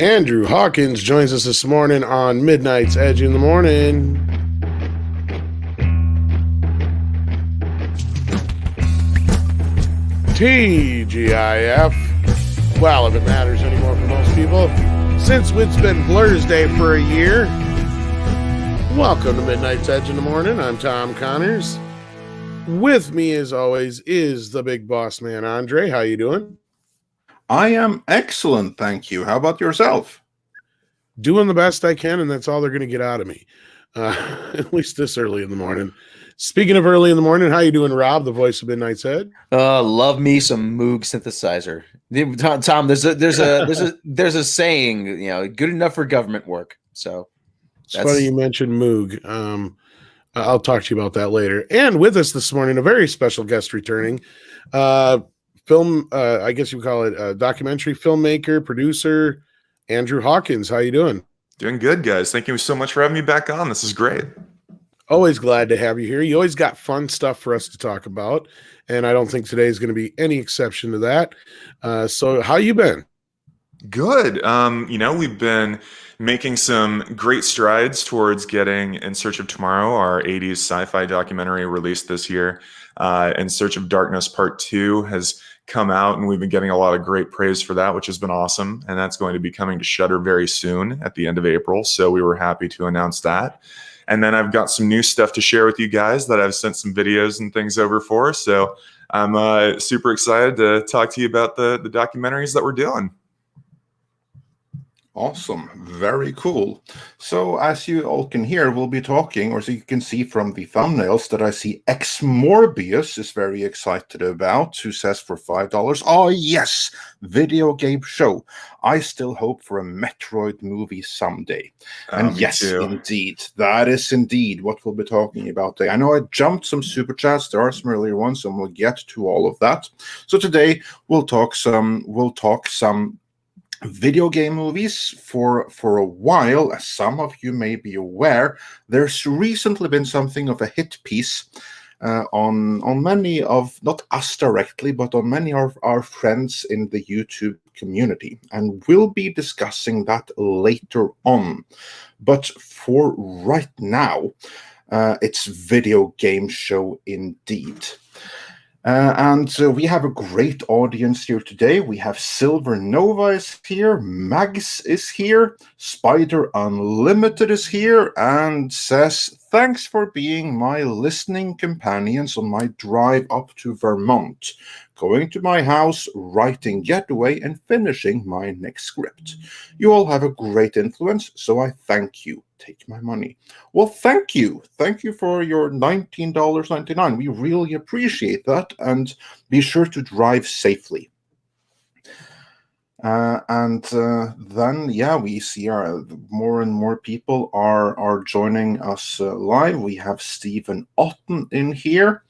Andrew Hawkins joins us this morning on Midnight's Edge in the Morning. TGIF. Well, if it matters anymore for most people, since it's been Blur's Day for a year. Welcome to Midnight's Edge in the Morning. I'm Tom Connors. With me, as always, is the big boss man, Andre. How you doing? I am excellent, thank you. How about yourself? Doing the best I can, and that's all they're going to get out of me, at least this early in the morning. Speaking of early in the morning, how you doing, Rob, the voice of Midnight's Edge? Love me some Moog synthesizer. Tom, there's a saying, good enough for government work. So it's funny you mentioned Moog. I'll talk to you about that later. And with us this morning, a very special guest returning, film, I guess you would call it, documentary filmmaker, producer, Andrew Hawkins. How you doing? Doing good, guys. Thank you so much for having me back on. This is great. Always glad to have you here. You always got fun stuff for us to talk about, and I don't think today is going to be any exception to that. So how you been? Good. We've been making some great strides towards getting In Search of Tomorrow, our 80s sci-fi documentary, released this year. In Search of Darkness Part 2 has come out, and we've been getting a lot of great praise for that, which has been awesome. And that's going to be coming to Shudder very soon at the end of April. So we were happy to announce that. And then I've got some new stuff to share with you guys that I've sent some videos and things over for. So I'm super excited to talk to you about the documentaries that we're doing. Awesome. Very cool. So as you all can hear, we'll be talking, or so you can see from the thumbnails that I see X Morbius is very excited about, who says for $5, oh yes, video game show. I still hope for a Metroid movie someday. And yes, too. Indeed, that is indeed what we'll be talking about today. I know I jumped some super chats. There are some earlier ones, and we'll get to all of that. So today we'll talk some video game movies for a while. As some of you may be aware, there's recently been something of a hit piece on many of, not us directly, but on many of our friends in the YouTube community, and we'll be discussing that later on. But for right now, it's video game show indeed. And we have a great audience here today. We have Silver Nova is here, Mags is here, Spider Unlimited is here, and says, thanks for being my listening companions on my drive up to Vermont, going to my house, writing Getaway, and finishing my next script. You all have a great influence, so I thank you. Take my money. Well, thank you. Thank you for your $19.99. We really appreciate that, and be sure to drive safely. Then, we see more and more people are joining us live. We have Stephen Otten in here,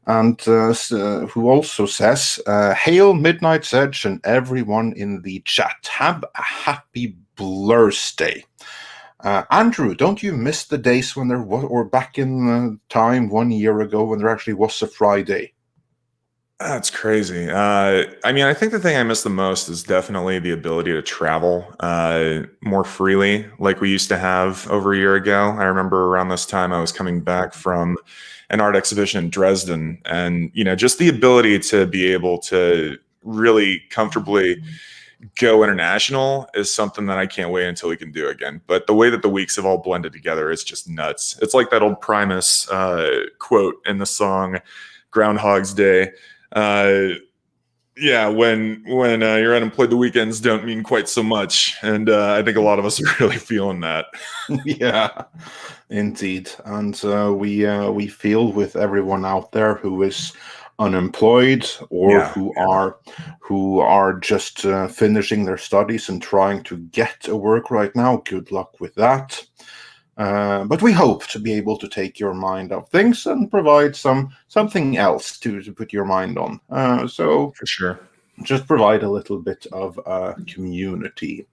and who also says, hail Midnight's Edge and everyone in the chat. Have a happy Blur's Day. Andrew, don't you miss the days when there was, or back in time 1 year ago, when there actually was a Friday? That's crazy. I think the thing I miss the most is definitely the ability to travel more freely like we used to have over a year ago. I remember around this time I was coming back from an art exhibition in Dresden, and just the ability to be able to really comfortably go international is something that I can't wait until we can do again. But the way that the weeks have all blended together is just nuts. It's like that old Primus quote in the song Groundhog's Day. When you're unemployed, the weekends don't mean quite so much. And I think a lot of us are really feeling that. Yeah, indeed. And we feel with everyone out there who is unemployed, or who are just finishing their studies and trying to get a work right now. Good luck with that. But we hope to be able to take your mind off things and provide something else to put your mind on. So for sure, just provide a little bit of community.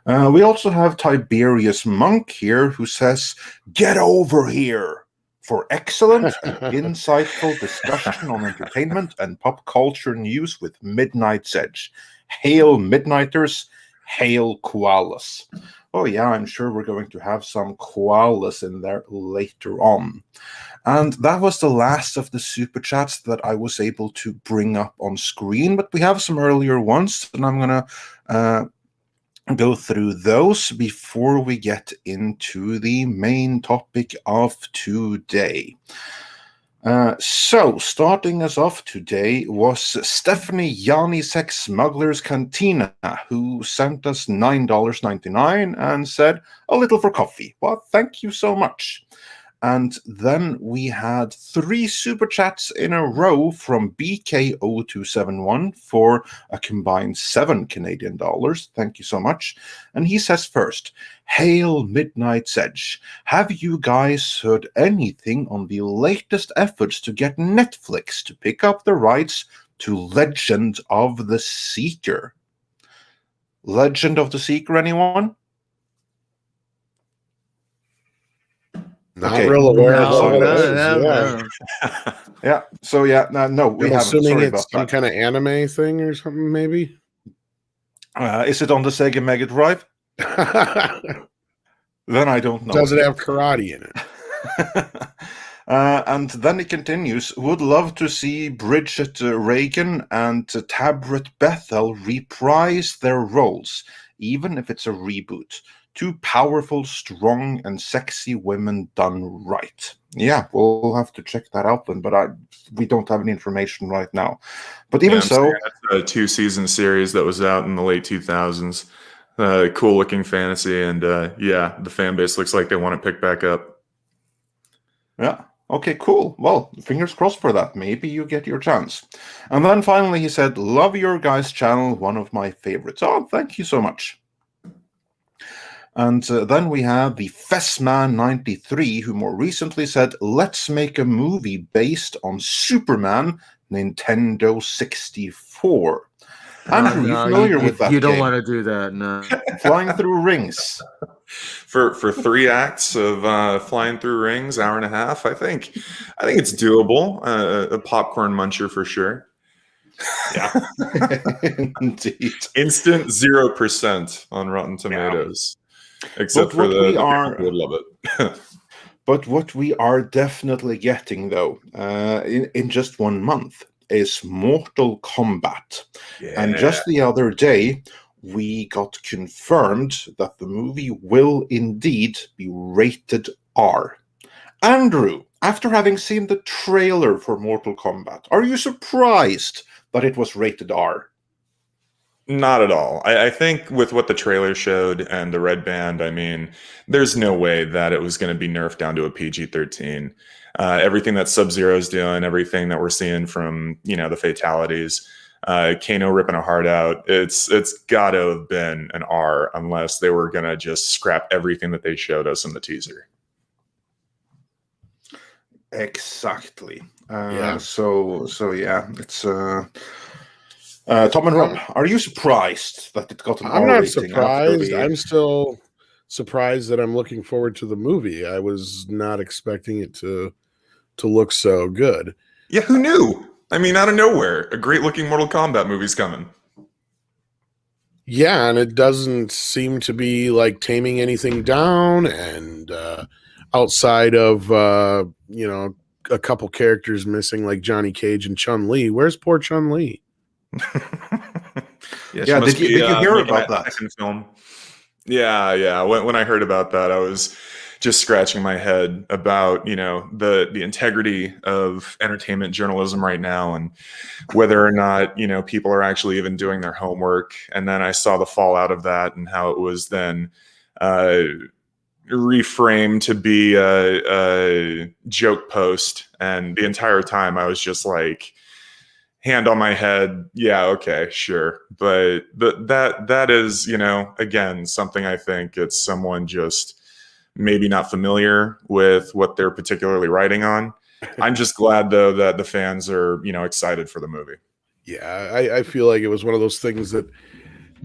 We also have Tiberius Monk here, who says, "Get over here." For excellent and insightful discussion on entertainment and pop culture news with Midnight's Edge. Hail Midnighters, Hail koalas. Oh yeah, I'm sure we're going to have some koalas in there later on. And that was the last of the super chats that I was able to bring up on screen, but we have some earlier ones, and I'm going to go through those before we get into the main topic of today. So, starting us off today was Stephanie Janisek Smuggler's Cantina, who sent us $9.99 and said, a little for coffee. Well, thank you so much. And then we had 3 super chats in a row from BK0271 for a combined 7 Canadian dollars. Thank you so much. And he says first, Hail Midnight's Edge. Have you guys heard anything on the latest efforts to get Netflix to pick up the rights to Legend of the Seeker? Legend of the Seeker, anyone? Not Okay. real aware of No, what it no, is. no, Yeah. no. Yeah. So yeah, no, we I'm haven't. assuming Sorry it's about some that. kind of anime thing or something, maybe. Is it on the Sega Mega Drive? Then I don't know. Does it have karate in it? And then it continues. Would love to see Bridget Reagan and Tabret Bethel reprise their roles, even if it's a reboot. 2 powerful, strong, and sexy women done right. Yeah, we'll have to check that out then, but we don't have any information right now. But even so, that's a 2-season series that was out in the late 2000s. Cool looking fantasy, and yeah, the fan base looks like they want it picked back up. Yeah. Okay, cool. Well, fingers crossed for that. Maybe you get your chance. And then finally he said, love your guys' channel, one of my favorites. Oh, thank you so much. And then we have the Fessman93, who more recently said, let's make a movie based on Superman, Nintendo 64. Andrew, you familiar with that You don't game? want to do that, no. Flying through rings. For 3 acts of flying through rings, hour and a half, I think it's doable. A popcorn muncher for sure. Yeah. Indeed. Instant 0% on Rotten Tomatoes. Except for the people who would love it. But what we are definitely getting, though, in just 1 month, is Mortal Kombat. Yeah. And just the other day, we got confirmed that the movie will indeed be rated R. Andrew, after having seen the trailer for Mortal Kombat, are you surprised that it was rated R? Not at all. I think with what the trailer showed and the red band, I mean, there's no way that it was going to be nerfed down to a PG-13. Everything that Sub-Zero's doing, everything that we're seeing from, the fatalities, Kano ripping a heart out, it's got to have been an R unless they were going to just scrap everything that they showed us in the teaser. Exactly. Yeah. So yeah, it's... Tom and Rob, are you surprised that it got an I'm R not rating? surprised. I'm still surprised that I'm looking forward to the movie. I was not expecting it to look so good. Yeah, who knew? I mean, out of nowhere, a great-looking Mortal Kombat movie's coming. Yeah, and it doesn't seem to be like taming anything down. And outside of a couple characters missing, like Johnny Cage and Chun-Li. Where's poor Chun-Li? Yeah, did you hear about that? Film. Yeah. When I heard about that, I was just scratching my head about the integrity of entertainment journalism right now, and whether or not people are actually even doing their homework. And then I saw the fallout of that and how it was then reframed to be a joke post, and the entire time I was just like, hand on my head, yeah, okay, sure. But that is, again, something I think it's someone just maybe not familiar with what they're particularly writing on. I'm just glad, though, that the fans are, excited for the movie. Yeah, I feel like it was one of those things that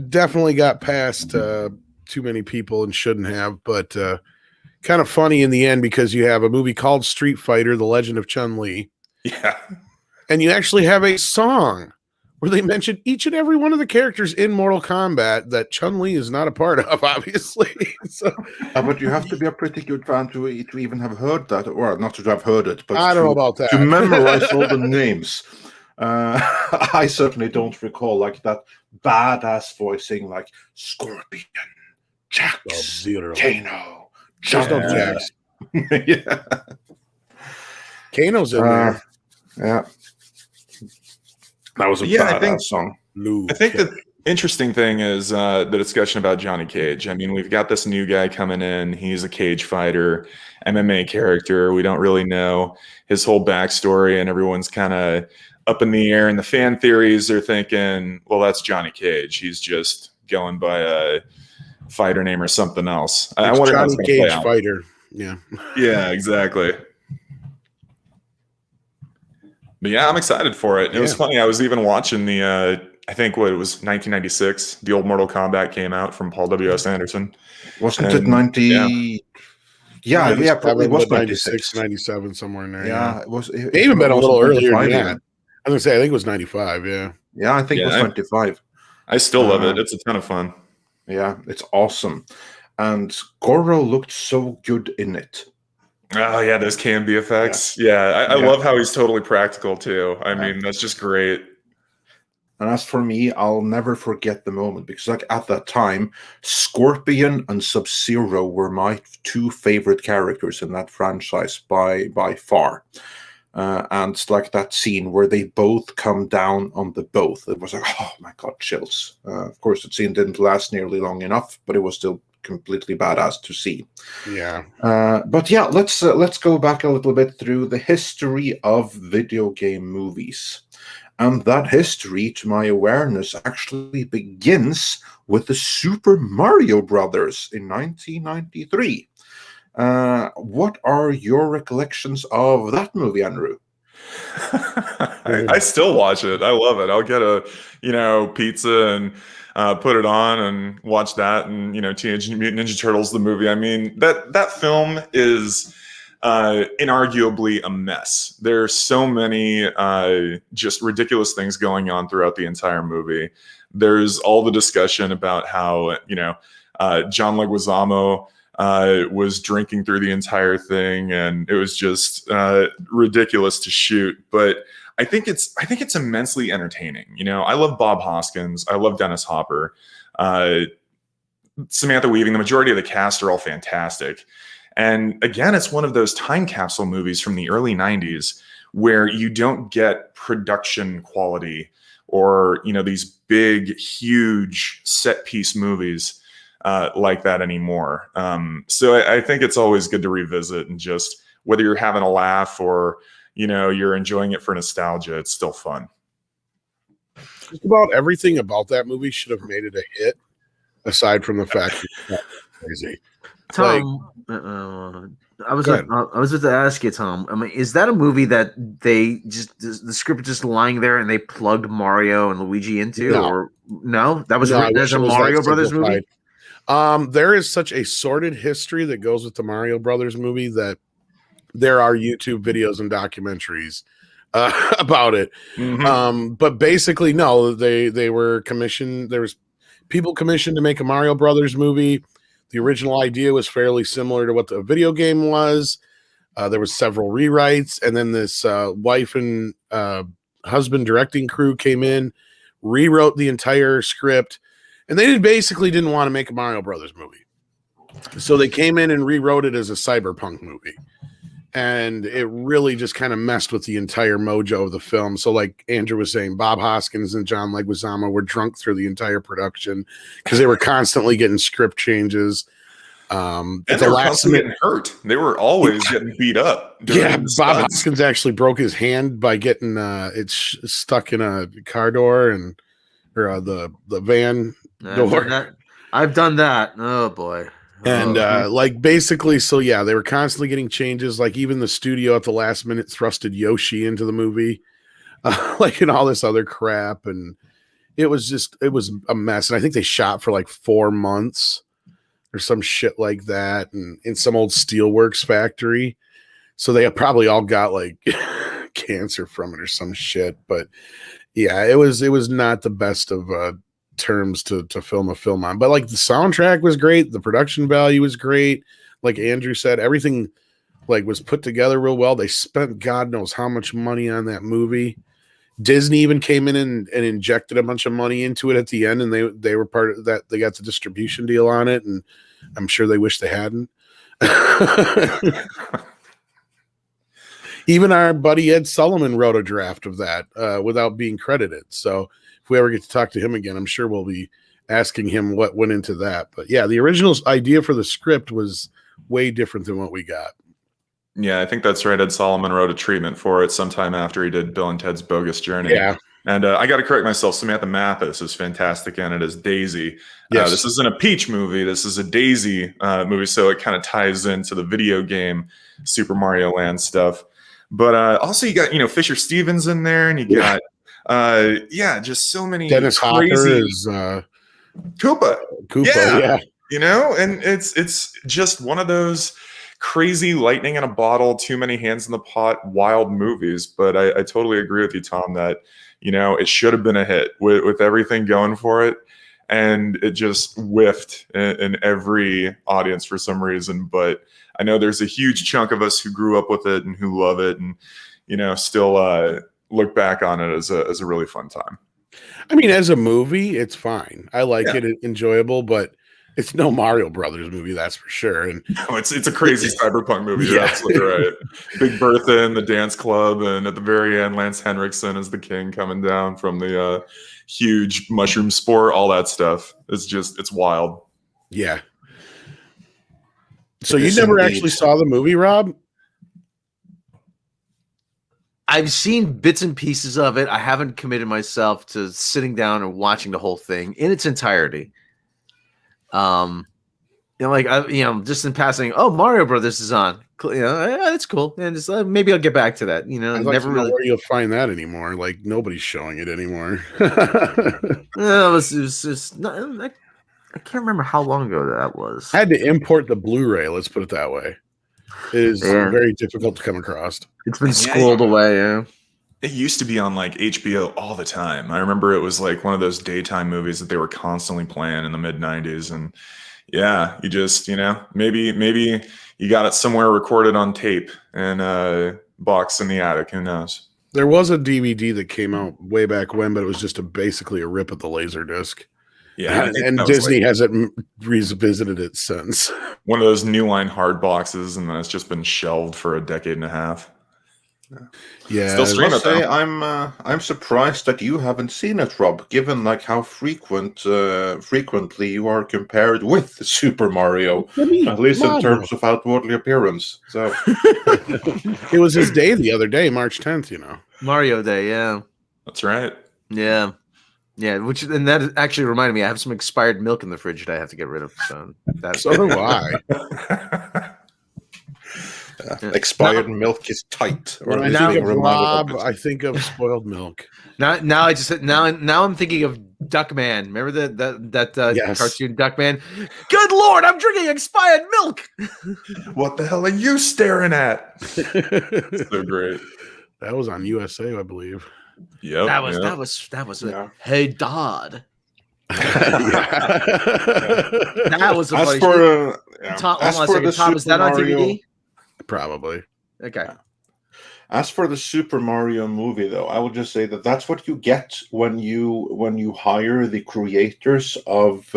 definitely got past too many people and shouldn't have, but kind of funny in the end because you have a movie called Street Fighter, The Legend of Chun-Li. Yeah. And you actually have a song where they mentioned each and every one of the characters in Mortal Kombat that Chun-Li is not a part of, obviously. So, But you have to be a pretty good fan to even have heard that, or not to have heard it, but I don't know about that. to memorize all the names. I certainly don't recall like that badass voicing like Scorpion, Jax, Kano, There's no Jax. Yeah. Kano's in there. Yeah. That was a I think song. I think the interesting thing is the discussion about Johnny Cage. I mean, we've got this new guy coming in. He's a cage fighter, MMA character. We don't really know his whole backstory, and everyone's kind of up in the air. And the fan theories are thinking, well, that's Johnny Cage. He's just going by a fighter name or something else. I wonder Johnny Cage fighter. Yeah. Yeah, exactly. But yeah, I'm excited for it. It was funny. I was even watching the, I think what it was 1996. The old Mortal Kombat came out from Paul W.S. Anderson. Wasn't it 90? Yeah, probably was 96, 97, somewhere in there. Yeah, it was. It even been a little earlier than that. I was going to say, I think it was 95. Yeah. Yeah, I think it was 95. I still love it. It's a ton of fun. Yeah, it's awesome. And Goro looked so good in it. Oh, yeah, those can be effects. Yeah, I love how he's totally practical, too. I mean, that's just great. And as for me, I'll never forget the moment because, like, at that time, Scorpion and Sub-Zero were my two favorite characters in that franchise by far. And it's like that scene where they both come down on the boat. It was like, oh my God, chills. Of course, the scene didn't last nearly long enough, but it was still completely badass to see. Yeah. But yeah, let's go back a little bit through the history of video game movies. And that history, to my awareness, actually begins with the Super Mario Brothers in 1993. What are your recollections of that movie, Andrew? I still watch it. I love it. I'll get a pizza and put it on and watch that, and Teenage Mutant Ninja Turtles the movie. I mean, that film is inarguably a mess. There are so many just ridiculous things going on throughout the entire movie. There's all the discussion about how John Leguizamo was drinking through the entire thing, and it was just ridiculous to shoot. But I think it's immensely entertaining. I love Bob Hoskins. I love Dennis Hopper. Samantha Weaving. The majority of the cast are all fantastic. And again, it's one of those time capsule movies from the early 90s where you don't get production quality or, these big, huge set piece movies like that anymore. So I think it's always good to revisit, and just whether you're having a laugh or, you're enjoying it for nostalgia, it's still fun. Just about everything about that movie should have made it a hit, aside from the fact that it's crazy. Tom, I was about to ask you, Tom. I mean, is that a movie that they just the script just lying there and they plugged Mario and Luigi into, or no? That was written as a Mario Brothers movie. There is such a sordid history that goes with the Mario Brothers movie that there are YouTube videos and documentaries about it. Mm-hmm. But basically, no, they were commissioned. There was people commissioned to make a Mario Brothers movie. The original idea was fairly similar to what the video game was. There was several rewrites, and then this wife and husband directing crew came in, rewrote the entire script, and they basically didn't want to make a Mario Brothers movie. So they came in and rewrote it as a cyberpunk movie. And it really just kind of messed with the entire mojo of the film. So like Andrew was saying, Bob Hoskins and John Leguizamo were drunk through the entire production because they were constantly getting script changes. And they were constantly getting hurt. They were always getting beat up. Yeah, Bob Hoskins actually broke his hand by getting it stuck in a car door or the van door. I've done that. Oh boy. And basically, so yeah, they were constantly getting changes. Like even the studio at the last minute thrusted Yoshi into the movie, and all this other crap. And it was a mess. And I think they shot for like 4 months or some shit like that, and in some old steelworks factory. So they probably all got like cancer from it or some shit. But Yeah, it was not the best of terms to film a film on, but like the soundtrack was great, the production value was great. Like Andrew said, everything like was put together real well. They spent God knows how much money on that movie. Disney even came in and injected a bunch of money into it at the end, and they were part of that. They got the distribution deal on it, and I'm sure they wish they hadn't. Even our buddy Ed Sullivan wrote a draft of that without being credited. So if we ever get to talk to him again, I'm sure we'll be asking him what went into that. But yeah, the original idea for the script was way different than what we got. Yeah, I think that's right. Ed Solomon wrote a treatment for it sometime after he did Bill and Ted's Bogus Journey. Yeah. And I got to correct myself. Samantha Mathis is fantastic in it as Daisy. Yes. This isn't a Peach movie. This is a Daisy movie. So it kind of ties into the video game Super Mario Land stuff. But also you got, Fisher Stevens in there, and you got, just so many Dennis crazy... Hopper is Koopa. Yeah. And it's just one of those crazy lightning in a bottle, too many hands in the pot, wild movies. But I totally agree with you, Tom, that, it should have been a hit with everything going for it. And it just whiffed in every audience for some reason. But I know there's a huge chunk of us who grew up with it and who love it and, still look back on it as a really fun time. I mean, as a movie, it's fine. I like it, enjoyable, but it's no Mario Brothers movie, that's for sure. And no, it's a crazy cyberpunk movie. You're absolutely right. Big Bertha in the dance club, and at the very end, Lance Henriksen is the king coming down from the huge mushroom spore. All that stuff. It's wild. Yeah. So you never actually saw the movie, Rob? I've seen bits and pieces of it. I haven't committed myself to sitting down and watching the whole thing in its entirety. Just in passing, Mario Brothers is on. That's cool. And just maybe I'll get back to that. I'd like to know where you'll find that anymore. Like nobody's showing it anymore. It was just not, I can't remember how long ago that was. I had to import the Blu-ray. Let's put it that way. It is very difficult to come across. It's been scrolled away. Yeah. It used to be on like HBO all the time. I remember it was like one of those daytime movies that they were constantly playing in the mid 90s. And yeah, you just, maybe you got it somewhere recorded on tape and a box in the attic. Who knows? There was a DVD that came out way back when, but it was just basically a rip of the Laserdisc. Yeah, and Disney hasn't revisited it since. One of those New Line hard boxes, and then it's just been shelved for a decade and a half. Yeah, I'm surprised that you haven't seen it, Rob. Given like how frequently you are compared with Super Mario, at least in terms of outwardly appearance. So it was his day the other day, March 10th. Mario Day. Yeah, that's right. Yeah. Yeah, and that actually reminded me, I have some expired milk in the fridge that I have to get rid of. So do I. Expired milk is tight. When I think of Rob, I think of spoiled milk. Now I'm thinking of Duckman. Remember that cartoon Duckman? Good Lord, I'm drinking expired milk. What the hell are you staring at? So great. That was on USA, I believe. Yep. That was Hey Dodd. That was a funny Tom, Tom, is that on DVD? Probably. Okay. As for the Super Mario movie, though, I would just say that that's what you get when you hire the creators of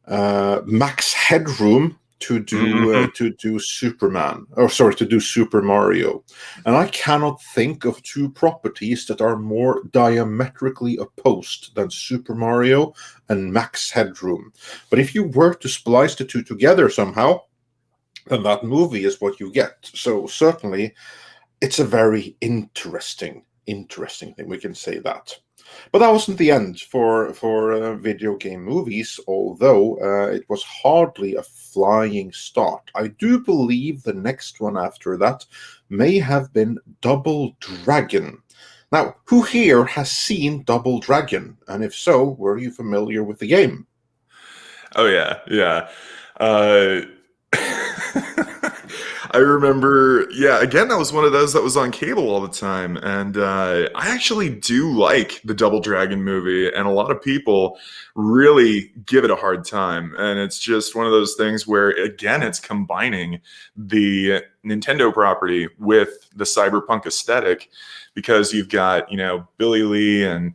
Max Headroom to do Superman, to do Super Mario. And I cannot think of two properties that are more diametrically opposed than Super Mario and Max Headroom. But if you were to splice the two together somehow, then that movie is what you get. So certainly it's a very interesting thing, we can say that. But that wasn't the end for video game movies, although it was hardly a flying start. I do believe the next one after that may have been Double Dragon. Now, who here has seen Double Dragon? And if so, were you familiar with the game? Oh, yeah. I remember, yeah, again, that was one of those that was on cable all the time. And I actually do like the Double Dragon movie, and a lot of people really give it a hard time. And it's just one of those things where, again, it's combining the Nintendo property with the cyberpunk aesthetic, because you've got, Billy Lee and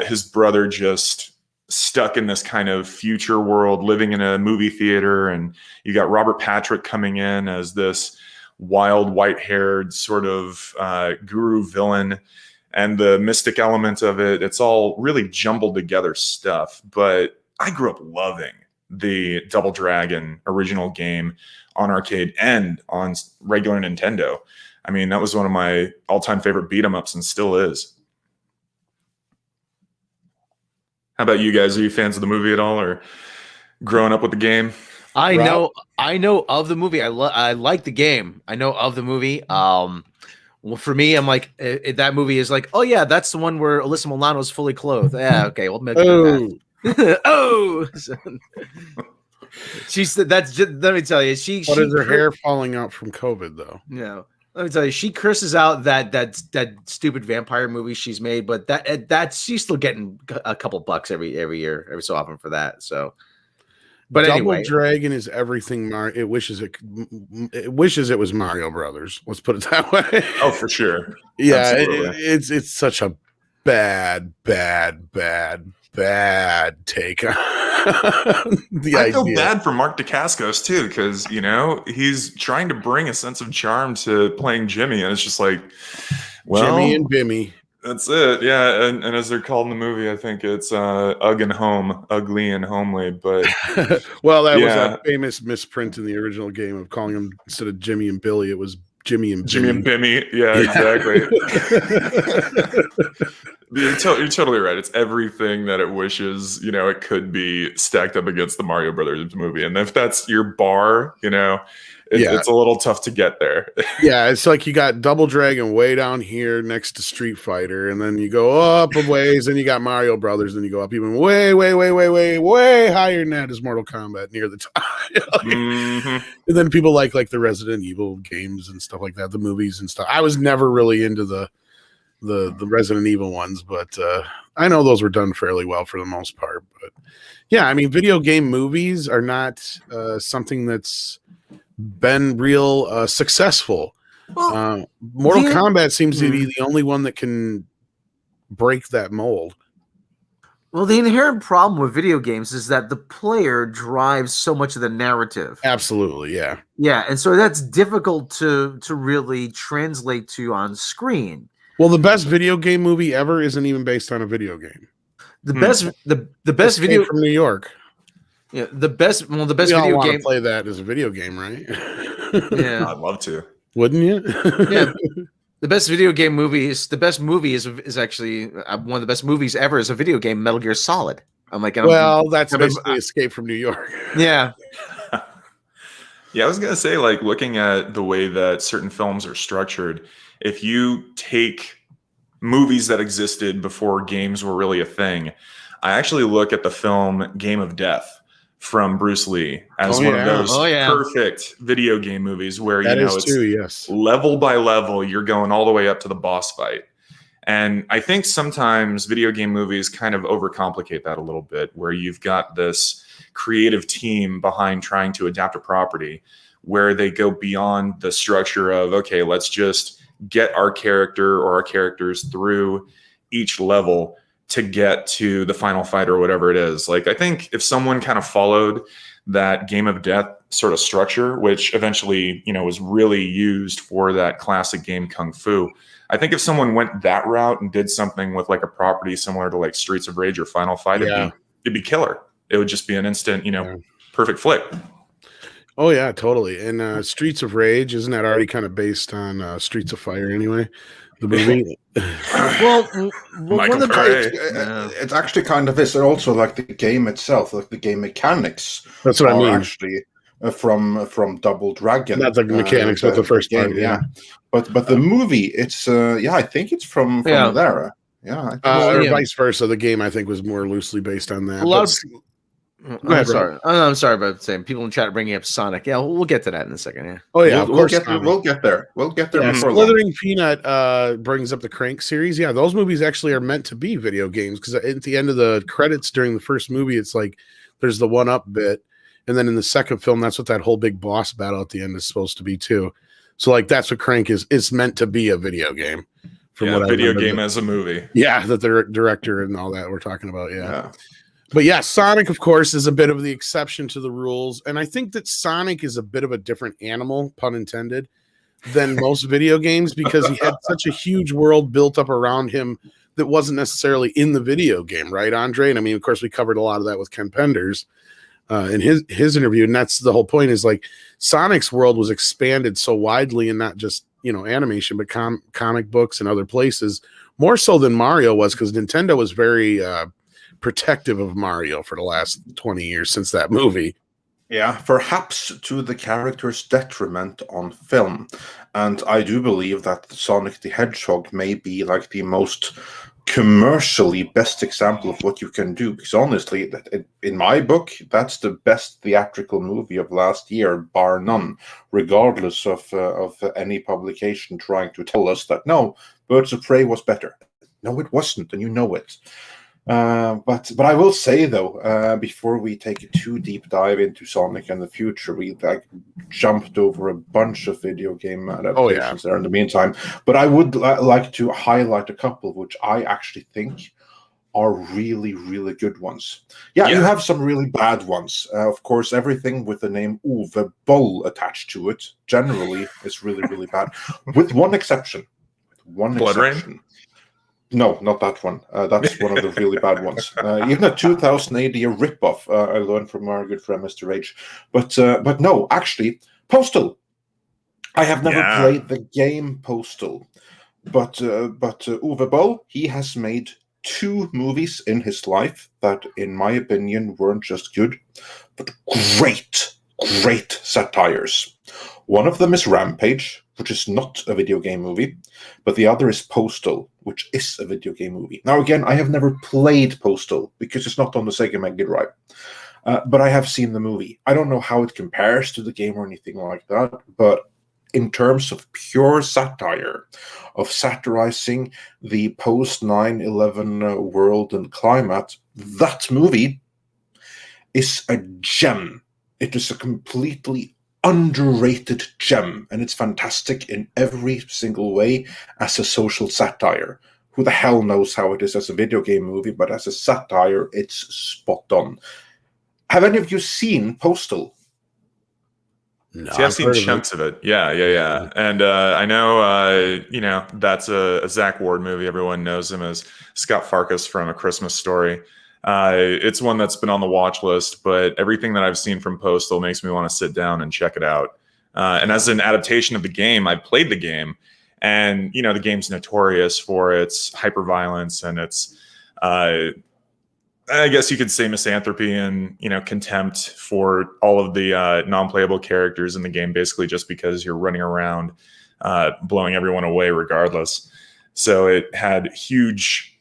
his brother just stuck in this kind of future world, living in a movie theater, and you got Robert Patrick coming in as this wild, white-haired sort of guru villain, and the mystic element of it. It's all really jumbled together stuff. But I grew up loving the Double Dragon original game on arcade and on regular Nintendo. I mean, that was one of my all-time favorite beat-em-ups, and still is. How about you guys? Are you fans of the movie at all, or growing up with the game? I know of the movie. I like the game. I know of the movie. Well, for me, I'm like, that movie is like, oh yeah, that's the one where Alyssa Milano is fully clothed. Yeah, okay, we'll mention that. Oh, let me tell you, What is her hair falling out from COVID though? No. Let me tell you, she curses out that stupid vampire movie she's made, but that she's still getting a couple bucks every year, every so often for that. So, but anyway, Double Dragon is everything. It wishes it was Mario Brothers. Let's put it that way. Oh, for sure. Yeah, it's such a bad take on the idea. I feel bad for Mark Dacascos too, because he's trying to bring a sense of charm to playing Jimmy, and it's just like, well, Jimmy and Bimmy. That's it, yeah. And as they're called in the movie, I think it's Ugg and Home, Ugly and Homely. But well, that was a famous misprint in the original game of calling them, instead of Jimmy and Billy, it was Jimmy and Bimmy. Jimmy and Bimmy, yeah. Exactly. You're totally right. It's everything that it wishes, it could be, stacked up against the Mario Brothers movie. And if that's your bar, it's a little tough to get there. Yeah, it's like you got Double Dragon way down here next to Street Fighter, and then you go up a ways, and you got Mario Brothers, and you go up even way higher than that is Mortal Kombat near the top. Mm-hmm. And then people like the Resident Evil games and stuff like that, the movies and stuff. I was never really into the Resident Evil ones, but I know those were done fairly well for the most part. But yeah, I mean, video game movies are not something that's been real successful. Well, Mortal Kombat seems to be the only one that can break that mold. Well, the inherent problem with video games is that the player drives so much of the narrative. Absolutely, yeah. Yeah, and so that's difficult to really translate to on screen. Well, the best video game movie ever isn't even based on a video game. The best video from New York. Yeah, the best we video game. Play that as a video game, right? Yeah, I'd love to. Wouldn't you? Yeah, the best video game movie is the best movie is actually one of the best movies ever is a video game, Metal Gear Solid. I'm like, that's basically Escape from New York. Yeah. Yeah, I was gonna say, looking at the way that certain films are structured, if you take movies that existed before games were really a thing, I actually look at the film Game of Death from Bruce Lee as one of those perfect video game movies where it's level by level, you're going all the way up to the boss fight. And I think sometimes video game movies kind of overcomplicate that a little bit, where you've got this creative team behind trying to adapt a property where they go beyond the structure of, okay, let's just get our character or our characters through each level to get to the final fight or whatever it is. I think if someone kind of followed that Game of Death sort of structure, which eventually, was really used for that classic game Kung Fu, I think if someone went that route and did something with a property similar to Streets of Rage or Final Fight, it'd be killer. It would just be an instant, perfect flick. Oh yeah, totally. And Streets of Rage, isn't that already kind of based on Streets of Fire anyway? The movie. It actually kind of is, and also the game itself, the game mechanics. That's what I mean. Actually, from Double Dragon. Not the mechanics, but the first game. Yeah. But the movie, it's I think it's from there. Yeah. Or vice versa. The game I think was more loosely based on that. I'm sorry. I'm sorry about saying people in chat are bringing up Sonic. Yeah, we'll get to that in a second. Yeah. Oh yeah, we'll, of course. we'll get there. We'll get there Yeah, before long. Slithering Peanut brings up the Crank series. Yeah, those movies actually are meant to be video games because at the end of the credits during the first movie, it's like there's the one-up bit, and then in the second film, that's what that whole big boss battle at the end is supposed to be too. So like that's what Crank is. It's meant to be a video game. From what video game as a movie. Yeah, the director and all that we're talking about. Yeah. But yeah, Sonic, of course, is a bit of the exception to the rules. And I think that Sonic is a bit of a different animal, pun intended, than most video games because he had such a huge world built up around him that wasn't necessarily in the video game, right, Andre? And I mean, of course, we covered a lot of that with Ken Penders in his interview. And that's the whole point is like Sonic's world was expanded so widely and not just, animation, but comic books and other places, more so than Mario was because Nintendo was very protective of Mario for the last 20 years since that movie. Yeah, perhaps to the character's detriment on film. And I do believe that Sonic the Hedgehog may be like the most commercially best example of what you can do. Because honestly, in my book, that's the best theatrical movie of last year, bar none, regardless of any publication trying to tell us that, no, Birds of Prey was better. No, it wasn't, and you know it. But I will say though, before we take a too deep dive into Sonic and the future, we jumped over a bunch of video game adaptations there in the meantime. But I would like to highlight a couple which I actually think are really, really good ones. Yeah, you have some really bad ones. Of course, everything with the name Uwe Boll attached to it generally is really, really bad, with one exception. Blood Rain? No, not that one. That's one of the really bad ones. Even a 2000 AD ripoff, I learned from our good friend Mr. H. But no, actually, Postal. I have never played the game Postal, but Uwe Boll, he has made 2 movies in his life that, in my opinion, weren't just good, but great satires. One of them is Rampage, which is not a video game movie, but the other is Postal, which is a video game movie. Now, again, I have never played Postal because it's not on the Sega Mega Drive, but I have seen the movie. I don't know how it compares to the game or anything like that, but in terms of pure satire, of satirizing the post-9/11 world and climate, that movie is a gem. It is a completely underrated gem, and it's fantastic in every single way as a social satire. Who the hell knows how it is as a video game movie, but as a satire, it's spot on. Have any of you seen Postal? No, see, I've seen chunks of it. Yeah. And I know, that's a Zach Ward movie. Everyone knows him as Scott Farkas from A Christmas Story. It's one that's been on the watch list, but everything that I've seen from Postal makes me want to sit down and check it out. And as an adaptation of the game, I played the game, and the game's notorious for its hyperviolence and its, I guess you could say, misanthropy and contempt for all of the non-playable characters in the game, basically just because you're running around blowing everyone away regardless. So it had huge,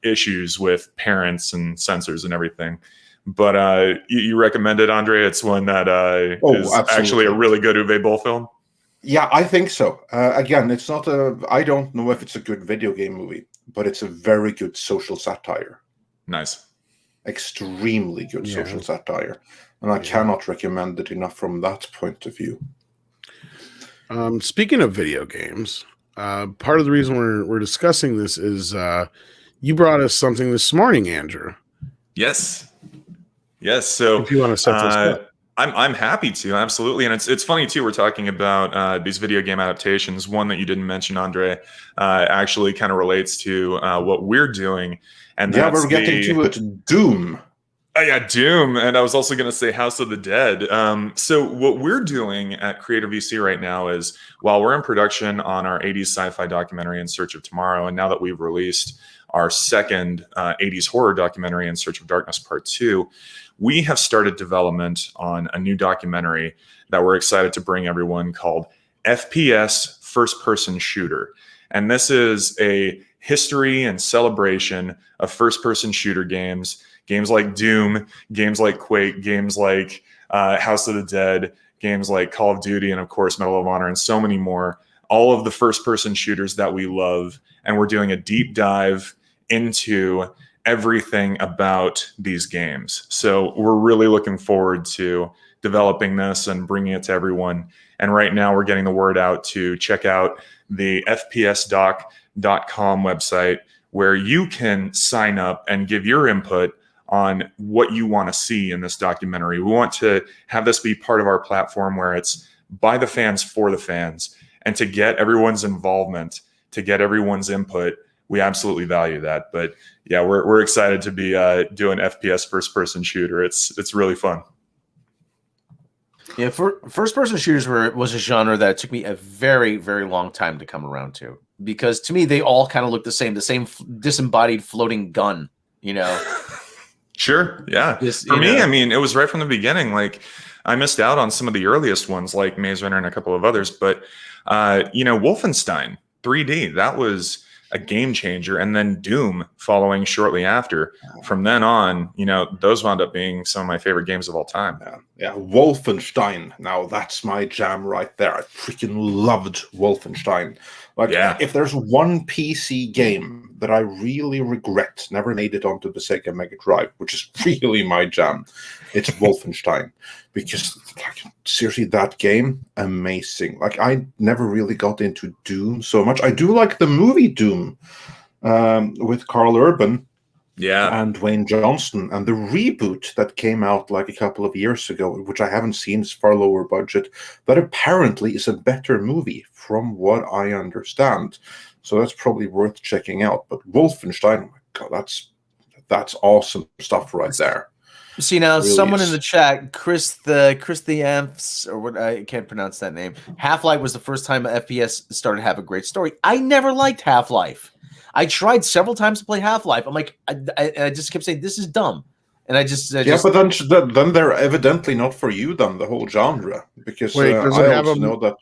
issues with parents and censors and everything. But you recommend it, Andre? It's one that is absolutely. Actually a really good Uwe Boll film. Yeah, I think so. Again, it's not I don't know if it's a good video game movie, but it's a very good social satire. Nice. Extremely good social satire. And I cannot recommend it enough from that point of view. Speaking of video games, part of the reason we're discussing this is you brought us something this morning, Andrew. Yes. So if you want to set this up. I'm happy to, absolutely. And it's funny too, we're talking about these video game adaptations. One that you didn't mention, Andre, actually kind of relates to what we're doing. And we're getting to it. Doom. Yeah, Doom. And I was also going to say House of the Dead. So what we're doing at Creator VC right now is, while we're in production on our 80s sci-fi documentary In Search of Tomorrow, and now that we've released our second 80s horror documentary In Search of Darkness Part 2, we have started development on a new documentary that we're excited to bring everyone called FPS First Person Shooter. And this is a history and celebration of first person shooter games, Games like Doom, games like Quake, games like House of the Dead, games like Call of Duty, and of course Medal of Honor, and so many more. All of the first-person shooters that we love, and we're doing a deep dive into everything about these games. So we're really looking forward to developing this and bringing it to everyone. And right now we're getting the word out to check out the fpsdoc.com website, where you can sign up and give your input on what you want to see in this documentary. We want to have this be part of our platform where it's by the fans for the fans, and to get everyone's involvement, to get everyone's input. We absolutely value that. But yeah, we're excited to be doing FPS first-person shooter. It's really fun. Yeah, for first-person shooters was a genre that took me a very, very long time to come around to, because to me they all kind of look the same disembodied floating gun, you know. Sure, yeah. For me, I mean, it was right from the beginning. Like, I missed out on some of the earliest ones, like Maze Runner and a couple of others, but Wolfenstein 3D, that was a game changer, and then Doom following shortly after. From then on, those wound up being some of my favorite games of all time. Yeah, Wolfenstein. Now that's my jam right there. I freaking loved Wolfenstein. Like, if there's one PC game that I really regret never made it onto the Sega Mega Drive, which is really my jam, it's Wolfenstein. Because, seriously, that game, amazing. Like, I never really got into Doom so much. I do like the movie Doom with Carl Urban. Yeah. And Dwayne Johnson, and the reboot that came out like a couple of years ago, which I haven't seen, is far lower budget, that apparently is a better movie from what I understand. So that's probably worth checking out. But Wolfenstein, oh my God, that's awesome stuff right there. See, now really someone in the chat, Chris the Amps, or what, I can't pronounce that name. Half-Life was the first time FPS started to have a great story. I never liked Half-Life. I tried several times to play Half-Life. I'm like, I just kept saying, this is dumb. And I just but then they're evidently not for you, then, the whole genre. Because I also know that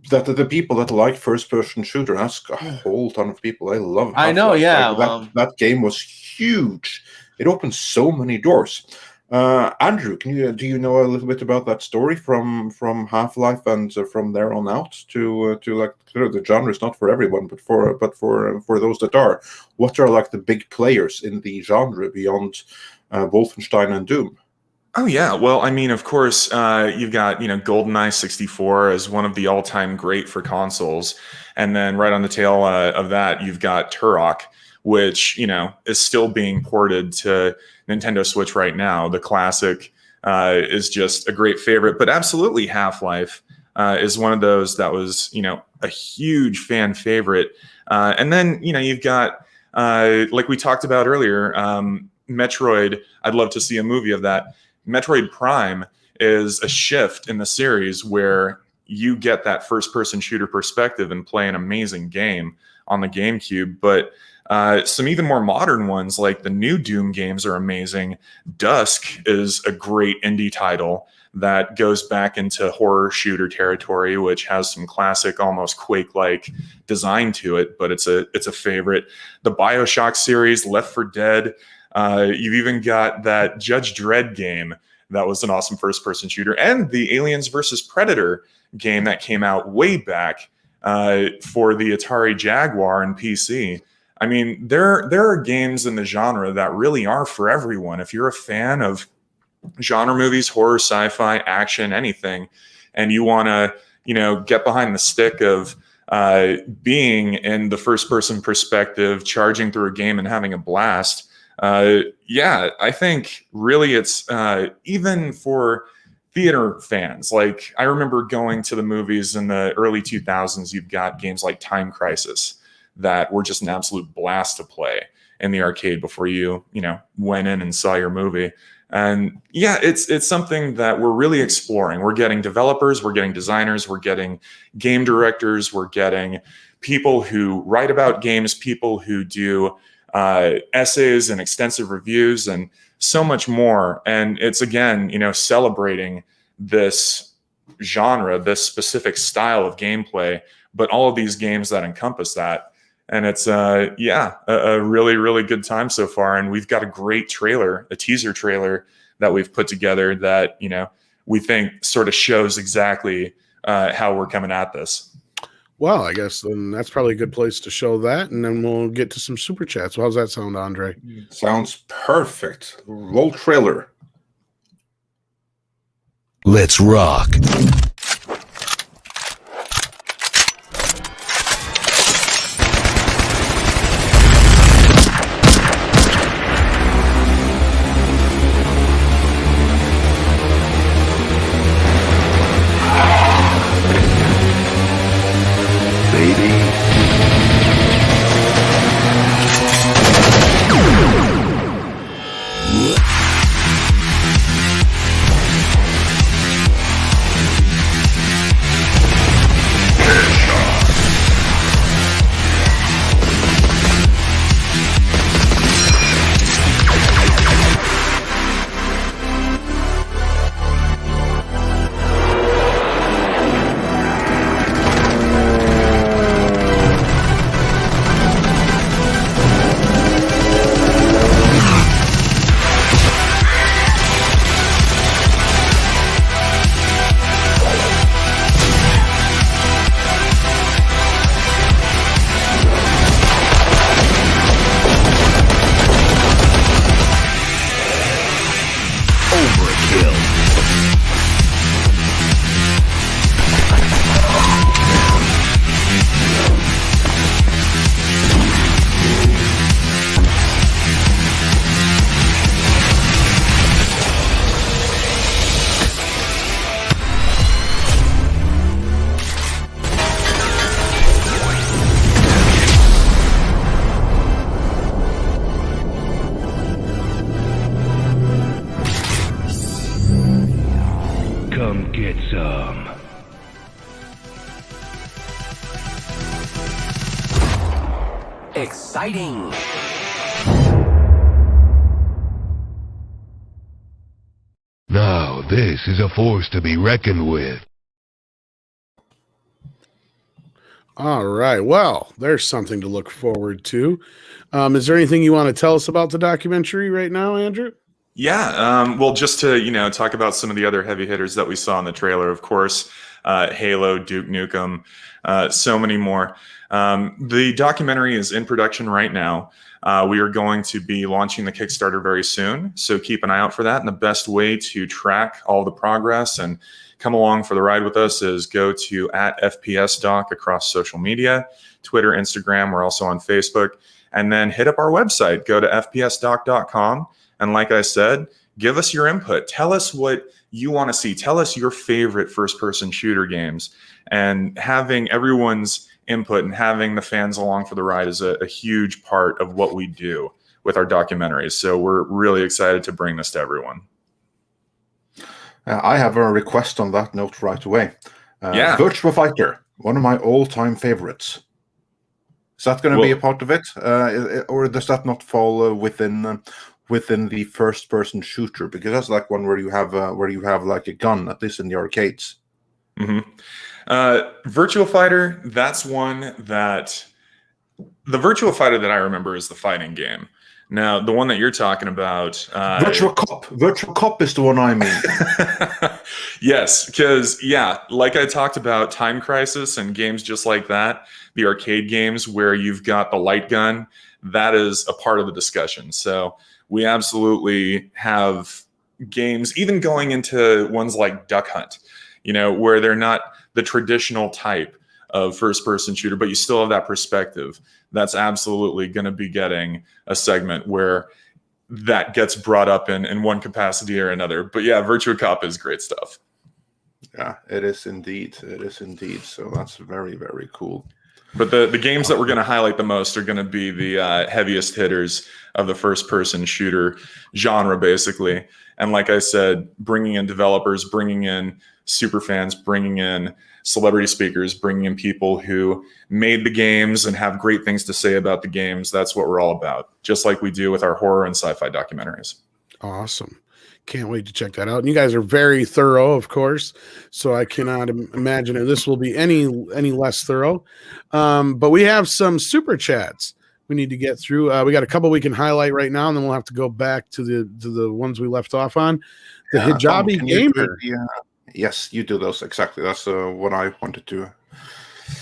the people that like first-person shooter, that's a whole ton of people. I love Half-Life. I know, yeah. Like, that game was huge. It opened so many doors. Andrew, do you know a little bit about that story from Half-Life and from there on out to like the genre is not for everyone, but for those that are. What are like the big players in the genre beyond Wolfenstein and Doom? Oh yeah, well, I mean, of course, you've got GoldenEye 64 as one of the all-time great for consoles, and then right on the tail of that, you've got Turok, which is still being ported to Nintendo Switch right now. The classic is just a great favorite, but absolutely Half-Life is one of those that was a huge fan favorite. And then you've got like we talked about earlier, Metroid. I'd love to see a movie of that. Metroid Prime is a shift in the series where you get that first-person shooter perspective and play an amazing game on the GameCube, but some even more modern ones, like the new Doom games, are amazing. Dusk is a great indie title that goes back into horror shooter territory, which has some classic, almost Quake-like design to it, but it's a favorite. The BioShock series, Left 4 Dead. You've even got that Judge Dredd game that was an awesome first-person shooter, and the Aliens vs. Predator game that came out way back for the Atari Jaguar and PC. I mean, there are games in the genre that really are for everyone. If you're a fan of genre movies, horror, sci-fi, action, anything, and you want to, get behind the stick of being in the first-person perspective, charging through a game and having a blast, I think really it's even for theater fans. Like, I remember going to the movies in the early 2000s. You've got games like Time Crisis that were just an absolute blast to play in the arcade before you went in and saw your movie. And yeah, it's something that we're really exploring. We're getting developers, we're getting designers, we're getting game directors, we're getting people who write about games, people who do essays and extensive reviews and so much more. And it's, again, celebrating this genre, this specific style of gameplay, but all of these games that encompass that. And it's a really, really good time so far. And we've got a great trailer, a teaser trailer that we've put together that, we think sort of shows exactly how we're coming at this. Well, I guess then that's probably a good place to show that, and then we'll get to some super chats. Well, how's that sound, Andre? Sounds perfect. Roll trailer. Let's rock. Come get some. Exciting! Now this is a force to be reckoned with. All right. Well, there's something to look forward to. Is there anything you want to tell us about the documentary right now, Andrew? Yeah, well, just to talk about some of the other heavy hitters that we saw in the trailer, of course, Halo, Duke Nukem, so many more. The documentary is in production right now. We are going to be launching the Kickstarter very soon, so keep an eye out for that. And the best way to track all the progress and come along for the ride with us is go to @FPSDoc across social media, Twitter, Instagram. We're also on Facebook. And then hit up our website. Go to fpsdoc.com. And like I said, give us your input. Tell us what you want to see. Tell us your favorite first-person shooter games. And having everyone's input and having the fans along for the ride is a huge part of what we do with our documentaries. So we're really excited to bring this to everyone. I have a request on that note right away. Yeah. Virtua Fighter, one of my all-time favorites. Is that going to be a part of it, or does that not fall within the first-person shooter? Because that's like one where you have like a gun, at least in the arcades. Mm-hmm. Virtua Fighter, that's one that the Virtua Fighter that I remember is the fighting game. Now, the one that you're talking about, Virtua Cop is the one I mean. Yes, because like I talked about, Time Crisis and games just like that, the arcade games where you've got the light gun, that is a part of the discussion. So we absolutely have games, even going into ones like Duck Hunt, where they're not the traditional type of first-person shooter, but you still have that perspective. That's absolutely going to be getting a segment where that gets brought up in one capacity or another. But yeah, Virtua Cop is great stuff. Yeah, it is indeed. It is indeed. So that's very, very cool. But the games that we're going to highlight the most are going to be the heaviest hitters of the first-person shooter genre, basically. And like I said, bringing in developers, bringing in super fans, bringing in celebrity speakers, bringing in people who made the games and have great things to say about the games. That's what we're all about, just like we do with our horror and sci-fi documentaries. Awesome. Can't wait to check that out. And you guys are very thorough, of course, so I cannot imagine this will be any less thorough. But we have some super chats we need to get through. We got a couple we can highlight right now, and then we'll have to go back to the ones we left off on. The Hijabi Gamer. Yes, you do those exactly. That's what I wanted to.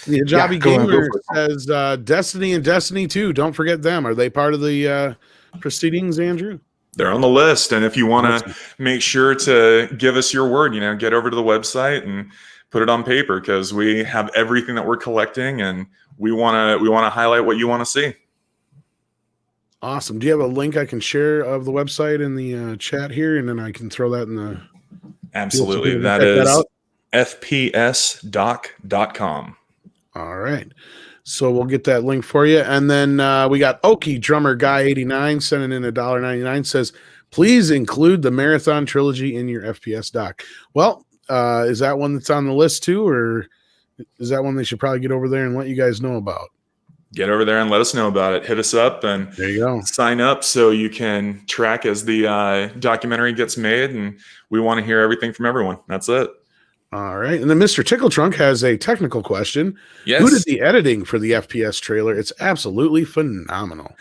The Hijabi Gamer says Destiny and Destiny 2. Don't forget them. Are they part of the proceedings, Andrew? They're on the list, and if you want to make sure to give us your word, get over to the website and put it on paper, because we have everything that we're collecting, and we want to highlight what you want to see. Awesome. Do you have a link I can share of the website in the chat here, and then I can throw that in the? Absolutely. That is fpsdoc.com. All right. So we'll get that link for you. And then we got Okie Drummer Guy 89 sending in $1.99, says, please include the Marathon Trilogy in your FPS doc. Well, is that one that's on the list too, or is that one they should probably get over there and let you guys know about? Get over there and let us know about it. Hit us up and there you go. Sign up so you can track as the documentary gets made, and we want to hear everything from everyone. That's it. All right. And then Mr. Tickle Trunk has a technical question. Yes. Who did the editing for the FPS trailer? It's absolutely phenomenal.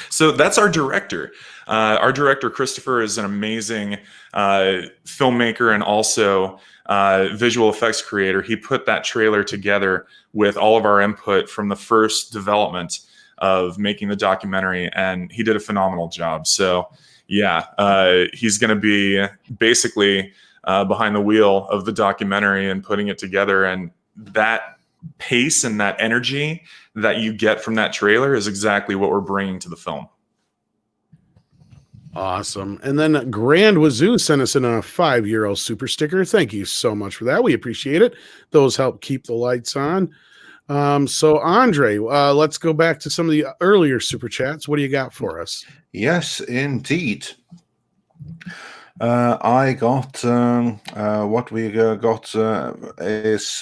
So that's our director. Our director, Christopher, is an amazing filmmaker and also visual effects creator. He put that trailer together with all of our input from the first development of making the documentary, and he did a phenomenal job. So yeah, he's going to be basically behind the wheel of the documentary and putting it together. And that pace and that energy that you get from that trailer is exactly what we're bringing to the film. Awesome. And then Grand Wazoo sent us in a €5 super sticker. Thank you so much for that. We appreciate it. Those help keep the lights on. So Andre, let's go back to some of the earlier super chats. What do you got for us? Yes, indeed. I got what we got is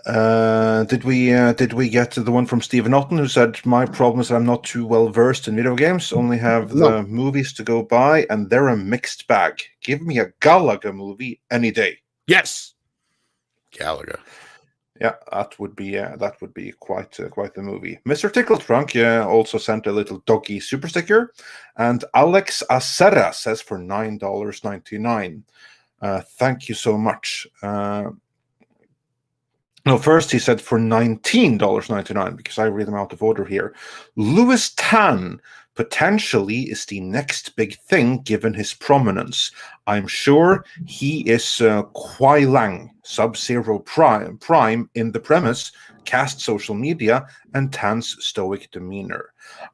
did we get the one from Stephen Otten, who said, my problem is I'm not too well versed in video games, only have the movies to go by, and they're a mixed bag. Give me a Galaga movie any day. Yes, Galaga. Yeah, that would be quite the movie. Mr. Tickle Trunk also sent a little doggy super sticker, and Alex Acera says for $9.99. Thank you so much. No, first he said for $19.99, because I read them out of order here. Louis Tan potentially is the next big thing given his prominence. I'm sure he is Kuai Lang, Sub-Zero Prime in the premise, cast social media, and Tan's stoic demeanor.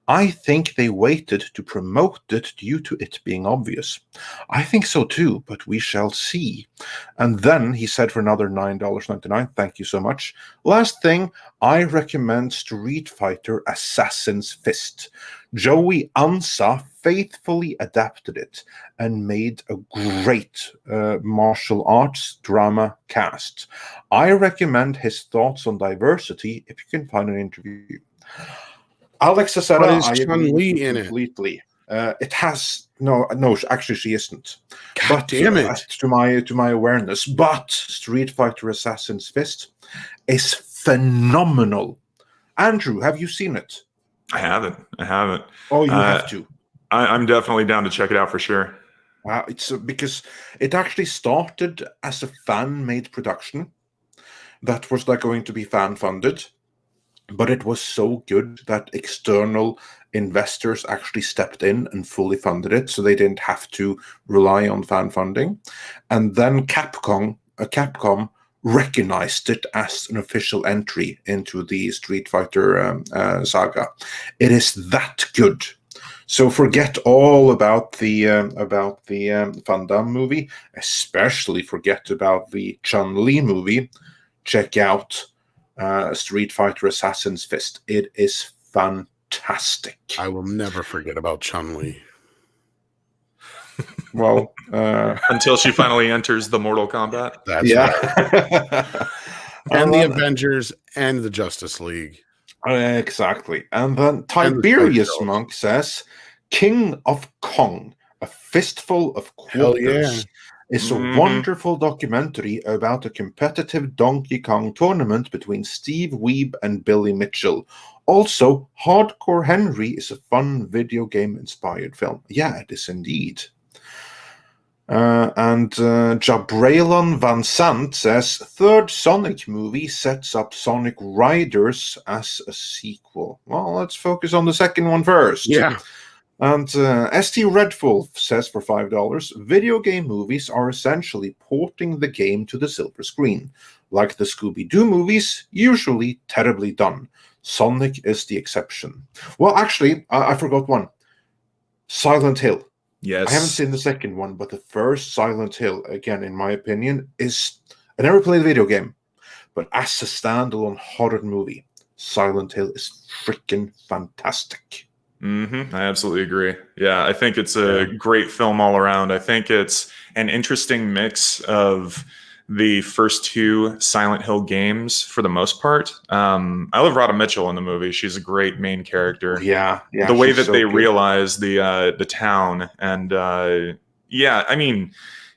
I think they waited to promote it due to it being obvious. I think so too, but we shall see. And then he said for another $9.99, thank you so much. Last thing, I recommend Street Fighter Assassin's Fist. Joey Ansa faithfully adapted it and made a great martial arts drama cast. I recommend his thoughts on diversity if you can find an interview. Alex Acera, I agree completely. It has no. Actually, she isn't. God damn it! To my awareness, but Street Fighter Assassin's Fist is phenomenal. Andrew, have you seen it? I haven't. Oh, you have to. I'm definitely down to check it out for sure. Wow, it's because it actually started as a fan-made production that was going to be fan-funded, but it was so good that external investors actually stepped in and fully funded it, so they didn't have to rely on fan funding. And then Capcom recognized it as an official entry into the Street Fighter saga. It is that good. So forget all about the Van Damme movie, especially forget about the Chun-Li movie. Check out Street Fighter Assassin's Fist. It is fantastic. I will never forget about Chun-Li. Well, until she finally enters the Mortal Kombat. That's right. And the Avengers and the Justice League. Exactly. And then Tiberius Monk says, King of Kong, A Fistful of Hell yeah. Quarters is a wonderful documentary about a competitive Donkey Kong tournament between Steve Weeb and Billy Mitchell. Also, Hardcore Henry is a fun video game-inspired film. Yeah, it is indeed. And Jabrailon Van Sant says, third Sonic movie sets up Sonic Riders as a sequel. Well, let's focus on the second one first. Yeah. And ST Redful says for $5, video game movies are essentially porting the game to the silver screen. Like the Scooby-Doo movies, usually terribly done. Sonic is the exception. Well, actually, I forgot one. Silent Hill. Yes. I haven't seen the second one, but the first Silent Hill, again, in my opinion, is... I never played a video game, but as a standalone horror movie, Silent Hill is freaking fantastic. I absolutely agree. Yeah, I think it's a great film all around. I think it's an interesting mix of the first two Silent Hill games for the most part. I love Rhoda Mitchell in the movie. She's a great main character. Yeah. The way that so they good. realize the town, and yeah, I mean,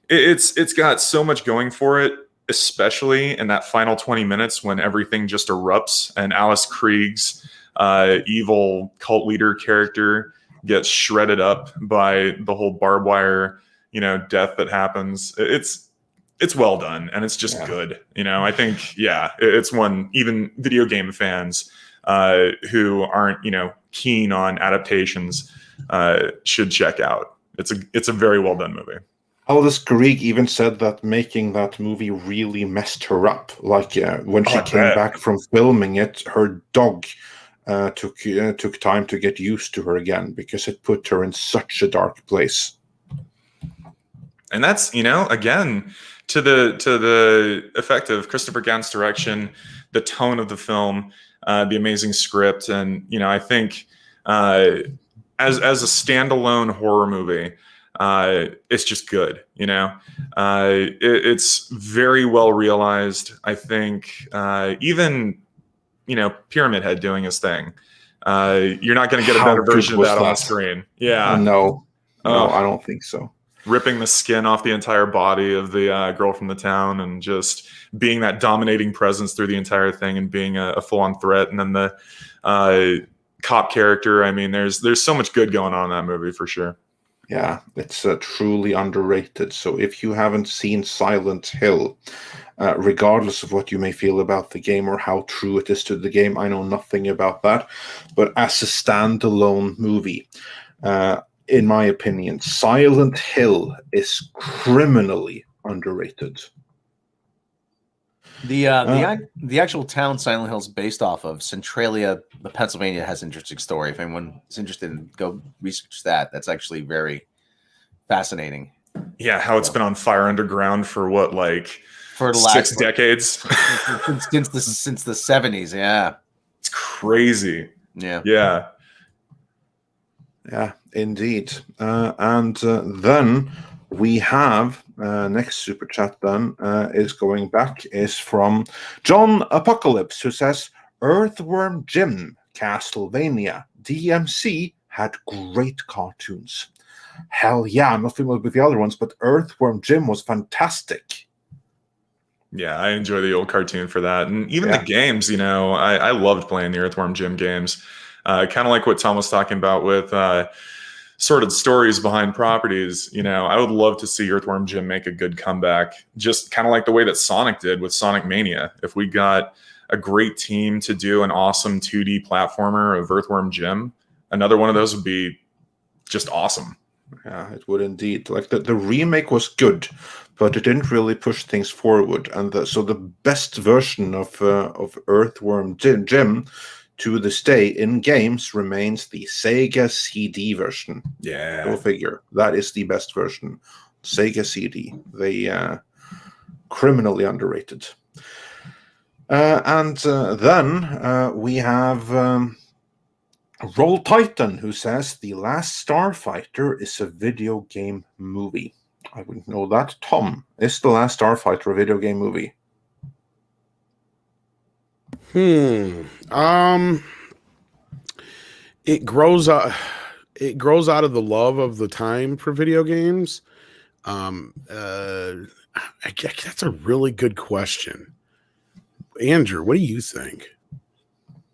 it's got so much going for it, especially in that final 20 minutes when everything just erupts and Alice Krieg's evil cult leader character gets shredded up by the whole barbed wire, death that happens. It's well done, and it's just good. I think, it's one even video game fans who aren't, keen on adaptations should check out. It's a very well done movie. Alice Krieg even said that making that movie really messed her up. Like when she came back from filming it, her dog took time to get used to her again because it put her in such a dark place. And that's, again, to the effect of Christopher Gant's direction, the tone of the film, the amazing script, and I think as a standalone horror movie, it's just good. It's very well realized. I think even Pyramid Head doing his thing. You're not going to get a better version of that on the screen. Yeah, no, I don't think so. Ripping the skin off the entire body of the girl from the town and just being that dominating presence through the entire thing and being a full-on threat. And then the cop character. I mean, there's so much good going on in that movie for sure. Yeah, it's truly underrated. So if you haven't seen Silent Hill, regardless of what you may feel about the game or how true it is to the game, I know nothing about that. But as a standalone movie, in my opinion, Silent Hill is criminally underrated. The actual town Silent Hill's based off of, Centralia, Pennsylvania, has an interesting story. If anyone is interested, go research that. That's actually very fascinating. Yeah, how it's been on fire underground for what, for the 6 decades since the 70s. Yeah, it's crazy. Yeah, indeed. And then we have next super chat. Then is from John Apocalypse, who says Earthworm Jim, Castlevania, DMC had great cartoons. Hell yeah, I'm not familiar with the other ones, but Earthworm Jim was fantastic. Yeah, I enjoy the old cartoon for that. And even the games, I loved playing the Earthworm Jim games. Kind of like what Tom was talking about with sordid stories behind properties. I would love to see Earthworm Jim make a good comeback, just kind of like the way that Sonic did with Sonic Mania. If we got a great team to do an awesome 2D platformer of Earthworm Jim, another one of those would be just awesome. Yeah, it would indeed. Like the remake was good, but it didn't really push things forward. And so the best version of Earthworm Jim to this day in games remains the Sega CD version. Yeah, go figure. That is the best version. Sega CD. They criminally underrated. And then we have Roll Titan, who says The Last Starfighter is a video game movie. I wouldn't know that. Tom, is The Last Starfighter a video game movie? It grows up. it grows out of the love of the time for video games. I guess that's a really good question. Andrew, what do you think?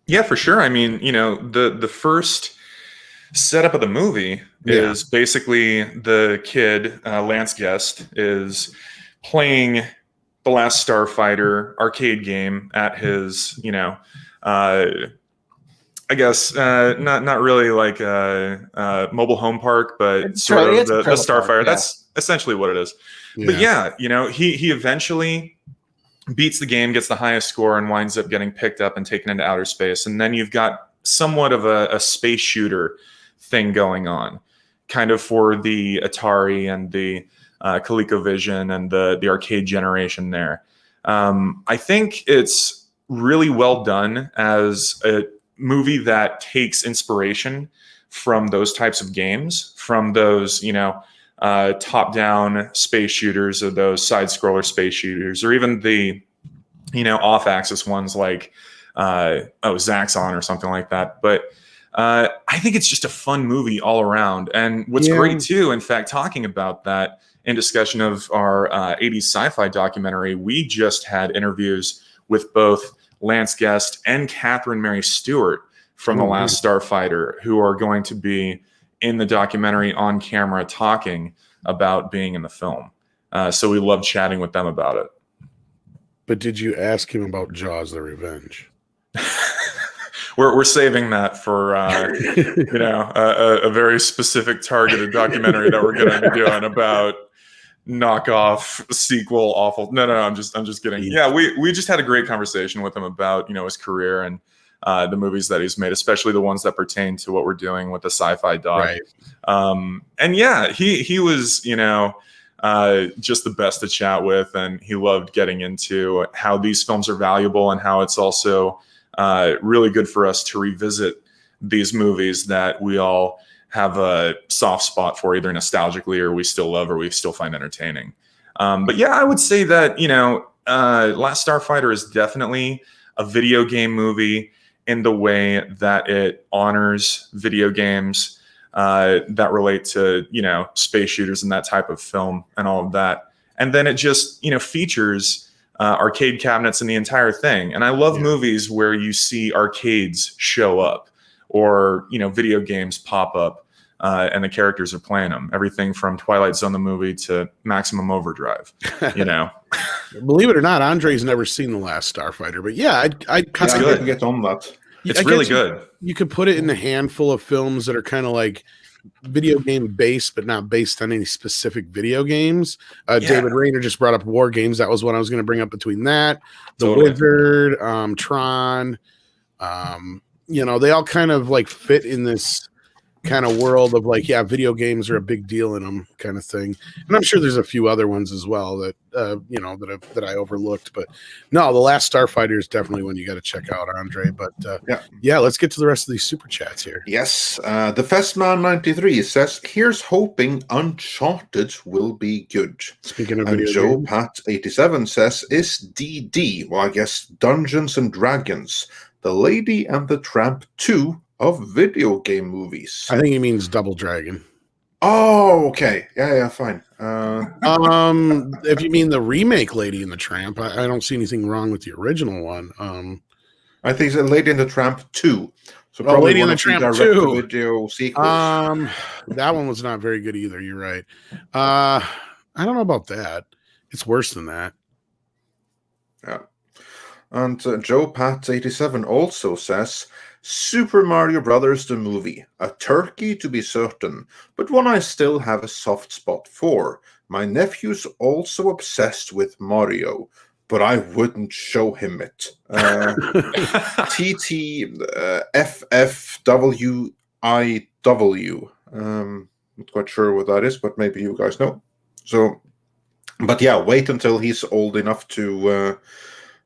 Yeah, for sure. I mean, the first setup of the movie is basically the kid, Lance Guest, is playing The Last Starfighter arcade game at his, I guess not really like a mobile home park, but It's sort of it's a the trailer Starfire. park, yeah. That's essentially what it is. But yeah, he eventually beats the game, gets the highest score, and winds up getting picked up and taken into outer space. And then you've got somewhat of a space shooter thing going on, kind of for the Atari and the ColecoVision and the arcade generation there. I think it's really well done as a movie that takes inspiration from those types of games, from those, top-down space shooters or those side-scroller space shooters, or even the, off-axis ones like, Zaxxon or something like that. But I think it's just a fun movie all around. And what's great, too, in fact, talking about that in discussion of our 80s sci-fi documentary, we just had interviews with both Lance Guest and Catherine Mary Stewart from The Last Starfighter, who are going to be in the documentary on camera talking about being in the film. So we love chatting with them about it. But did you ask him about Jaws: The Revenge? We're saving that for a very specific targeted documentary that we're going to be doing about knockoff sequel awful. No, I'm just kidding. Yeah, we just had a great conversation with him about his career and the movies that he's made, especially the ones that pertain to what we're doing with the sci-fi doc. Right. And yeah, he was just the best to chat with, and he loved getting into how these films are valuable and how it's also really good for us to revisit these movies that we all have a soft spot for, either nostalgically or we still love or we still find entertaining. But yeah, I would say that, Last Starfighter is definitely a video game movie in the way that it honors video games that relate to, space shooters and that type of film and all of that. And then it just, features arcade cabinets and the entire thing. And I love movies where you see arcades show up or, video games pop up and the characters are playing them. Everything from Twilight Zone, the movie, to Maximum Overdrive, Believe it or not, Andre's never seen The Last Starfighter, but yeah, I'd kind of get on that. It's really good. You could put it in a handful of films that are kind of like video game based, but not based on any specific video games. David Rayner just brought up War Games. That was what I was going to bring up between that, The Wizard, Tron. They all kind of like fit in this kind of world of like, video games are a big deal in them kind of thing. And I'm sure there's a few other ones as well that, that I overlooked, but no, The Last Starfighter is definitely one you got to check out, Andre. But let's get to the rest of these super chats here. Yes. The Festman 93 says, here's hoping Uncharted will be good. Speaking of and video Joe games. Pat 87 says, is DD, well, I guess Dungeons and Dragons, The Lady and the Tramp 2 of video game movies? I think he means Double Dragon. Oh, okay. Yeah, fine. If you mean the remake Lady and the Tramp, I don't see anything wrong with the original one. I think it's Lady and the Tramp 2. So probably Lady and the Tramp 2 video sequels. That one was not very good either. You're right. I don't know about that. It's worse than that. Yeah. And Joe Pat 87 also says, Super Mario Brothers the movie, a turkey to be certain, but one I still have a soft spot for. My nephew's also obsessed with Mario, but I wouldn't show him it. TTFFWIW. Not quite sure what that is, but maybe you guys know. So, but yeah, wait until he's old enough to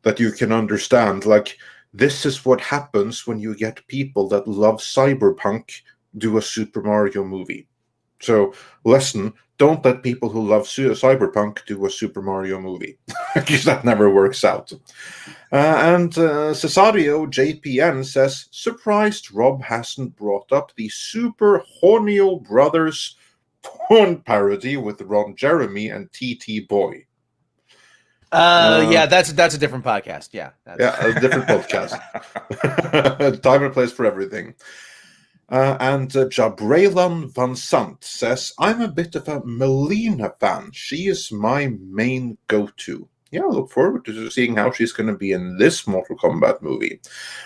that you can understand. Like, this is what happens when you get people that love cyberpunk do a Super Mario movie. So, lesson, don't let people who love Cyberpunk do a Super Mario movie, because that never works out. And Cesario JPN says, surprised Rob hasn't brought up the Super Hornio Brothers porn parody with Ron Jeremy and TT Boy. Yeah, that's a different podcast. Yeah, a different podcast. Time and place for everything. And Jabraelan Van Sant says, I'm a bit of a Melina fan. She is my main go-to. Yeah, I look forward to seeing how she's going to be in this Mortal Kombat movie.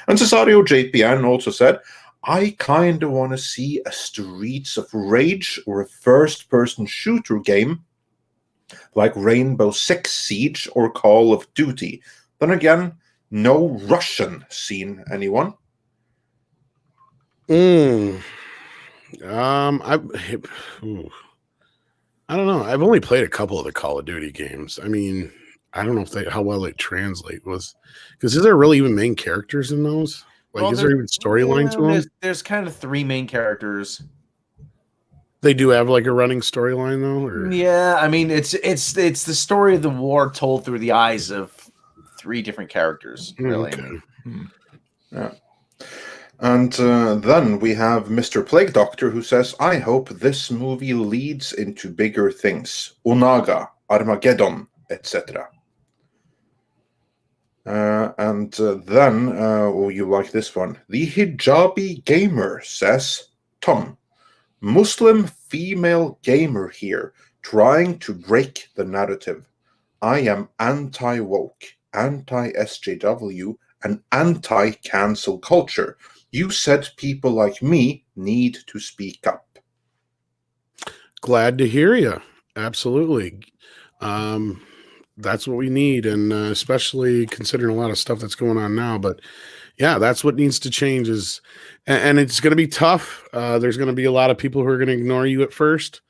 And Cesario JPN also said, I kind of want to see a Streets of Rage or a first-person shooter game like Rainbow Six Siege or Call of Duty. Then again, no Russian scene, anyone? I don't know. I've only played a couple of the Call of Duty games. I mean, I don't know how well they translate because is there really even main characters in those? Like, well, is there even storyline to them? There's kind of three main characters. They do have like a running storyline though, or? Yeah, I mean it's the story of the war told through the eyes of three different characters. Really. Okay. Yeah. And then we have Mr. Plague Doctor who says, I hope this movie leads into bigger things. Onaga, Armageddon, etc. And then, you like this one. The Hijabi Gamer says, Tom, Muslim female gamer here, trying to break the narrative. I am anti-woke, anti-SJW, and anti-cancel culture. You said people like me need to speak up. Glad to hear you. Absolutely. That's what we need, and especially considering a lot of stuff that's going on now. But yeah, that's what needs to change and it's going to be tough. There's going to be a lot of people who are going to ignore you at first.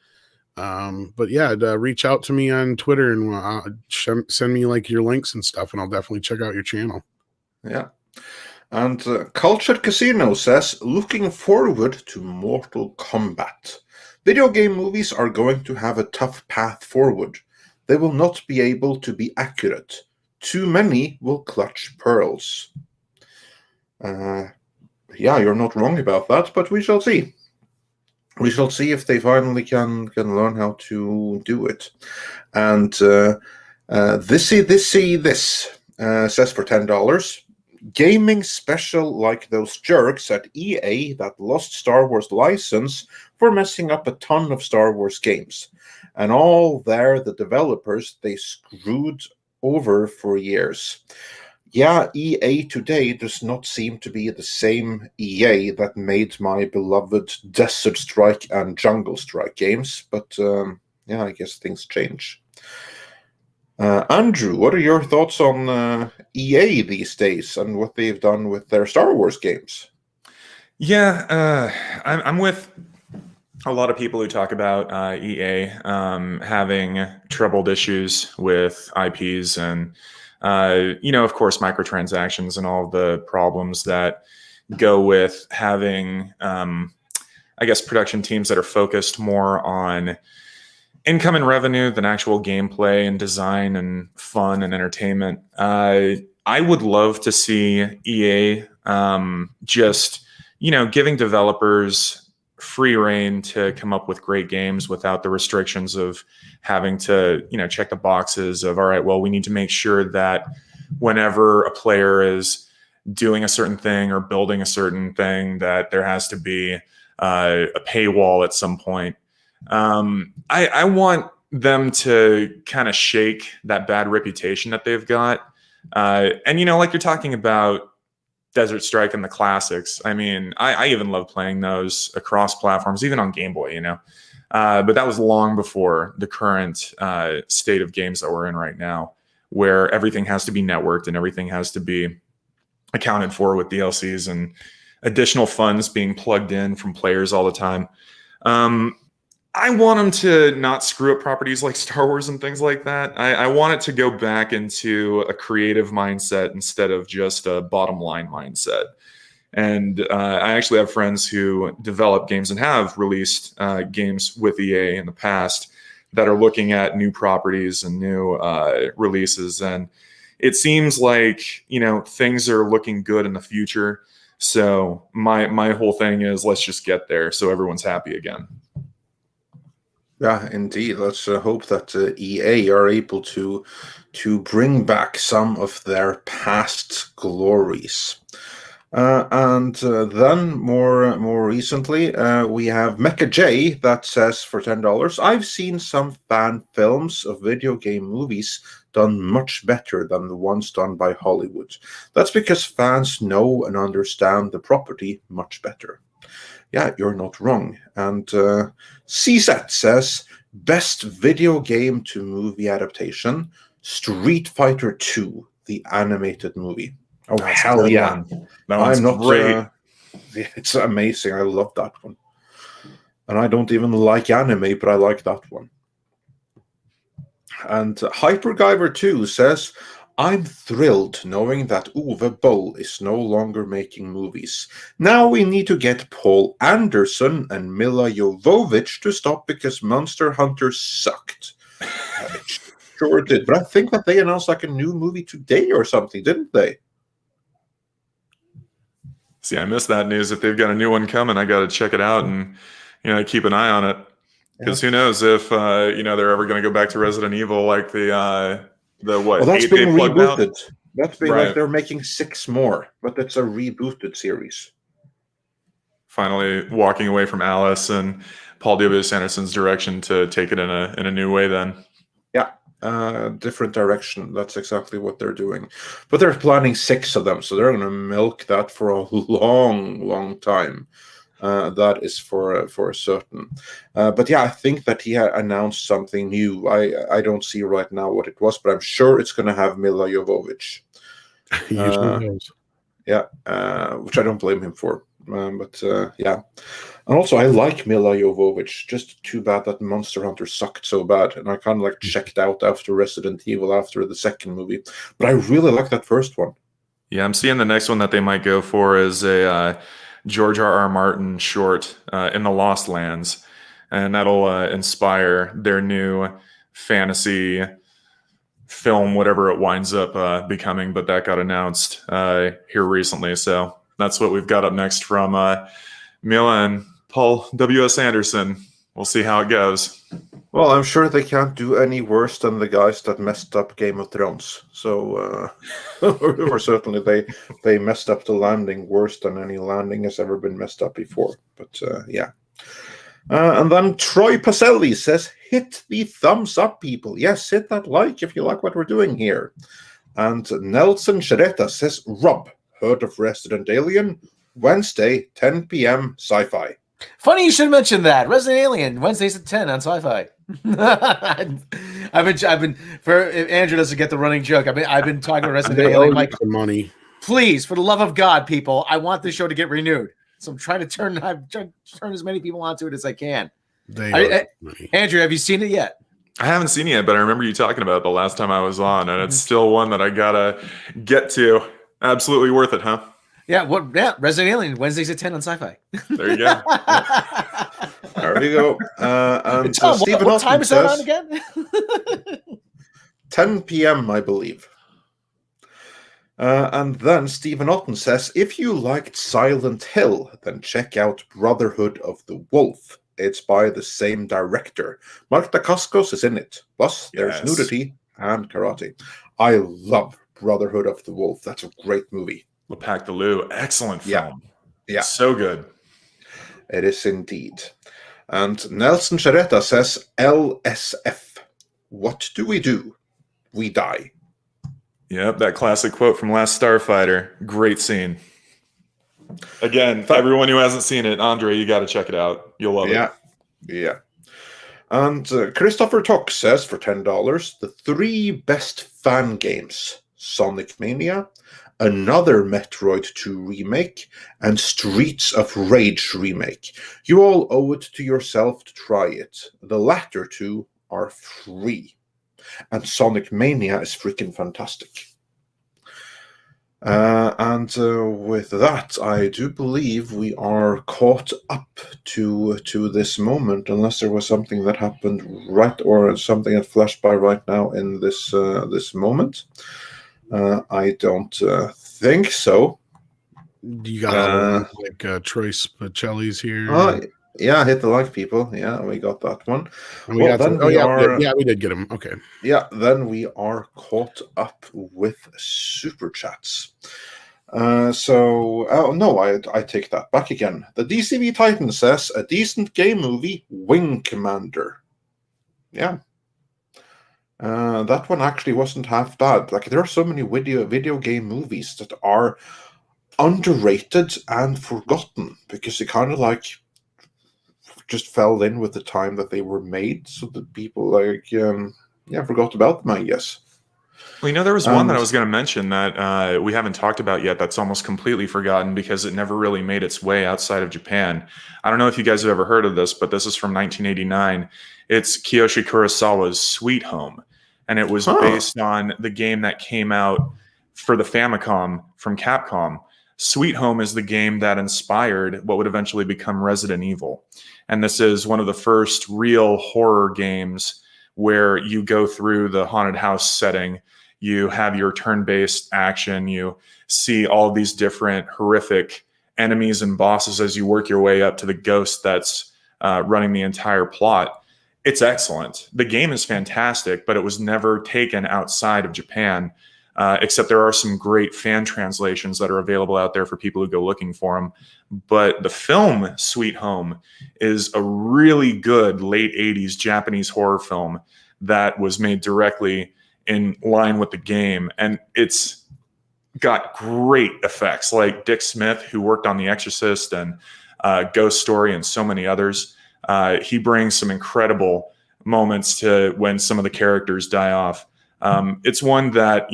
But yeah, reach out to me on Twitter and send me like your links and stuff, and I'll definitely check out your channel. Yeah. And Cultured Casino says, looking forward to Mortal Kombat. Video game movies are going to have a tough path forward. They will not be able to be accurate. Too many will clutch pearls. Yeah, you're not wrong about that, but we shall see. We shall see if they finally can learn how to do it. And this says for $10, gaming special like those jerks at EA that lost Star Wars license for messing up a ton of Star Wars games. And all the developers they screwed over for years. Yeah, EA today does not seem to be the same EA that made my beloved Desert Strike and Jungle Strike games, but yeah, I guess things change. Andrew, what are your thoughts on EA these days and what they've done with their Star Wars games? Yeah, I'm with a lot of people who talk about EA having troubled issues with IPs and, of course, microtransactions and all the problems that go with having, I guess, production teams that are focused more on income and revenue than actual gameplay and design and fun and entertainment. I would love to see EA just, giving developers free reign to come up with great games without the restrictions of having to, check the boxes of, all right, well, we need to make sure that whenever a player is doing a certain thing or building a certain thing, that there has to be a paywall at some point. I want them to kind of shake that bad reputation that they've got. And, like you're talking about Desert Strike and the classics. I mean, I even love playing those across platforms, even on Game Boy, but that was long before the current state of games that we're in right now, where everything has to be networked and everything has to be accounted for with DLCs and additional funds being plugged in from players all the time. I want them to not screw up properties like Star Wars and things like that. I want it to go back into a creative mindset instead of just a bottom line mindset. And I actually have friends who develop games and have released games with EA in the past that are looking at new properties and new releases. And it seems like, things are looking good in the future. So my whole thing is, let's just get there so everyone's happy again. Yeah, indeed. Let's hope that EA are able to bring back some of their past glories. And then more recently, we have Mecha J that says for $10, I've seen some fan films of video game movies done much better than the ones done by Hollywood. That's because fans know and understand the property much better. Yeah, you're not wrong. And CZ says, best video game to movie adaptation, Street Fighter 2, the animated movie. Oh, That's hell yeah. one. That one's I'm not great. It's amazing. I love that one. And I don't even like anime, but I like that one. And Hypergiver 2 says, I'm thrilled knowing that Uwe Boll is no longer making movies. Now we need to get Paul Anderson and Mila Jovovich to stop because Monster Hunter sucked. It sure did. But I think that they announced like a new movie today or something, didn't they? See, I missed that news. If they've got a new one coming, I got to check it out and keep an eye on it. Because who knows if they're ever going to go back to Resident Evil like the what? Well, that's 8 been they plugged out? rebooted. That's been Right. like they're making 6 more, but that's a rebooted series. Finally walking away from Alice and Paul W.S. Anderson's direction to take it in a new way. Then Different direction. That's exactly what they're doing. But they're planning 6 of them, so they're going to milk that for a long time. That is for certain. But yeah, I think that he announced something new. I don't see right now what it was, but I'm sure it's going to have Mila Jovovich. He usually does. Yeah, which I don't blame him for. But yeah. And also, I like Mila Jovovich. Just too bad that Monster Hunter sucked so bad. And I kind of like checked out after Resident Evil after the second movie. But I really like that first one. yeah, I'm seeing the next one that they might go for is a George R.R. Martin short in the Lost Lands, and that'll inspire their new fantasy film, whatever it winds up becoming. But that got announced here recently, so that's what we've got up next from Mila and Paul W.S. Anderson. We'll see how it goes. Well, I'm sure they can't do any worse than the guys that messed up Game of Thrones. So, or certainly they messed up the landing worse than any landing has ever been messed up before. But yeah. And then Troy Pacelli says, hit the thumbs up, people. Yes, hit that like if you like what we're doing here. And Nelson Sharetta says, Rob, heard of Resident Alien? Wednesday, 10 p.m. Sci-fi. Funny you should mention that. Resident Alien, Wednesdays at 10 on Sci-Fi. I've been for if Andrew doesn't get the running joke. I've been talking to Resident They owe Alien you like, some money. please, for the love of God, people, I want this show to get renewed. So I'm trying to turn as many people onto it as I can. They owe you money. Andrew, have you seen it yet? I haven't seen it yet, but I remember you talking about it the last time I was on, and it's still one that I gotta get to. Absolutely worth it, huh? Yeah, Resident Alien, Wednesdays at 10 on Sci-Fi. There you go. There you go. And Tom, Stephen what time Austin is that on says again? 10 p.m., I believe. And then Stephen Otten says, if you liked Silent Hill, then check out Brotherhood of the Wolf. It's by the same director. Mark Dacascos is in it. Plus, there's nudity and karate. I love Brotherhood of the Wolf. That's a great movie. Lepak Deleu, excellent film. Yeah. So good. It is indeed. And Nelson Sharetta says, LSF. What do? We die. Yep, that classic quote from Last Starfighter. Great scene. Again, everyone who hasn't seen it, Andre, you got to check it out. You'll love it. Yeah. And Christopher Tock says for $10, the 3 best fan games: Sonic Mania, another Metroid 2 remake, and Streets of Rage remake. You all owe it to yourself to try it. The latter 2 are free. And Sonic Mania is freaking fantastic. And with that, I do believe we are caught up to this moment, unless there was something that happened right or something that flashed by right now in this this moment. I don't think so. You got all the like Troy Pacelli's here. Oh, yeah, hit the like, people. Yeah, we got that one. And we got then oh we yeah, are. we did get him. Okay. Yeah, then we are caught up with super chats. Oh no, I take that back again. The DCV Titan says a decent game movie, Wing Commander. Yeah. That one actually wasn't half bad. Like, there are so many video game movies that are underrated and forgotten because they kind of like just fell in with the time that they were made, so that people forgot about them, I guess. Well, there was one that I was going to mention that we haven't talked about yet that's almost completely forgotten because it never really made its way outside of Japan. I don't know if you guys have ever heard of this, but this is from 1989. It's Kiyoshi Kurosawa's Sweet Home, and it was based on the game that came out for the Famicom from Capcom. Sweet Home is the game that inspired what would eventually become Resident Evil. And this is one of the first real horror games where you go through the haunted house setting. You have your turn-based action. You see all these different horrific enemies and bosses as you work your way up to the ghost that's running the entire plot. It's excellent. The game is fantastic, but it was never taken outside of Japan, except there are some great fan translations that are available out there for people who go looking for them. But the film Sweet Home is a really good late 80s Japanese horror film that was made directly in line with the game, and it's got great effects. Like Dick Smith, who worked on The Exorcist and Ghost Story and so many others, he brings some incredible moments to when some of the characters die off. It's one that,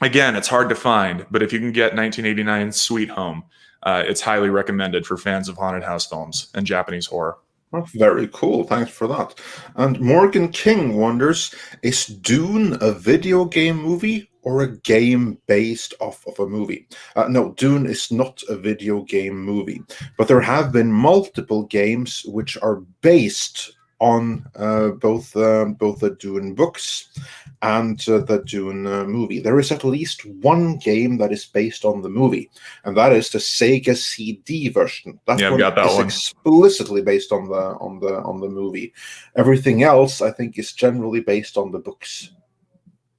again, it's hard to find, but if you can get 1989 Sweet Home, it's highly recommended for fans of haunted house films and Japanese horror. Oh, very cool. Thanks for that. And Morgan King wonders, is Dune a video game movie or a game based off of a movie? No, Dune is not a video game movie, but there have been multiple games which are based on both the Dune books and the Dune movie. There is at least one game that is based on the movie, and that is the Sega CD version. That I've got that one explicitly based on the movie. Everything else, I think, is generally based on the books.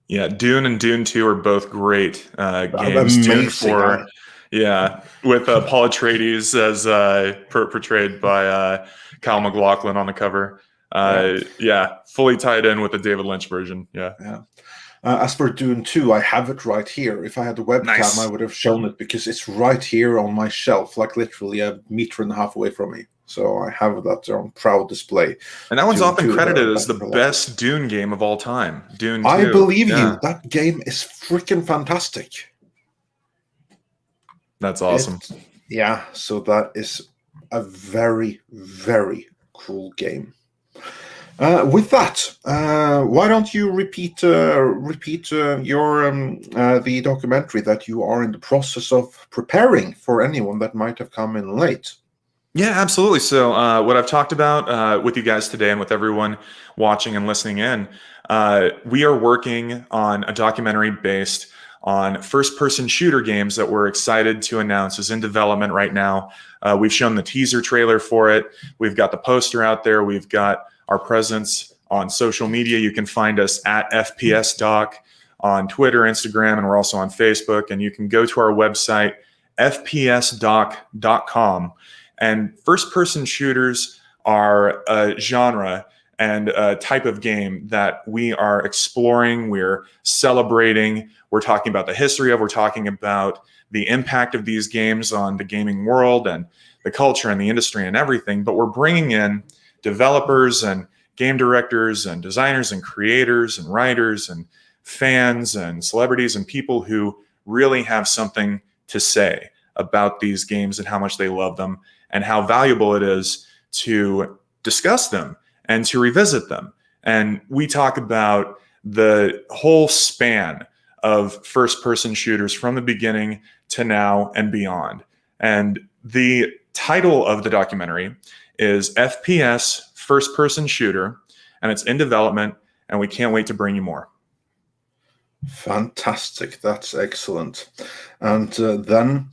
Yeah, Dune and Dune 2 are both great games. Amazing, Dune 4, with Paul Atreides as portrayed by Kyle MacLachlan on the cover. Fully tied in with the David Lynch version. As for Dune 2, I have it right here. If I had the webcam, Nice. I would have shown it because it's right here on my shelf, like literally a meter and a half away from me. So I have that on proud display. And that one's Dune often 2, credited as the Battle best Dune game of all time. Dune 2. I believe you. That game is freaking fantastic. That's awesome. So that is a very, very cool game. With that, why don't you repeat your the documentary that you are in the process of preparing for anyone that might have come in late? Yeah, absolutely. So what I've talked about with you guys today and with everyone watching and listening in, we are working on a documentary based on first-person shooter games that we're excited to announce is in development right now. We've shown the teaser trailer for it. We've got the poster out there. We've got our presence on social media. You can find us at FPS Doc on Twitter, Instagram, and we're also on Facebook. And you can go to our website, fpsdoc.com. And first-person shooters are a genre and a type of game that we are exploring, we're celebrating, we're talking about the history of, we're talking about the impact of these games on the gaming world and the culture and the industry and everything, but we're bringing in developers and game directors and designers and creators and writers and fans and celebrities and people who really have something to say about these games and how much they love them and how valuable it is to discuss them and to revisit them. And we talk about the whole span of first-person shooters from the beginning to now and beyond. And the title of the documentary is FPS First-Person Shooter, and it's in development, and we can't wait to bring you more. Fantastic. That's excellent. And then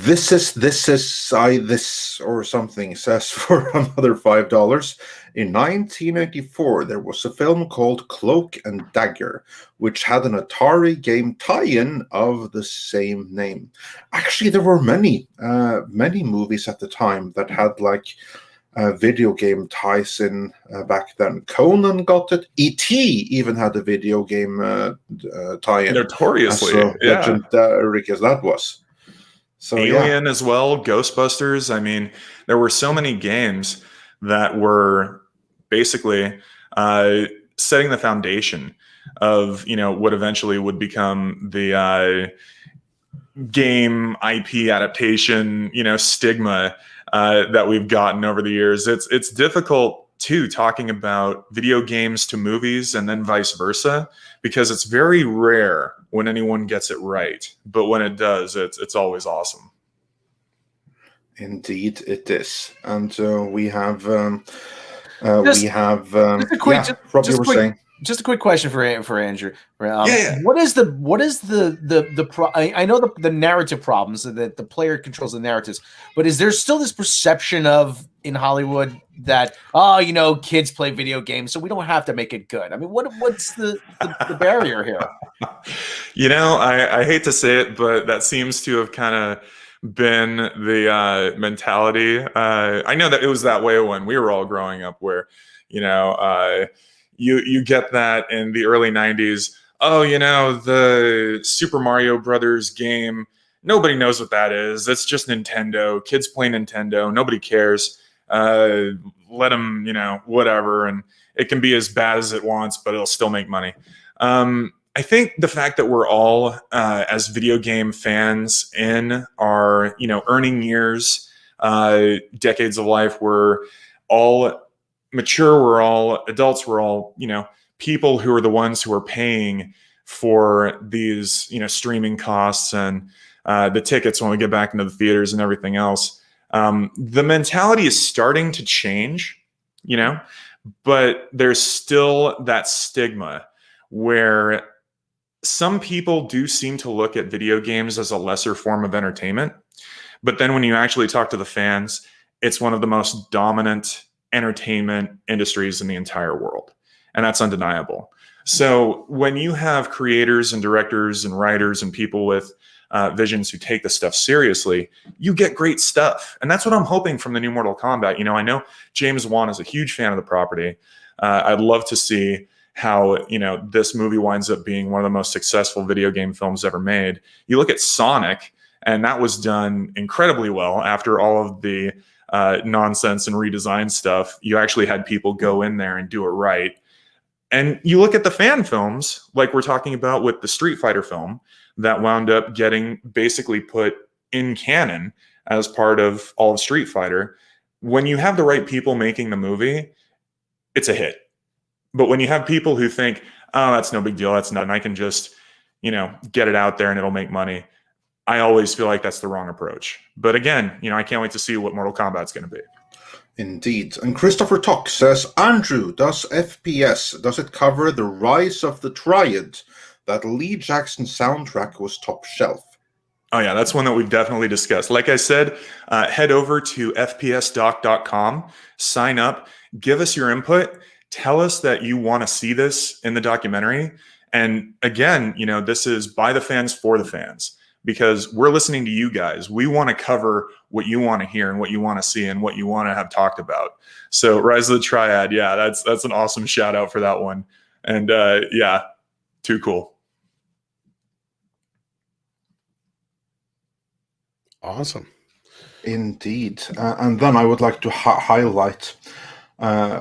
this or something says for another $5. In 1984, there was a film called Cloak and Dagger, which had an Atari game tie-in of the same name. Actually, there were many movies at the time that had like video game ties in back then. Conan got it. E.T. even had a video game tie-in. Notoriously, legendary as that was. So Alien as well, Ghostbusters. I mean, there were so many games that were basically setting the foundation of what eventually would become the game IP adaptation stigma that we've gotten over the years. It's difficult too talking about video games to movies and then vice versa, because it's very rare when anyone gets it right, but when it does, it's always awesome. Indeed, it is. And we have Just a quick question for Andrew. Yeah. What is the I know the narrative problems that the player controls the narratives, but is there still this perception of in Hollywood that kids play video games, so we don't have to make it good? I mean, what's the barrier here? I hate to say it, but that seems to have kind of been the mentality. I know that it was that way when we were all growing up, where you get that in the early 90s. Oh, the Super Mario Brothers game, nobody knows what that is. It's just Nintendo. Kids play Nintendo. Nobody cares. Let them, whatever. And it can be as bad as it wants, but it'll still make money. I think the fact that we're all, as video game fans in our, earning years, decades of life, we're all mature, we're all adults, we're all, people who are the ones who are paying for these, streaming costs and the tickets when we get back into the theaters and everything else. The mentality is starting to change, but there's still that stigma where some people do seem to look at video games as a lesser form of entertainment. But then when you actually talk to the fans, it's one of the most dominant entertainment industries in the entire world. And that's undeniable. So when you have creators and directors and writers and people with visions who take this stuff seriously, you get great stuff. And that's what I'm hoping from the new Mortal Kombat. I know James Wan is a huge fan of the property. I'd love to see how, this movie winds up being one of the most successful video game films ever made. You look at Sonic, and that was done incredibly well after all of the nonsense and redesign stuff. You actually had people go in there and do it right. And you look at the fan films, like we're talking about with the Street Fighter film, that wound up getting basically put in canon as part of all of Street Fighter. When you have the right people making the movie, it's a hit. But when you have people who think, oh, that's no big deal, that's not, and I can just, get it out there and it'll make money, I always feel like that's the wrong approach. But again, I can't wait to see what Mortal Kombat's going to be. Indeed. And Christopher Tock says, Andrew, does it cover the rise of the Triad? That Lee Jackson soundtrack was top shelf. Oh yeah, that's one that we've definitely discussed. Like I said, head over to fpsdoc.com, sign up, give us your input. Tell us that you want to see this in the documentary. And again, this is by the fans for the fans, because we're listening to you guys. We want to cover what you want to hear and what you want to see and what you want to have talked about. So Rise of the Triad, yeah, that's an awesome shout out for that one. And yeah, too cool. Awesome. Indeed. And then I would like to highlight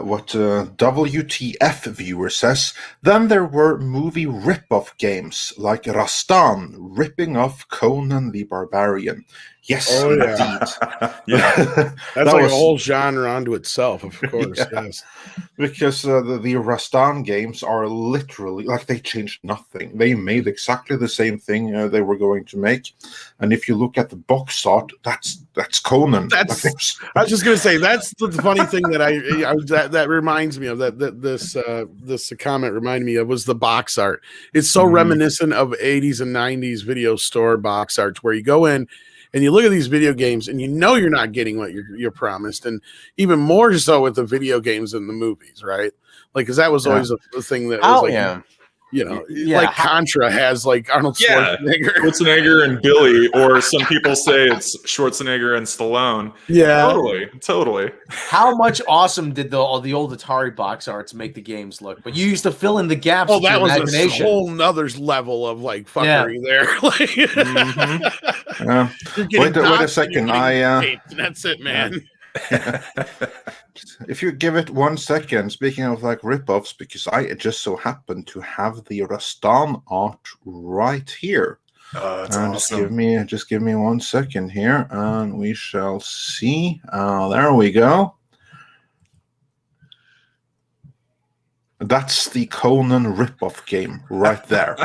what WTF viewer says, then there were movie rip-off games like Rastan ripping off Conan the Barbarian. Yes, Oh, yeah. indeed. Yeah. That's like a whole genre unto itself, of course. Yeah. Yes. Because the Rastan games are literally like they changed nothing. They made exactly the same thing they were going to make, and if you look at the box art, that's Conan. I was just gonna say that's the funny thing that that reminds me of this comment reminded me of was the box art. It's so reminiscent of 80s and 90s video store box art where you go in and you look at these video games and you know you're not getting what you're promised, and even more so with the video games than the movies, right? Like, because that was always a thing that was like, you know, like Contra has like Arnold Schwarzenegger and Billy, or some people say it's Schwarzenegger and Stallone. Yeah, totally. How much awesome did the old Atari box arts make the games look? But you used to fill in the gaps. Oh, that was imagination. a whole nother level of like fuckery there. Wait a second. That's it, man. If you give it 1 second, speaking of like rip-offs, because I just so happen to have the Rastan art right here. That's awesome. Just give me 1 second here, and we shall see. There we go. That's the Conan rip-off game right there.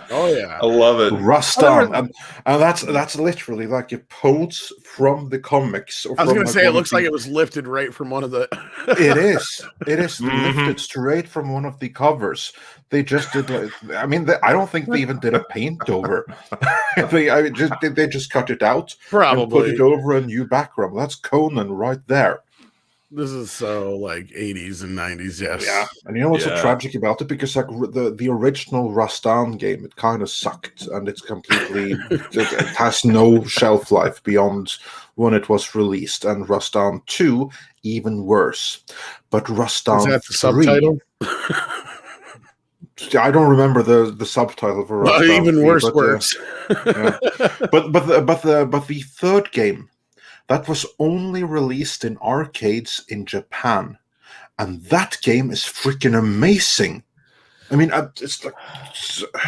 Oh yeah, I love it. Rastan, and that's literally like a pose from the comics. I was going to say it looks like it was lifted right from one of the. It is lifted straight from one of the covers. They just did. I mean, I don't think they even did a paint over. They just cut it out, probably and put it over a new background. That's Conan right there. This is so like 80s and 90s, yes. Yeah, and you know what's so tragic about it? Because like the original Rastan game, it kind of sucked, and it's completely it has no shelf life beyond when it was released. And Rastan 2, even worse. But Rastan is that the 3, subtitle? I don't remember the subtitle for Rastan. Even 3, worse but, words. But the third game. That was only released in arcades in Japan, and that game is freaking amazing. I mean, it's like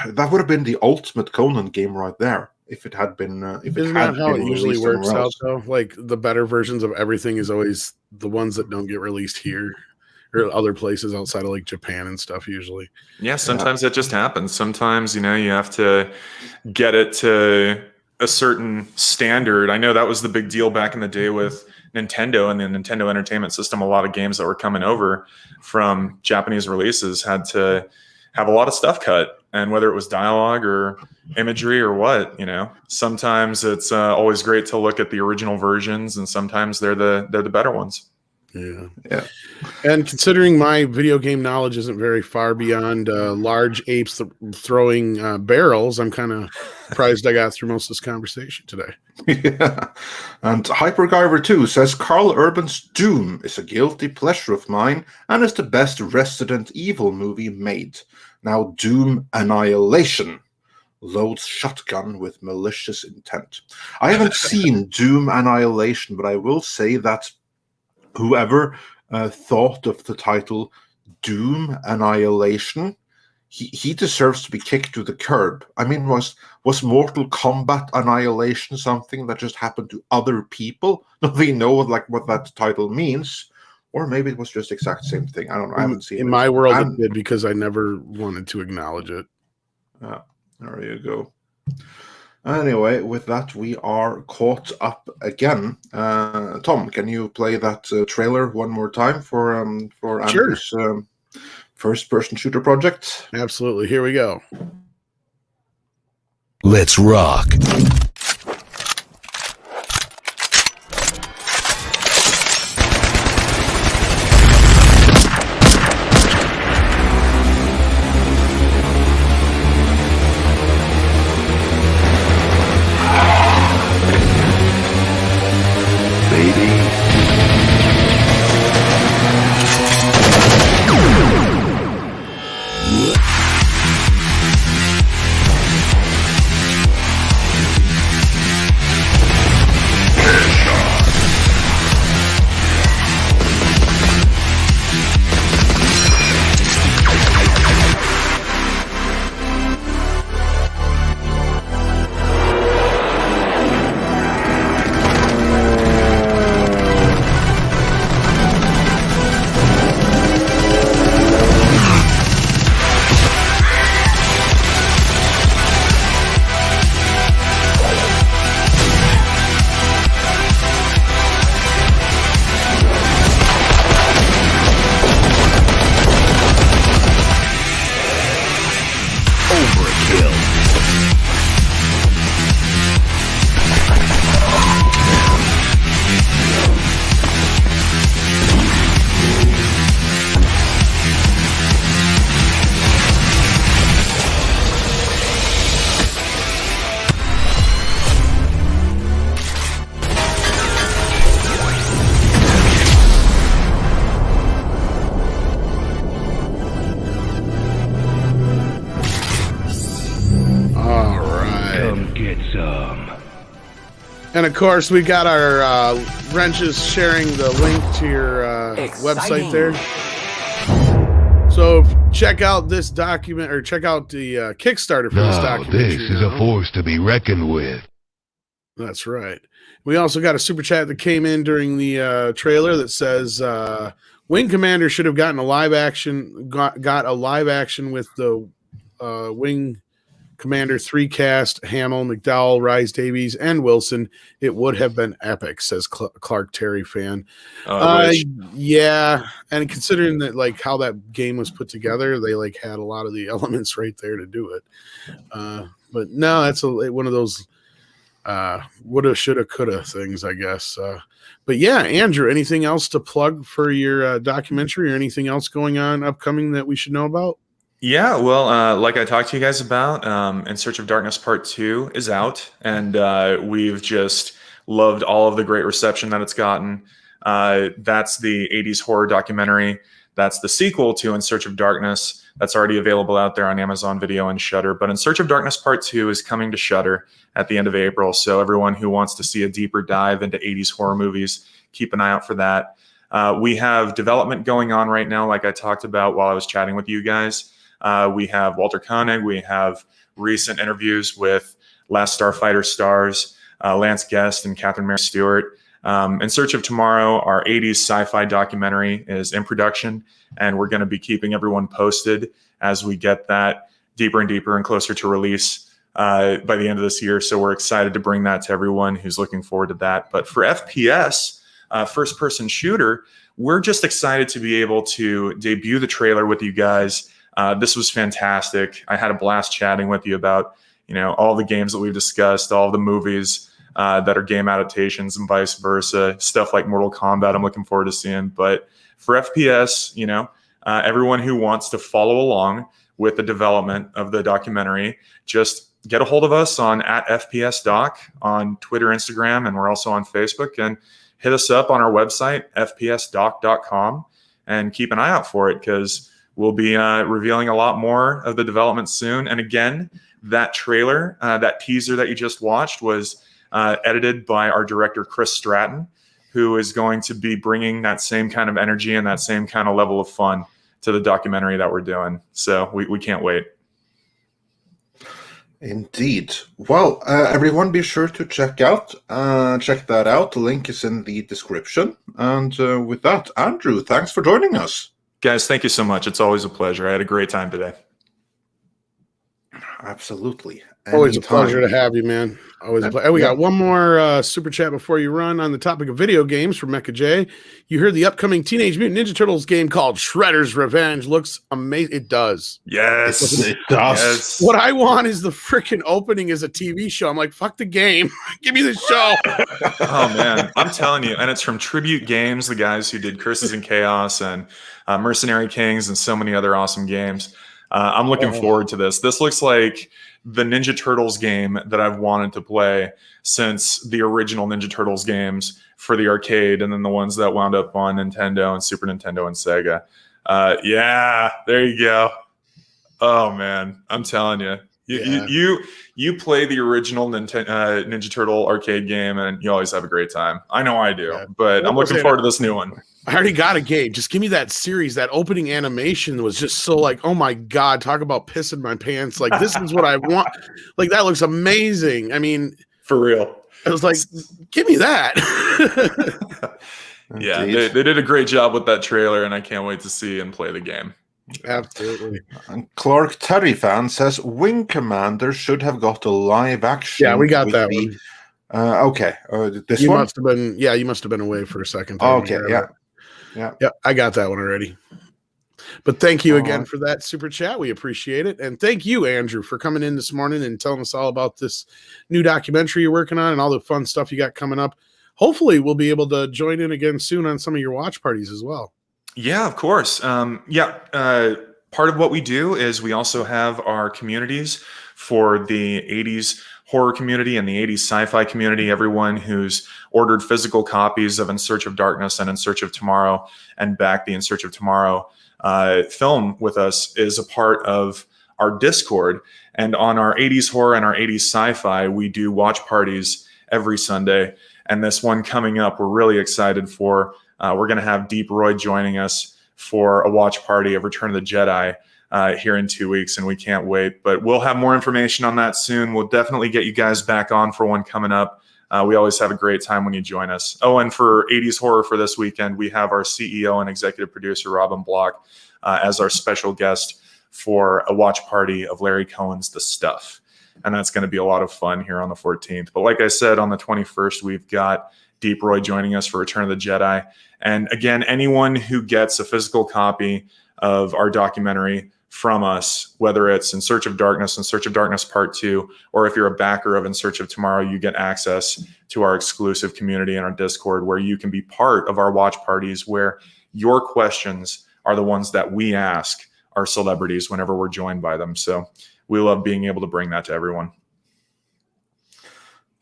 that would have been the ultimate Conan game right there if it had been. Isn't that how it usually works out, though? Like the better versions of everything is always the ones that don't get released here or other places outside of like Japan and stuff. Usually, yeah. Sometimes it just happens. Sometimes you have to get it to a certain standard. I know that was the big deal back in the day with Nintendo and the Nintendo Entertainment System. A lot of games that were coming over from Japanese releases had to have a lot of stuff cut, and whether it was dialogue or imagery or what, sometimes it's always great to look at the original versions, and sometimes they're the better ones. Yeah. And considering my video game knowledge isn't very far beyond large apes throwing barrels, I'm kind of surprised I got through most of this conversation today. Yeah. And Hypergiver 2 says Carl Urban's Doom is a guilty pleasure of mine and is the best Resident Evil movie made. Now Doom Annihilation loads shotgun with malicious intent. I haven't seen Doom Annihilation, but I will say that whoever thought of the title Doom Annihilation, he deserves to be kicked to the curb. I mean, was Mortal Kombat Annihilation something that just happened to other people? Do they know what that title means? Or maybe it was just the exact same thing. I don't know. I haven't seen it. In my world, it did because I never wanted to acknowledge it. There you go. Anyway, with that, we are caught up again. Tom, can you play that trailer one more time for Andrew's first-person shooter project? Absolutely. Here we go. Let's rock. some. And of course, we got our wrenches sharing the link to your website there. So check out this document, or check out the Kickstarter for this Now, documentary. this is a force to be reckoned with. That's right. We also got a super chat that came in during the trailer that says Wing Commander should have gotten a live action, got a live action with the Wing Commander 3 cast, Hamill, McDowell, Rhys Davies, and Wilson. It would have been epic, says Clark Terry fan. Yeah, and considering that like how that game was put together, they like had a lot of the elements right there to do it. But no, that's one of those woulda, shoulda, coulda things, I guess. But yeah, Andrew, anything else to plug for your documentary, or anything else going on upcoming that we should know about? Yeah, well, like I talked to you guys about, In Search of Darkness Part 2 is out, and we've just loved all of the great reception that it's gotten. That's the 80s horror documentary. That's the sequel to In Search of Darkness. That's already available out there on Amazon Video and Shudder. But In Search of Darkness Part 2 is coming to Shudder at the end of April. So everyone who wants to see a deeper dive into 80s horror movies, keep an eye out for that. We have development going on right now, like I talked about while I was chatting with you guys. We have Walter Koenig. We have recent interviews with Last Starfighter stars, Lance Guest and Catherine Mary Stewart. In Search of Tomorrow, our 80s sci-fi documentary, is in production, and we're going to be keeping everyone posted as we get that deeper and deeper and closer to release by the end of this year. So we're excited to bring that to everyone who's looking forward to that. But for FPS, first-person shooter, we're just excited to be able to debut the trailer with you guys. This was fantastic. I had a blast chatting with you about, all the games that we've discussed, all the movies that are game adaptations and vice versa, stuff like Mortal Kombat I'm looking forward to seeing. But for FPS, everyone who wants to follow along with the development of the documentary, just get a hold of us on @FPSDoc on Twitter, Instagram, and we're also on Facebook, and hit us up on our website, fpsdoc.com, and keep an eye out for it, because we'll be revealing a lot more of the development soon. And again, that trailer, that teaser that you just watched was edited by our director, Chris Stratton, who is going to be bringing that same kind of energy and that same kind of level of fun to the documentary that we're doing. So we can't wait. Indeed. Well, everyone, be sure to check that out. The link is in the description. And with that, Andrew, thanks for joining us. Guys, thank you so much. It's always a pleasure. I had a great time today. Absolutely. Always a pleasure to have you, man. Always a pleasure. We got one more super chat before you run on the topic of video games from Mecha J. You heard the upcoming Teenage Mutant Ninja Turtles game called Shredder's Revenge. Looks amazing. It does. Yes. It does. Yes. What I want is the freaking opening as a TV show. I'm like, fuck the game. Give me the show. Oh, man. I'm telling you. And it's from Tribute Games, the guys who did Curses and Chaos and Mercenary Kings and so many other awesome games. I'm looking forward to this. This looks like the Ninja Turtles game that I've wanted to play since the original Ninja Turtles games for the arcade, and then the ones that wound up on Nintendo and Super Nintendo and Sega. Yeah, there you go. Oh, man. I'm telling you. You play the original Ninja Turtle arcade game, and you always have a great time. I know I do, but I'm looking forward to this new one. I already got a game. Just give me that series. That opening animation was just so like, oh my God, talk about pissing my pants. Like, this is what I want. Like, that looks amazing. I mean, for real. I was like, give me that. Yeah, they did a great job with that trailer, and I can't wait to see and play the game. Absolutely. And Clark Terry fan says Wing Commander should have got a live action. Yeah, we got that one. Okay. This you one? must have been. Yeah, you must have been away for a second. Okay. Yeah. I got that one already. But thank you again for that super chat. We appreciate it. And thank you, Andrew, for coming in this morning and telling us all about this new documentary you're working on and all the fun stuff you got coming up. Hopefully, we'll be able to join in again soon on some of your watch parties as well. Yeah, of course. Part of what we do is we also have our communities for the 80s horror community and the 80s sci-fi community. Everyone who's ordered physical copies of In Search of Darkness and In Search of Tomorrow and back the In Search of Tomorrow film with us is a part of our Discord. And on our 80s horror and our 80s sci-fi, we do watch parties every Sunday. And this one coming up, we're really excited for. We're going to have Deep Roy joining us for a watch party of Return of the Jedi here in 2 weeks, and we can't wait. But we'll have more information on that soon. We'll definitely get you guys back on for one coming up. We always have a great time when you join us. Oh, and for 80s horror for this weekend, we have our CEO and executive producer, Robin Block, as our special guest for a watch party of Larry Cohen's The Stuff. And that's going to be a lot of fun here on the 14th. But like I said, on the 21st, we've got Deep Roy joining us for Return of the Jedi. And again, anyone who gets a physical copy of our documentary from us, whether it's In Search of Darkness Part 2, or if you're a backer of In Search of Tomorrow, you get access to our exclusive community in our Discord where you can be part of our watch parties, where your questions are the ones that we ask our celebrities whenever we're joined by them. So we love being able to bring that to everyone.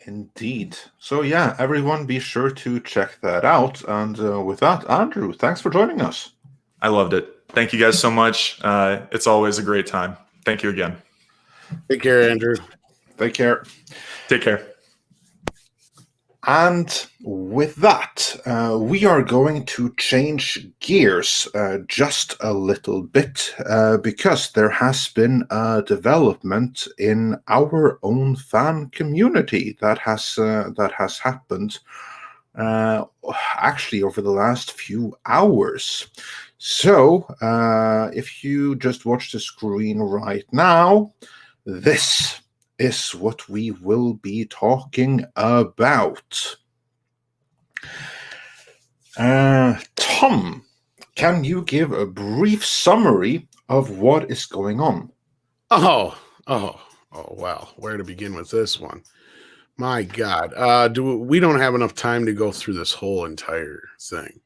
Indeed. So yeah, everyone be sure to check that out. And with that, Andrew, thanks for joining us. I loved it. Thank you guys so much. It's always a great time. Thank you again. Take care, Andrew. Take care. Take care. And with that, we are going to change gears just a little bit because there has been a development in our own fan community that has happened actually over the last few hours. So if you just watch the screen right now, this is what we will be talking about. Tom, can you give a brief summary of what is going on? Oh, wow. Where to begin with this one? My God. We don't have enough time to go through this whole entire thing.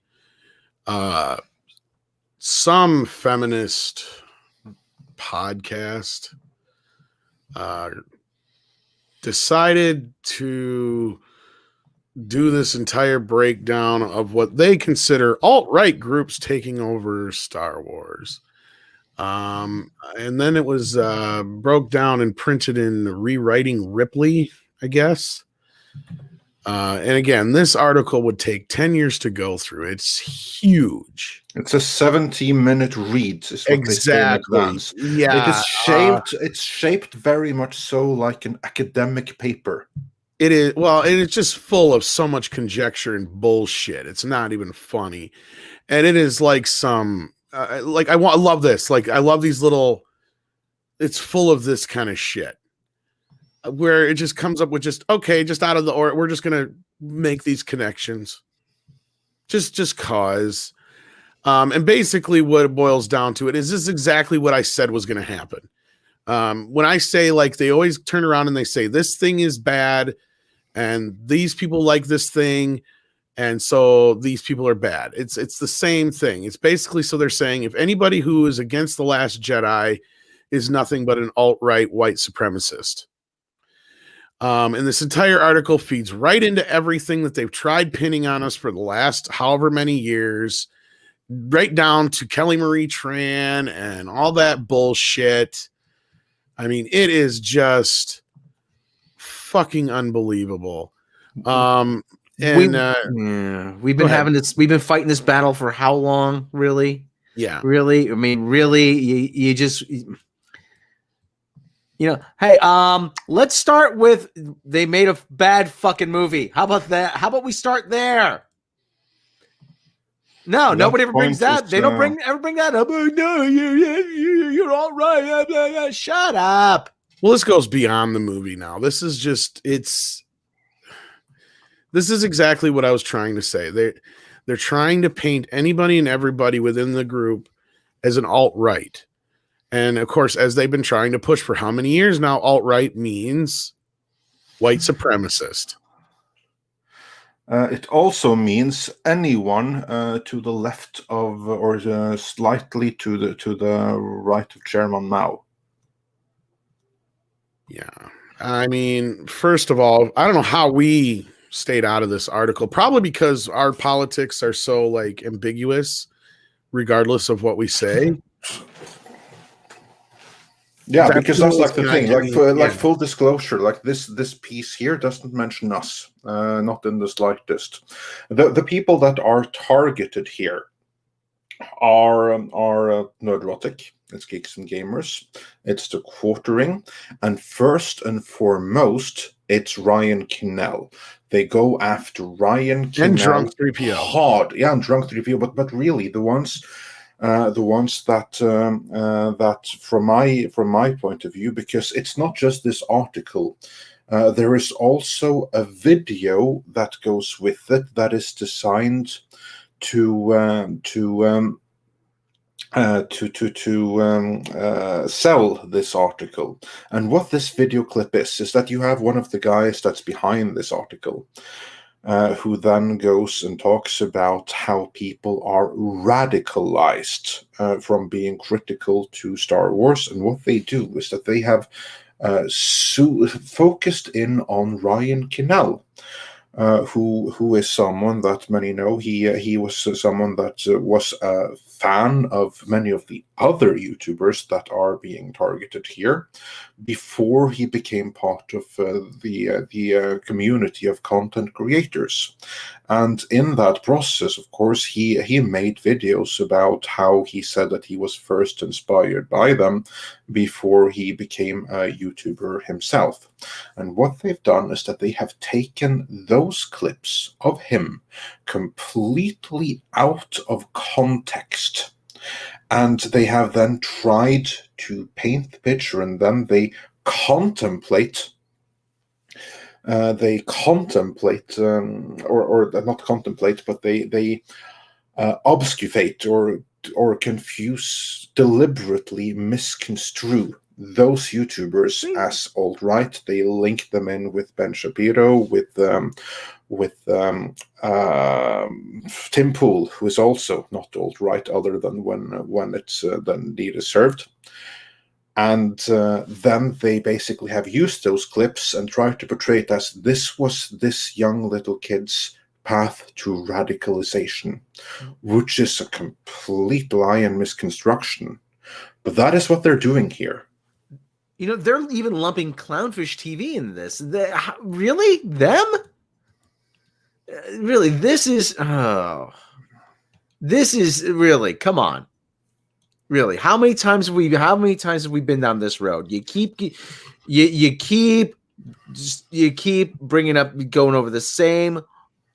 Some feminist podcast decided to do this entire breakdown of what they consider alt-right groups taking over Star Wars. And then it was broke down and printed in Rewriting Ripley, I guess. And again, this article would take 10 years to go through. It's huge. It's a 70-minute read. Is what Exactly. They say in yeah. It is shaped. It's shaped very much so like an academic paper. It is. Well, and it's just full of so much conjecture and bullshit. It's not even funny. And it is like some, I love this. Like, I love these little, it's full of this kind of shit. Where it just comes up with just out of the or we're just gonna make these connections, just cause, and basically what it boils down to is this exactly what I said was going to happen. When I say, like, they always turn around and they say this thing is bad, and these people like this thing, and so these people are bad. It's the same thing. It's basically, so they're saying if anybody who is against The Last Jedi is nothing but an alt-right white supremacist. And this entire article feeds right into everything that they've tried pinning on us for the last however many years, right down to Kelly Marie Tran and all that bullshit. I mean, it is just fucking unbelievable. We've been fighting this battle for how long, really? Yeah. Really? I mean, really, you just... hey, let's start with they made a bad fucking movie. How about that? How about we start there? No, nobody ever brings that. They don't ever bring that up. Oh, no, you're all right. Shut up. Well, this goes beyond the movie now. This is just, this is exactly what I was trying to say. They're trying to paint anybody and everybody within the group as an alt-right. And of course, as they've been trying to push for how many years now, alt-right means white supremacist. It also means anyone to the left of, or slightly to the right of Chairman Mao. Yeah. I mean, first of all, I don't know how we stayed out of this article. Probably because our politics are so, like, ambiguous, regardless of what we say. Yeah, because that's like the thing. Like yeah. full disclosure, like this piece here doesn't mention us, not in the slightest. The people that are targeted here are Nerdrotic. It's Geeks and Gamers. It's the Quartering, and first and foremost, it's Ryan Kinnell. They go after Ryan Kinnell And Drunk 3PO. hard, yeah, and Drunk 3PO. But really, the ones that from my point of view, because it's not just this article. There is also a video that goes with it that is designed to sell this article. And what this video clip is that you have one of the guys that's behind this article, who then goes and talks about how people are radicalized from being critical to Star Wars. And what they do is that they have focused in on Ryan Kinnell, who is someone that many know. He was someone that was a fan of many of the other YouTubers that are being targeted here before he became part of the community of content creators. And in that process, of course, he made videos about how he said that he was first inspired by them before he became a YouTuber himself. And what they've done is that they have taken those clips of him completely out of context, and they have then tried to paint the picture, and then they contemplate or not contemplate, but they obfuscate or confuse, deliberately misconstrue those YouTubers as alt-right. They link them in with Ben Shapiro, with Tim Pool, who is also not alt-right, other than when it's the need is served. And then they basically have used those clips and tried to portray it as this was this young little kid's path to radicalization, which is a complete lie and misconstruction. But that is what they're doing here. You know, they're even lumping Clownfish TV in this. Really? Them? Really? This is really, come on. Really, how many times have we been down this road? You keep bringing up, going over the same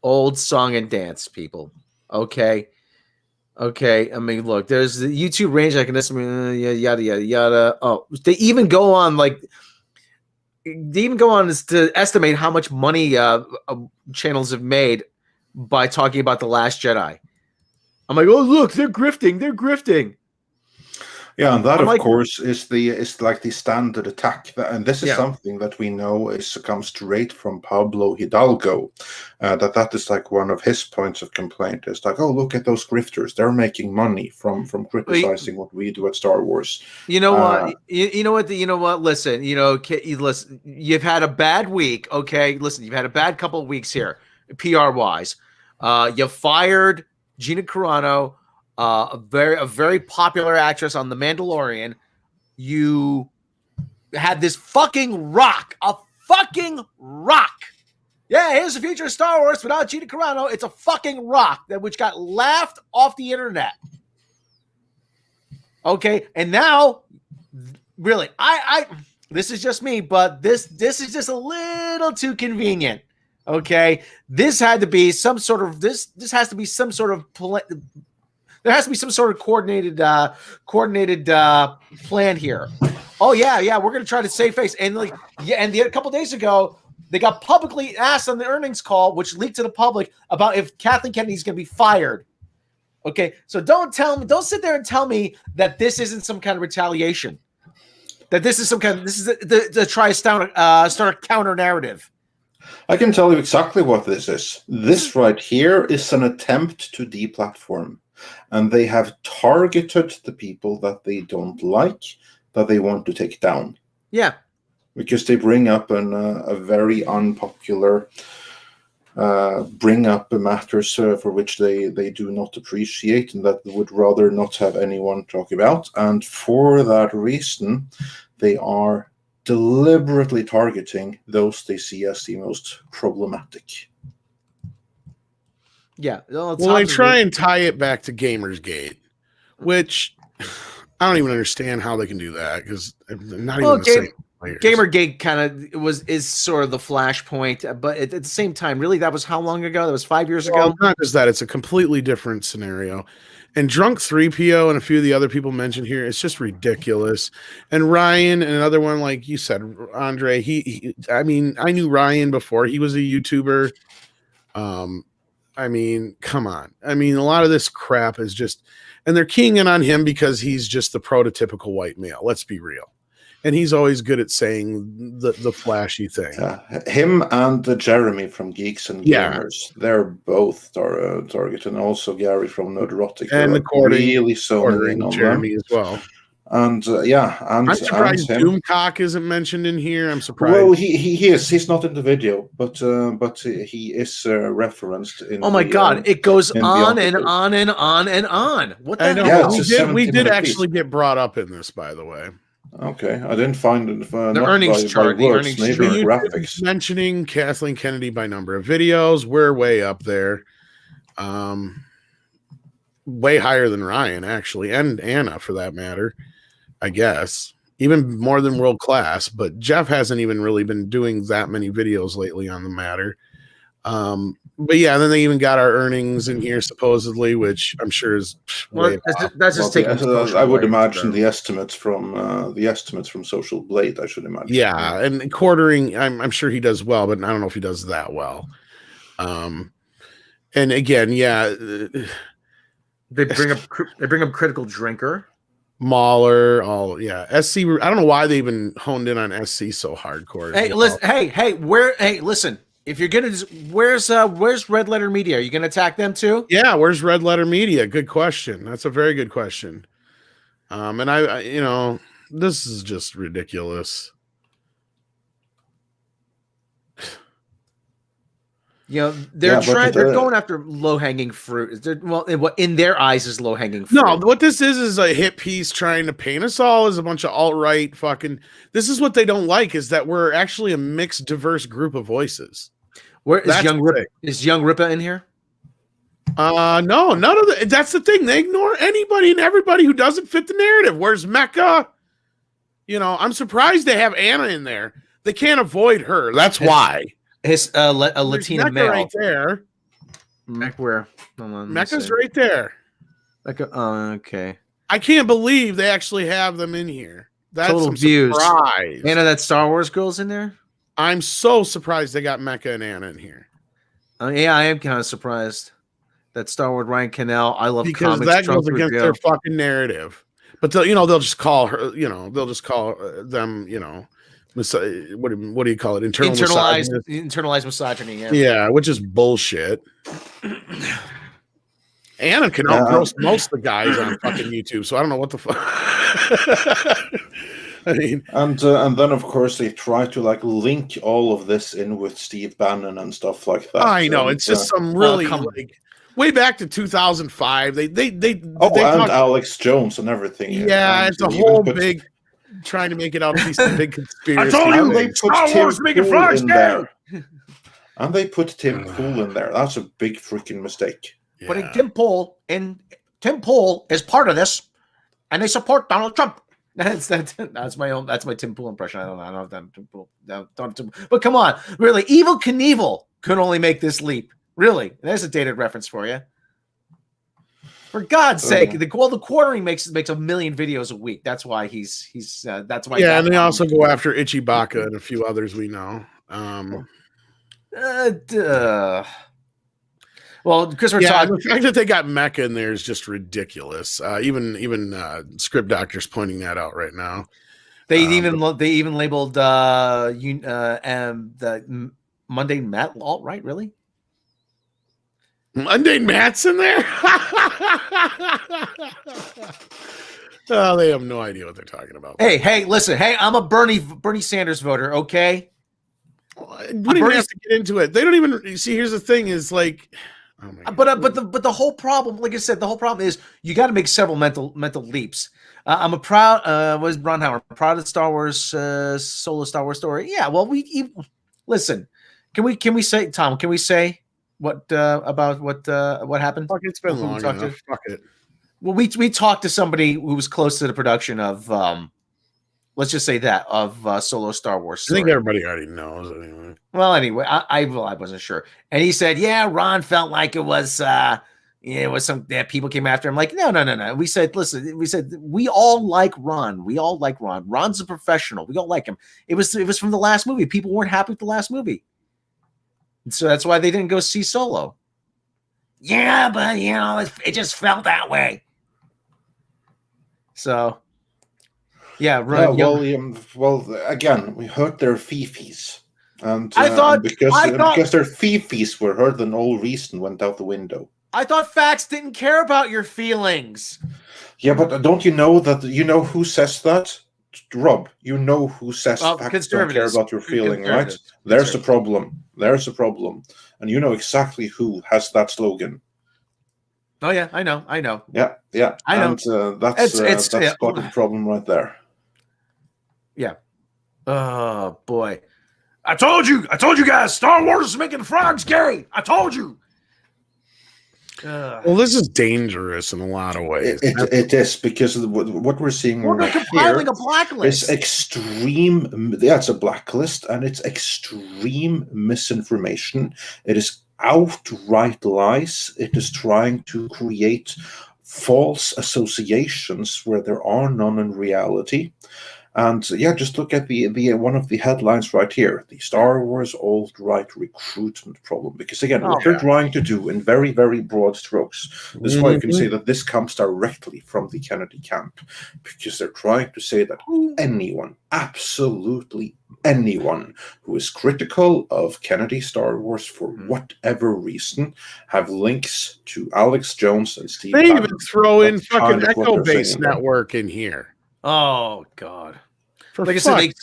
old song and dance, people. Okay. I mean, look, there's the YouTube range. I can estimate, yada yada yada. Oh, they even go on to estimate how much money channels have made by talking about The Last Jedi. I'm like, oh look, they're grifting. Yeah, and that of course is like the standard attack, and this is something that we know comes straight from Pablo Hidalgo. That is like one of his points of complaint. Is like, oh, look at those grifters; they're making money from criticizing what we do at Star Wars. You know what? You know what? Listen, listen. You've had a bad week. Okay, listen. You've had a bad couple of weeks here, PR wise. You fired Gina Carano. A very popular actress on The Mandalorian. You had this fucking rock. Yeah, here's the future of Star Wars without Gina Carano. It's a fucking rock which got laughed off the internet. Okay, and now, really, I this is just me, but this is just a little too convenient. Okay, this had to be some sort of this has to be some sort of there has to be some sort of coordinated plan here. Oh yeah, we're gonna try to save face. And a couple days ago, they got publicly asked on the earnings call, which leaked to the public, about if Kathleen Kennedy's gonna be fired. Okay, so don't sit there and tell me that this isn't some kind of retaliation. That this is to try to start a counter narrative. I can tell you exactly what this is. This right here is an attempt to deplatform. And they have targeted the people that they don't like, that they want to take down. Yeah. Because they bring up a very unpopular bring up matters for which they do not appreciate and that they would rather not have anyone talk about. And for that reason, they are deliberately targeting those they see as the most problematic. Yeah. Well, they try and tie it back to Gamersgate, which I don't even understand how they can do that because not even the same players. Gamergate kind of is sort of the flashpoint, but at the same time, really, that was how long ago? That was 5 years ago. Not just that; it's a completely different scenario. And Drunk 3PO and a few of the other people mentioned here, it's just ridiculous. And Ryan and another one, like you said, Andre. I mean, I knew Ryan before he was a YouTuber. I mean, come on. I mean, a lot of this crap is just, and they're keying in on him because he's just the prototypical white male. Let's be real. And he's always good at saying the flashy thing. Him and Jeremy from Geeks and Gamers, they're both targeted, and also Gary from Nerdrotic. And really zoning in on Jeremy them as well. And and I'm surprised Doomcock isn't mentioned in here. I'm surprised. Well, he is. He's not in the video, but he is referenced in. Oh my God! It goes on and on and on and on. What the hell? Yeah, we did actually get brought up in this, by the way. Okay, I didn't find it. The earnings chart. The earnings chart. Graphics. Mentioning Kathleen Kennedy by number of videos. We're way up there. Way higher than Ryan, actually, and Anna for that matter. I guess even more than world class, but Jeff hasn't even really been doing that many videos lately on the matter. But yeah, then they even got our earnings in here supposedly, which I'm sure is that's just taking. I would imagine the estimates from Social Blade. I should imagine. Yeah, and quartering, I'm sure he does well, but I don't know if he does that well. And again, yeah, they bring up Critical Drinker. Mahler, SC. I don't know why they even honed in on SC so hardcore. Hey, listen. Hey, listen. If you're gonna, where's Red Letter Media? Are you gonna attack them too? Yeah, where's Red Letter Media? Good question. That's a very good question. And I this is just ridiculous. They're going after low hanging fruit. What in their eyes is low hanging fruit. No, what this is a hit piece trying to paint us all as a bunch of alt-right fucking. This is what they don't like, is that we're actually a mixed, diverse group of voices. Where is Young Rippa in here? No, none of the. That's the thing. They ignore anybody and everybody who doesn't fit the narrative. Where's Mecca? I'm surprised they have Anna in there. They can't avoid her. That's why. His a Latina male right there. Where? Mecca's right there. Okay. I can't believe they actually have them in here. That's total some views. Surprise. Anna, that Star Wars girl's in there. I'm so surprised they got Mecca and Anna in here. Yeah, I am kind of surprised that Star Wars Ryan Cannell. I love because comics, that goes against their fucking narrative. But they'll just call her. They'll just call them. What do you call it? Internalized misogyny. Yeah, which is bullshit. Anna can outgross most of the guys on fucking YouTube, so I don't know what the fuck. I mean, and then of course they try to link all of this in with Steve Bannon and stuff like that. I know, it's just some really way back to 2005. They and Alex Jones and everything. Yeah, it's a whole big trying to make it out to be some big conspiracy. I told you they put Tim Pool in there. And they put Tim Pool in there. That's a big freaking mistake. Yeah. Putting Tim Pool is part of this, and they support Donald Trump. That's my Tim Pool impression. I don't have that Tim Pool. But come on, really, Evel Knievel could only make this leap. Really, there's a dated reference for you. For God's sake, the quartering makes 1 million videos a week. That's why he's that's why. Yeah, and they also go after Itchy Baka and a few others we know. Well, because we're talking, the fact that they got Mecca in there is just ridiculous. Even Script Doctor's pointing that out right now. They even labeled the Mundane Matt alt-right. Really? Mundane Matt's in there? Oh, they have no idea what they're talking about. Hey, listen. Hey, I'm a Bernie Sanders voter, okay? We don't even have to get into it. They don't even see. Here's the thing: is like, oh my God. But the whole problem, like I said, the whole problem is you got to make several mental leaps. I'm a proud. Was Bronhauer proud of Star Wars solo Star Wars story? Yeah. Well, listen. Can we say, Tom? Can we say what about what happened? Fuck, it's been long enough. Fuck it. Well, we talked to somebody who was close to the production of let's just say that of solo Star Wars story. I think everybody already knows anyway. Well, anyway, I wasn't sure, and he said, yeah, Ron felt like it was some people came after him. Like, no. We said, listen, we all like Ron. We all like Ron. Ron's a professional. We all like him. It was from the last movie. People weren't happy with the last movie, so that's why they didn't go see Solo. Yeah, but it just felt that way. So, yeah, right. Well, again, we heard their fifis, and because their fifis were heard, then all reason went out the window. I thought facts didn't care about your feelings. Yeah, but don't you know that? You know who says that, Rob? You know who says facts don't care about your feeling, right? There's the problem. There's the problem, and you know exactly who has that slogan. Oh yeah, I know. Yeah, I know. And that's part of the problem right there. Yeah. Oh boy, I told you guys, Star Wars is making frogs gay. I told you. Well, this is dangerous in a lot of ways. It is, because what we're seeing right compiling a blacklist. Is extreme. Yeah, it's a blacklist, and it's extreme misinformation. It is outright lies. It is trying to create false associations where there are none in reality. And yeah, just look at the one of the headlines right here: the Star Wars alt-right recruitment problem. Because again, what they're trying to do in very, very broad strokes, this is why you can say that this comes directly from the Kennedy camp, because they're trying to say that anyone, absolutely anyone, who is critical of Kennedy Star Wars for whatever reason, have links to Alex Jones and Steve. They even throw in fucking Echo Base Network in here. Oh God! For like I said,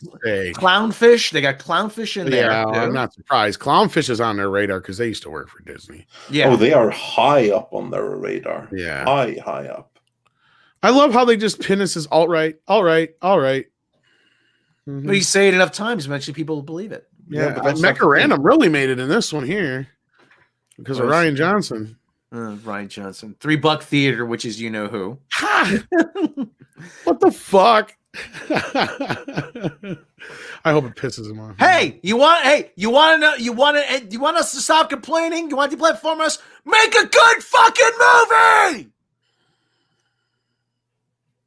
Clownfish. They got Clownfish in there. Yeah, I'm not surprised. Clownfish is on their radar because they used to work for Disney. Yeah. Oh, they are high up on their radar. Yeah, high up. I love how they just pin us as alt-right. Mm-hmm. But you say it enough times, eventually people will believe it. Yeah, but Mecha Random really made it in this one here because of Ryan Johnson. Ryan Johnson, $3 Theater, which is you know who. What the fuck? I hope it pisses him off. Hey, you want us to stop complaining? You want to deplatform us? Make a good fucking movie.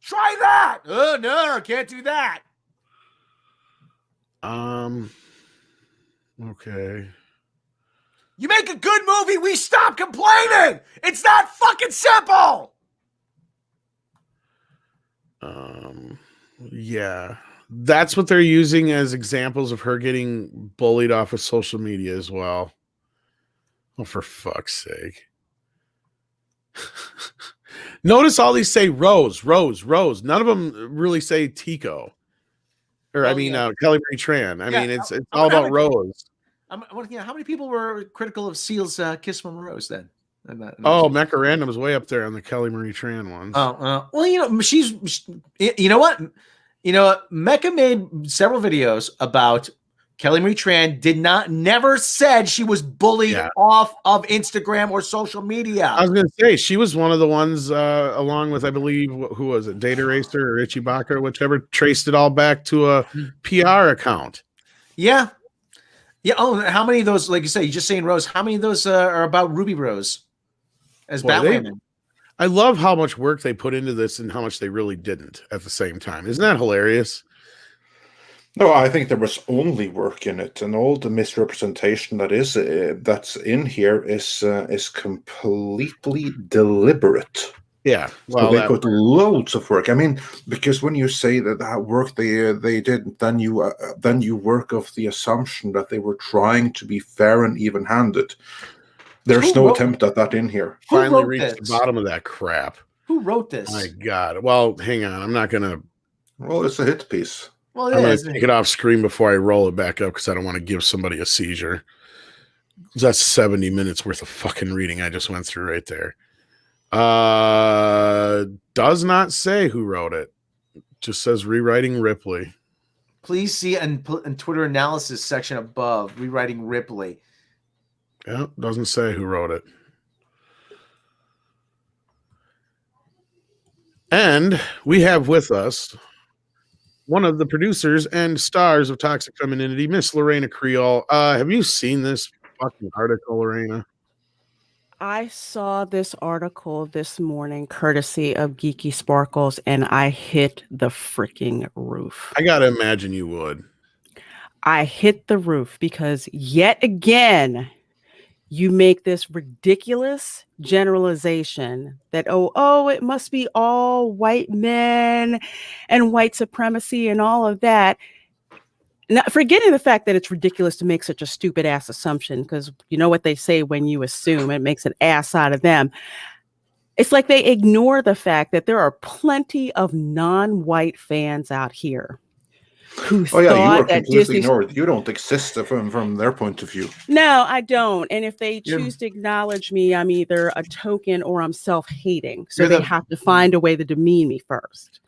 Try that. Oh no, I can't do that. Okay. You make a good movie, we stop complaining. It's that fucking simple. Yeah, that's what they're using as examples of her getting bullied off of social media as well. Oh, for fuck's sake. Notice all these say Rose. None of them really say Tico. Or, Kelly Marie Tran. I mean, it's all about Rose. How many people were critical of Seal's Kiss from a Rose then? Mecha Random is way up there on the Kelly Marie Tran ones. Well, she's you know what? Mecha made several videos about Kelly Marie Tran never said she was bullied off of Instagram or social media. I was going to say, she was one of the ones, along with, I believe, who was it, Data Racer or Ichibaka or whichever, traced it all back to a PR account. Yeah. Yeah. Oh, how many of those, like you say, you're just saying Rose, how many of those are about Ruby Rose as Batwoman? I love how much work they put into this and how much they really didn't at the same time. Isn't that hilarious? No, I think there was only work in it, and all the misrepresentation that's in here is completely deliberate. Yeah, well, so they put loads of work. I mean, because when you say that work they did, then you work off the assumption that they were trying to be fair and even-handed. There's no attempt at that in here. Finally reached the bottom of that crap. Who wrote this? My God. Well, hang on. I'm not gonna. Well, it's a hit piece. Well, I'm going to take it off screen before I roll it back up because I don't want to give somebody a seizure. That's 70 minutes worth of fucking reading I just went through right there. Does not say who wrote it. Just says rewriting Ripley. Please see in Twitter analysis section above, rewriting Ripley. Yeah, doesn't say who wrote it. And we have with us one of the producers and stars of Toxic Femininity, Miss Lorena Creole. Have you seen this fucking article, Lorena? I saw this article this morning, courtesy of Geeky Sparkles, and I hit the freaking roof. I gotta imagine you would. I hit the roof because yet again, you make this ridiculous generalization that, it must be all white men and white supremacy and all of that. Not forgetting the fact that it's ridiculous to make such a stupid ass assumption, because you know what they say, when you assume, it makes an ass out of them. It's like they ignore the fact that there are plenty of non-white fans out here who Oh yeah, you thought are that completely Disney. ignored. You don't exist from their point of view. No, I don't. And if they choose to acknowledge me, I'm either a token or I'm self-hating. So they have to find a way to demean me first.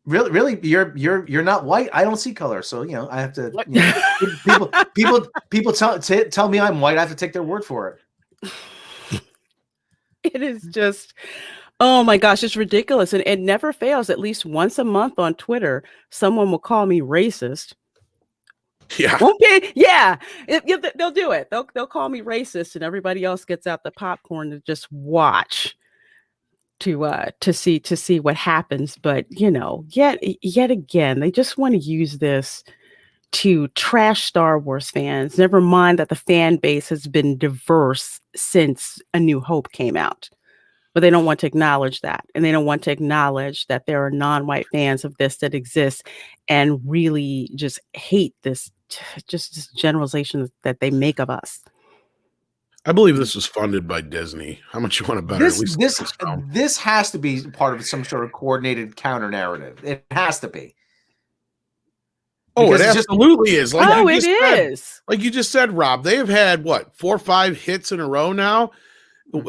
Really, you're not white. I don't see color, so I have to. People tell me I'm white. I have to take their word for it. It is just, oh my gosh, it's ridiculous, and it never fails. At least once a month on Twitter, someone will call me racist. Yeah, they'll do it. They'll call me racist, and everybody else gets out the popcorn to just watch. To see what happens, but yet again, they just want to use this to trash Star Wars fans. Never mind that the fan base has been diverse since A New Hope came out, but they don't want to acknowledge that, and they don't want to acknowledge that there are non-white fans of this that exist, and really just hate this generalization that they make of us. I believe this was funded by Disney. How much you want to bet? This has to be part of some sort of coordinated counter narrative. It has to be. It absolutely is. Like you just said, Rob. They have had 4 or 5 hits in a row now,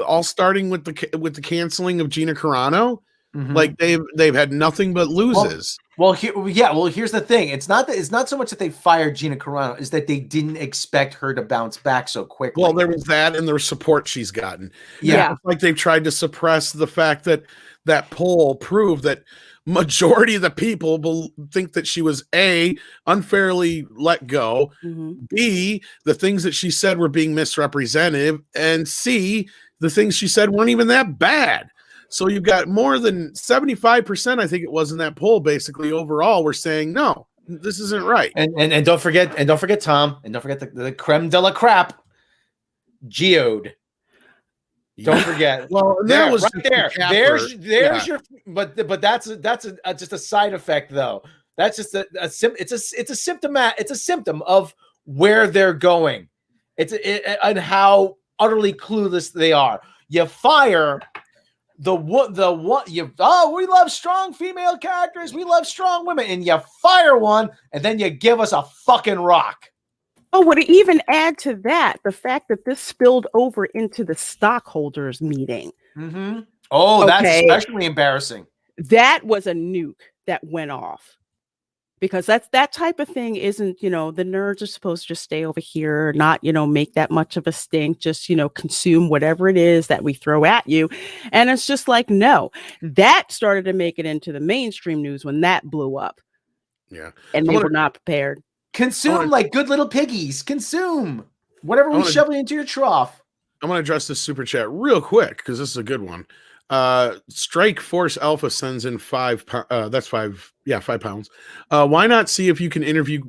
all starting with the canceling of Gina Carano. Mm-hmm. Like they've had nothing but loses. Here's the thing. It's not so much that they fired Gina Carano, is that they didn't expect her to bounce back so quickly. Well, there was that, and the support she's gotten. Yeah. It's like they've tried to suppress the fact that poll proved that majority of the people think that she was A, unfairly let go, mm-hmm. B, the things that she said were being misrepresented, and C, the things she said weren't even that bad. So you've got more than 75%, I think it was, in that poll, basically overall, we're saying no, this isn't right. And don't forget Tom, and don't forget the creme de la crap, Geode. Don't forget. Well, that was right there. There's your. But that's just a side effect, though. That's just it's a symptom of where they're going. And how utterly clueless they are. You fire we love strong female characters, we love strong women, and you fire one, and then you give us a fucking rock. Oh, would it even add to that the fact that this spilled over into the stockholders meeting? Mm-hmm. Oh, okay. That's especially embarrassing. That was a nuke that went off. Because that type of thing isn't, the nerds are supposed to just stay over here, not, make that much of a stink, just, consume whatever it is that we throw at you. And it's just like, no, that started to make it into the mainstream news when that blew up. Yeah. And they were not prepared. Consume like good little piggies. Consume whatever we shove into your trough. I'm going to address this super chat real quick because this is a good one. Strike Force Alpha sends in £5. 5 pounds. Why not see if you can interview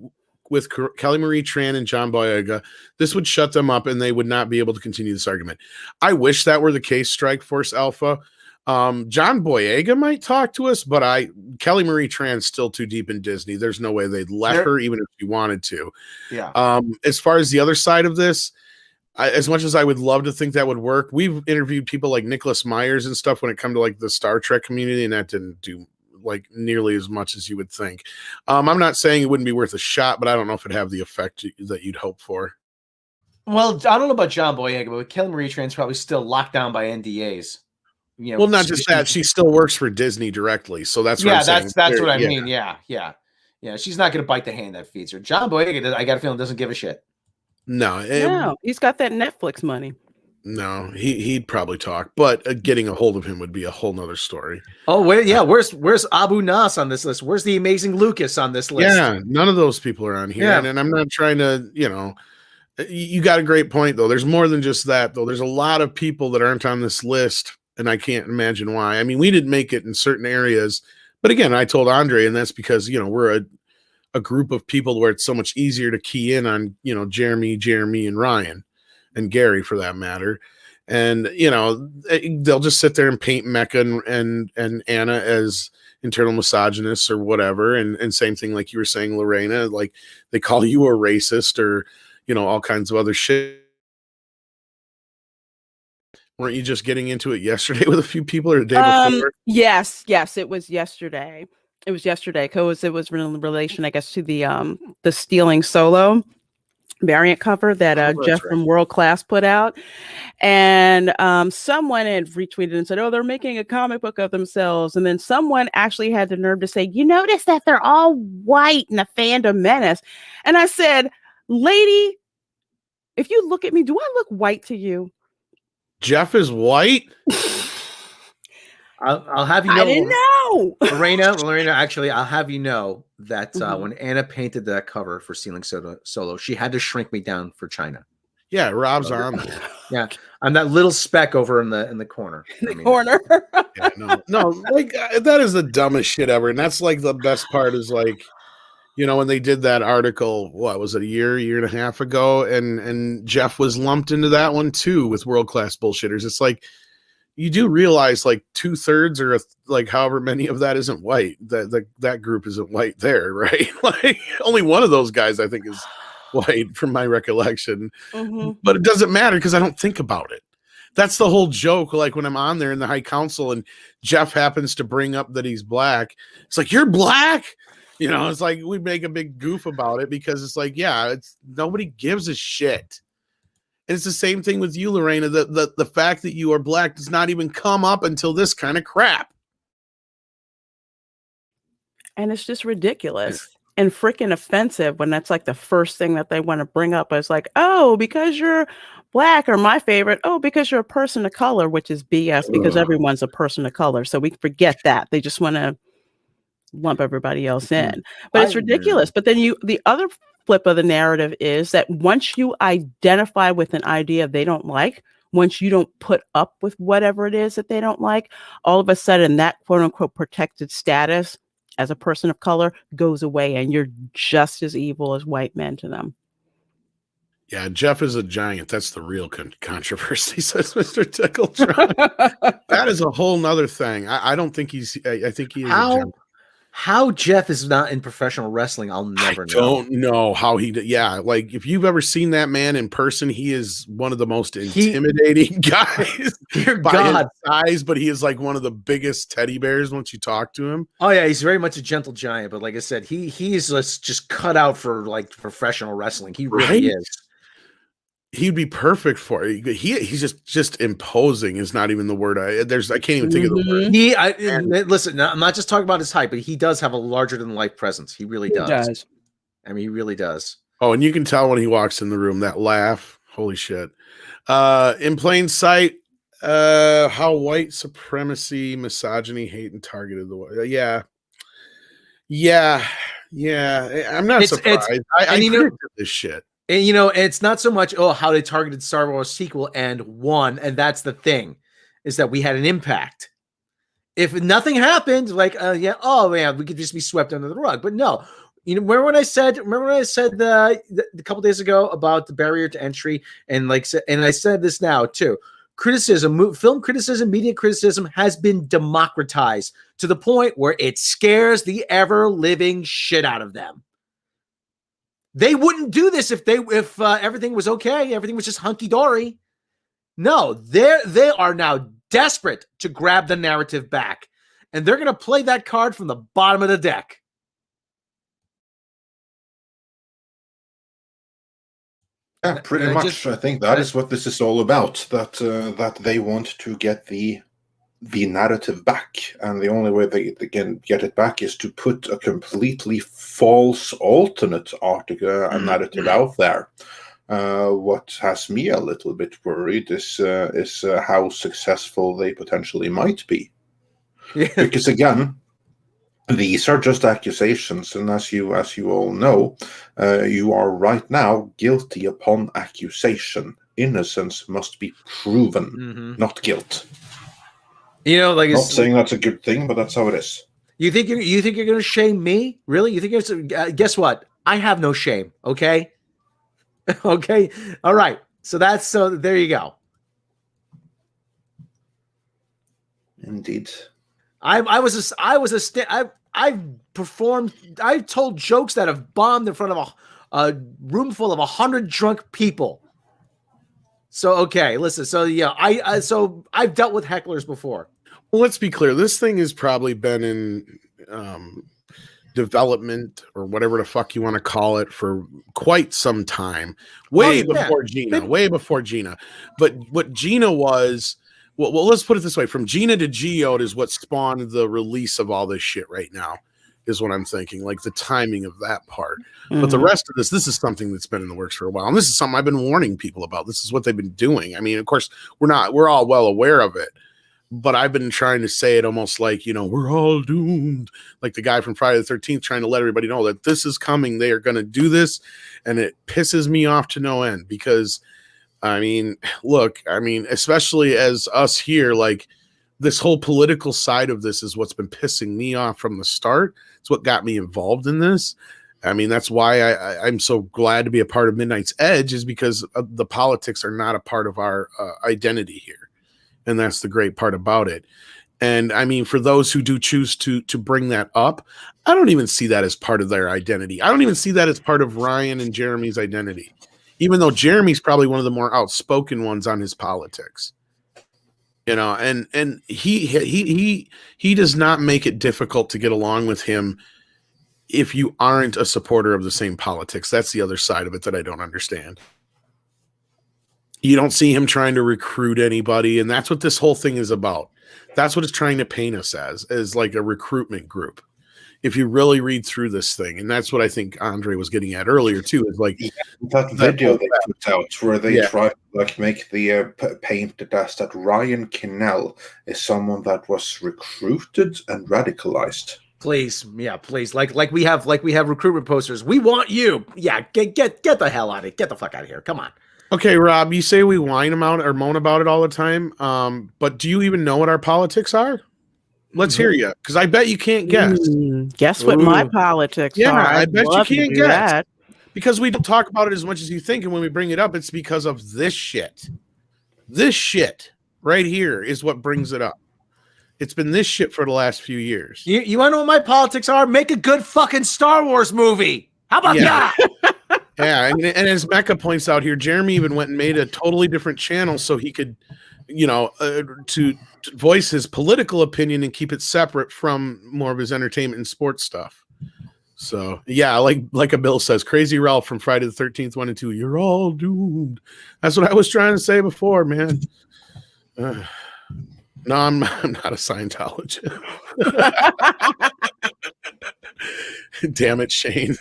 with Kelly Marie Tran and John Boyega? This would shut them up and they would not be able to continue this argument. I wish that were the case, Strike Force Alpha. John Boyega might talk to us, but Kelly Marie Tran's still too deep in Disney. There's no way they'd let her, even if she wanted to. Yeah. As far as the other side of this, as much as I would love to think that would work, we've interviewed people like Nicholas Myers and stuff when it comes to like the Star Trek community, and that didn't do like nearly as much as you would think. I'm not saying it wouldn't be worth a shot, but I don't know if it'd have the effect that you'd hope for. Well, I don't know about John Boyega, but Kelly Marie Tran's probably still locked down by NDAs. You know, Well, not just that, she still works for Disney directly, so that's what I'm saying. That's what I mean. Yeah. She's not going to bite the hand that feeds her. John Boyega, I got a feeling, doesn't give a shit. No, he's got that Netflix money. No, he'd probably talk, but getting a hold of him would be a whole nother story. Oh, where's Abu Nas on this list? Where's the amazing Lucas on this list? Yeah, none of those people are on here, Yeah. and I'm not trying to, you got a great point, though. There's more than just that, though. There's a lot of people that aren't on this list, and I can't imagine why. I mean, we didn't make it in certain areas, but again, I told Andre, and that's because, we're a group of people where it's so much easier to key in on, Jeremy, and Ryan, and Gary for that matter. And, they'll just sit there and paint Mecca and Anna as internal misogynists or whatever. And same thing, like you were saying, Lorena, like they call you a racist or, all kinds of other shit. Weren't you just getting into it yesterday with a few people or the day before? Yes, it was yesterday. It was yesterday because it was in relation, I guess, to the Stealing Solo variant cover that Jeff from World Class put out. And someone had retweeted and said, oh, they're making a comic book of themselves. And then someone actually had the nerve to say, you notice that they're all white in the Fandom Menace. And I said, lady, if you look at me, do I look white to you? Jeff is white? I'll have you know. I didn't know. Lorena, actually, I'll have you know that when Anna painted that cover for Stealing Solo, she had to shrink me down for China. Yeah, Rob's on there. Yeah, I'm that little speck over in the corner. Corner. Yeah, no, like that is the dumbest shit ever, and that's like the best part is like, when they did that article, what was it, a year and a half ago, and Jeff was lumped into that one too with World Class Bullshitters. It's like, you do realize like 2/3 or like however many of that isn't white. That group isn't white there, right? Like only one of those guys I think is white from my recollection. But it doesn't matter because I don't think about it. That's the whole joke. Like when I'm on there in the High Council and Jeff happens to bring up that he's black, it's like, you're black. It's like we make a big goof about it because it's like, yeah, nobody gives a shit. And it's the same thing with you, Lorena. The fact that you are black does not even come up until this kind of crap. And it's just ridiculous and freaking offensive when that's like the first thing that they want to bring up. It's like, oh, because you're black, or my favorite, oh, because you're a person of color, which is BS because everyone's a person of color. So we forget that. They just want to lump everybody else in. But it's ridiculous. But then the other flip of the narrative is that once you identify with an idea they don't like, once you don't put up with whatever it is that they don't like, all of a sudden that quote unquote protected status as a person of color goes away and you're just as evil as white men to them. Yeah, Jeff is a giant. That's the real controversy, says Mr. Tickletron. That is a whole nother thing. I don't think I think he is a giant. How Jeff is not in professional wrestling, I'll never know. Don't know how like if you've ever seen that man in person, he is one of the most intimidating guys by his size, but he is like one of the biggest teddy bears once you talk to him. Oh yeah, he's very much a gentle giant, but like I said, he is just cut out for like professional wrestling. He really is. He'd be perfect for it. He's just imposing is not even the word. I can't even think of the word. Listen, I'm not just talking about his height, but he does have a larger than life presence. He really does. I mean, he really does. Oh, and you can tell when he walks in the room, that laugh. Holy shit. In plain sight, how white supremacy, misogyny, hate, and targeted the way. Yeah. I'm not surprised. I predicted this shit. And it's not so much how they targeted Star Wars sequel and won, and that's the thing, is that we had an impact. If nothing happened, like we could just be swept under the rug. But no, remember when I said a couple days ago about the barrier to entry, and I said this now too. Criticism, film criticism, media criticism has been democratized to the point where it scares the ever living shit out of them. They wouldn't do this if everything was okay, everything was just hunky dory. No, they are now desperate to grab the narrative back, and they're going to play that card from the bottom of the deck. Yeah, pretty And much. I think that is what this is all about. That they want to get the narrative back, and the only way they can get it back is to put a completely false alternate article and narrative out there. What has me a little bit worried is how successful they potentially might be. Because again, these are just accusations, and as you all know, you are right now guilty upon accusation. Innocence must be proven, not guilt. Like not saying that's a good thing, but that's how it is. You think you're going to shame me? Really? You think you're? Guess what? I have no shame. Okay. Okay. All right. So there you go. Indeed. I've performed. I've told jokes that have bombed in front of a room full of 100 drunk people. So okay, listen. So yeah, so I've dealt with hecklers before. Well, let's be clear. This thing has probably been in development or whatever the fuck you want to call it for quite some time, way before Gina. But what Gina was. Well, let's put it this way. From Gina to Geode is what spawned the release of all this shit right now, is what I'm thinking, like the timing of that part. But the rest of this is something that's been in the works for a while. And this is something I've been warning people about. This is what they've been doing. I mean, of course, we're all well aware of it. But I've been trying to say it almost like, we're all doomed. Like the guy from Friday the 13th trying to let everybody know that this is coming. They are going to do this. And it pisses me off to no end because I mean, look, especially as us here, like this whole political side of this is what's been pissing me off from the start. It's what got me involved in this. I mean, that's why I'm so glad to be a part of Midnight's Edge, is because the politics are not a part of our identity here. And that's the great part about it. And I mean, for those who do choose to bring that up, I don't even see that as part of their identity. I don't even see that as part of Ryan and Jeremy's identity. Even though Jeremy's probably one of the more outspoken ones on his politics, and he does not make it difficult to get along with him if you aren't a supporter of the same politics. That's the other side of it that I don't understand. You don't see him trying to recruit anybody, and that's what this whole thing is about. That's what it's trying to paint us as like a recruitment group. If you really read through this thing, and that's what I think Andre was getting at earlier too, is like that video they put out where they try to make the paint it as that Ryan Kinnell is someone that was recruited and radicalized. Please, like we have recruitment posters. We want you. Yeah, get the hell out of it. Get the fuck out of here. Come on. Okay, Rob, you say we whine about or moan about it all the time, but do you even know what our politics are? Let's hear you, because I bet you can't guess. Guess what my politics are. Yeah, I bet you can't guess. That. Because we don't talk about it as much as you think, and when we bring it up, it's because of this shit. This shit right here is what brings it up. It's been this shit for the last few years. You want to know what my politics are? Make a good fucking Star Wars movie. How about that? Yeah, and as Mecca points out here, Jeremy even went and made a totally different channel so he could, to voice his political opinion and keep it separate from more of his entertainment and sports stuff. So yeah, like a Bill says, Crazy Ralph from Friday the 13th 1 and 2. You're all doomed. That's what I was trying to say before, man. No, I'm not a Scientologist. Damn it, Shane.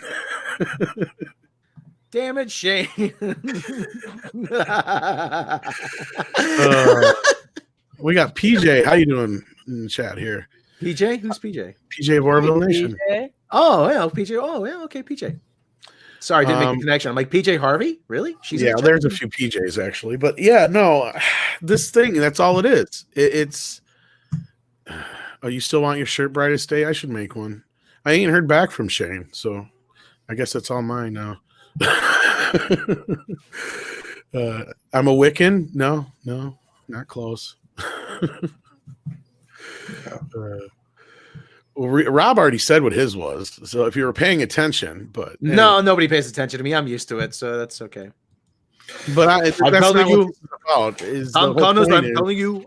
Damn it, Shane. We got PJ. How you doing in the chat here? PJ? Who's PJ? PJ of Orville Nation. PJ? Oh, yeah, PJ. Oh, yeah, okay, PJ. Sorry, I didn't make the connection. I'm like, PJ Harvey? Really? There's a few PJs actually. But yeah, no, this thing, that's all it is. It's oh, you still want your shirt brightest day? I should make one. I ain't heard back from Shane, so I guess that's all mine now. I'm a Wiccan. No, not close. Rob already said what his was, so if you were paying attention, but no, nobody pays attention to me. I'm used to it, so that's okay. But that's not what this is about.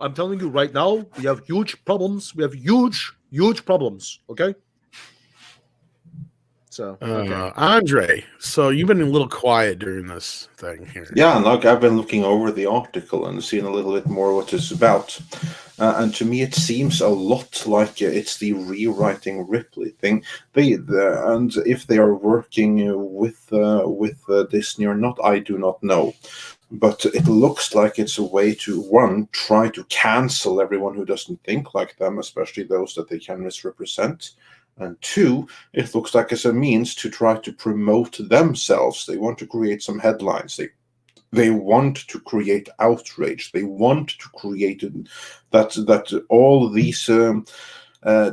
I'm telling you right now, we have huge problems. We have huge Huge problems. Okay. So, okay. Andre, so you've been a little quiet during this thing here. Yeah, look, I've been looking over the article and seeing a little bit more what it's about. And to me, it seems a lot like it's the rewriting Ripley thing. And if they are working with Disney or not, I do not know. But it looks like it's a way to, one, try to cancel everyone who doesn't think like them, especially those that they can misrepresent. And two, it looks like it's a means to try to promote themselves. They want to create some headlines. They want to create outrage. They want to create that all these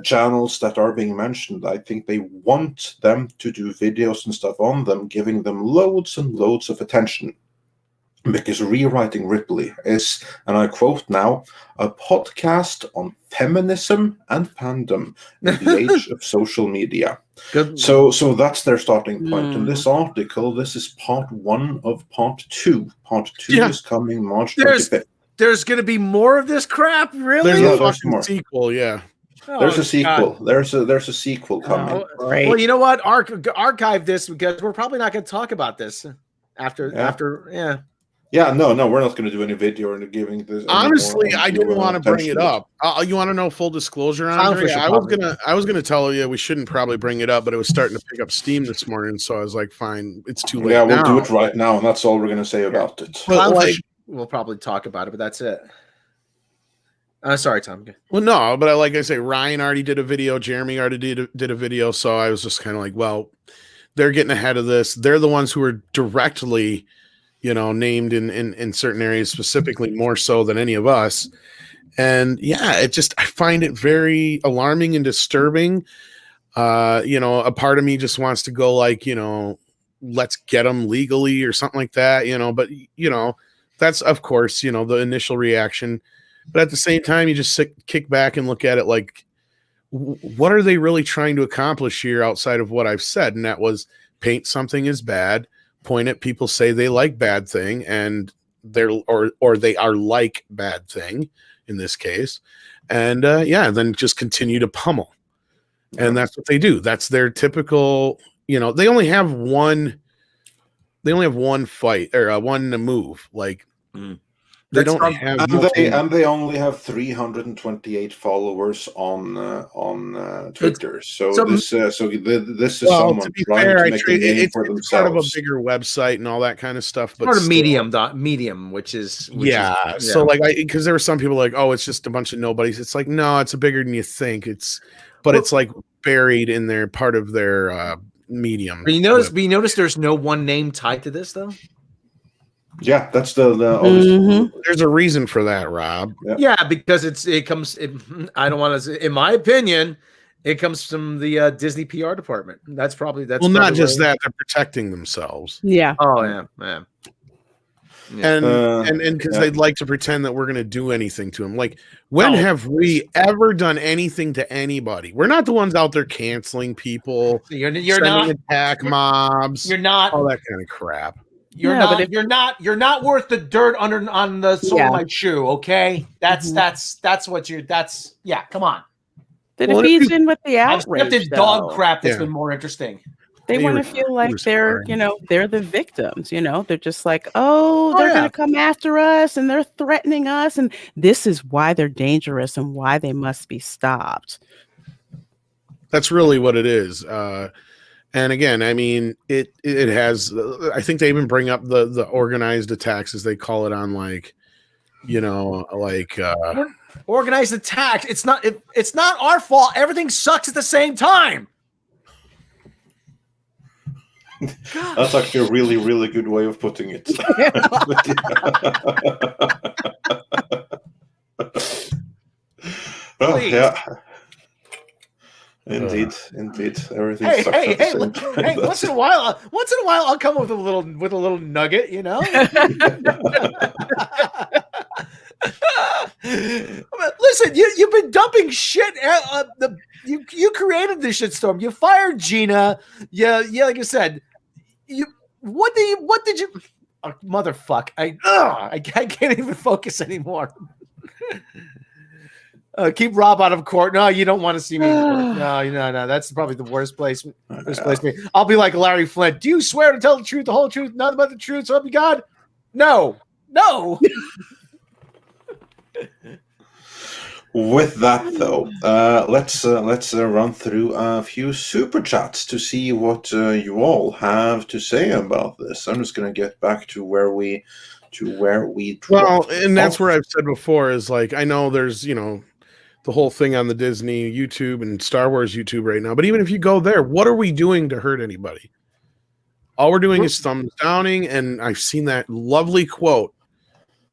channels that are being mentioned, I think they want them to do videos and stuff on them, giving them loads and loads of attention. Because rewriting Ripley is, and I quote now, a podcast on feminism and fandom in the age of social media. Good. So that's their starting point. In this article, this is part 1 of part 2. Part 2 is coming March 25th. There's going to be more of this crap, really? There's a fucking sequel, yeah. There's a sequel. God. There's a sequel coming. Right. Well, you know what? Archive this because we're probably not going to talk about this after. Yeah, no, we're not going to do any video or giving this. Honestly, I didn't want to bring it up. You want to know full disclosure, Andre? I was gonna tell you we shouldn't probably bring it up, but it was starting to pick up steam this morning, so I was like, fine, it's too late. Yeah, we'll now. do it right now, and that's all we're going to say about it. But we'll probably talk about it, but that's it. Sorry, Tom. Well, no, but like I say, Ryan already did a video. Jeremy already did a video, so I was just kind of like, well, they're getting ahead of this. They're the ones who are directly, named in certain areas, specifically more so than any of us. And yeah, I find it very alarming and disturbing. A part of me just wants to go like, let's get them legally or something like that, but that's of course, the initial reaction. But at the same time, you just kick back and look at it like, what are they really trying to accomplish here outside of what I've said? And that was paint something as bad, point at people, say they like bad thing, and or they are like bad thing in this case, and then just continue to pummel. And that's what they do. That's their typical. They only have one fight or one move. Like they don't have, and they only have 328 followers on Twitter. This is someone to be trying fair, to make a name for it's part of a themselves. bigger website and all that kind of stuff. But sort of medium, which is So like, because there were some people like, oh, it's just a bunch of nobodies. It's like, no, it's bigger than you think. It's like buried in their part of their medium. But you notice there's no one name tied to this though. Yeah, that's the There's a reason for that, Rob. Yeah, because I don't want to. In my opinion, it comes from the Disney PR department. That's not just that, they're protecting themselves. Yeah. Oh yeah. And because they'd like to pretend that we're going to do anything to them. Like, when have we ever done anything to anybody? We're not the ones out there canceling people. You're not attack mobs. You're not all that kind of crap. You're not worth the dirt on the sole of my shoe. Okay, that's what you're. Come on. But it feeds in with the outrage. I've scripted dog crap that's been more interesting. They want to feel like they're the victims. They're just like, they're going to come after us and they're threatening us, and this is why they're dangerous and why they must be stopped. That's really what it is. And again, I mean, it has. I think they even bring up the organized attacks, as they call it, on organized attacks. It's not our fault. Everything sucks at the same time. That's actually a really, really good way of putting it. Yeah. Indeed. Everything sucks at the same time. Hey, once in a while I'll come with a little nugget, Listen, you've been dumping shit. You created this shitstorm. You fired Gina. Yeah, like you said. What did you? Oh, motherfuck! I can't even focus anymore. Keep Rob out of court. No, you don't want to see me in court. No. That's probably the worst place. Worst place for me. I'll be like Larry Flint. Do you swear to tell the truth, the whole truth, nothing but the truth? So help you God? No. With that, though, let's run through a few super chats to see what you all have to say about this. I'm just going to get back to where we Well, and that's where I've said before is like, I know there's, the whole thing on the Disney YouTube and Star Wars YouTube right now, but even if you go there, what are we doing to hurt anybody? All we're doing is thumbs downing, and I've seen that lovely quote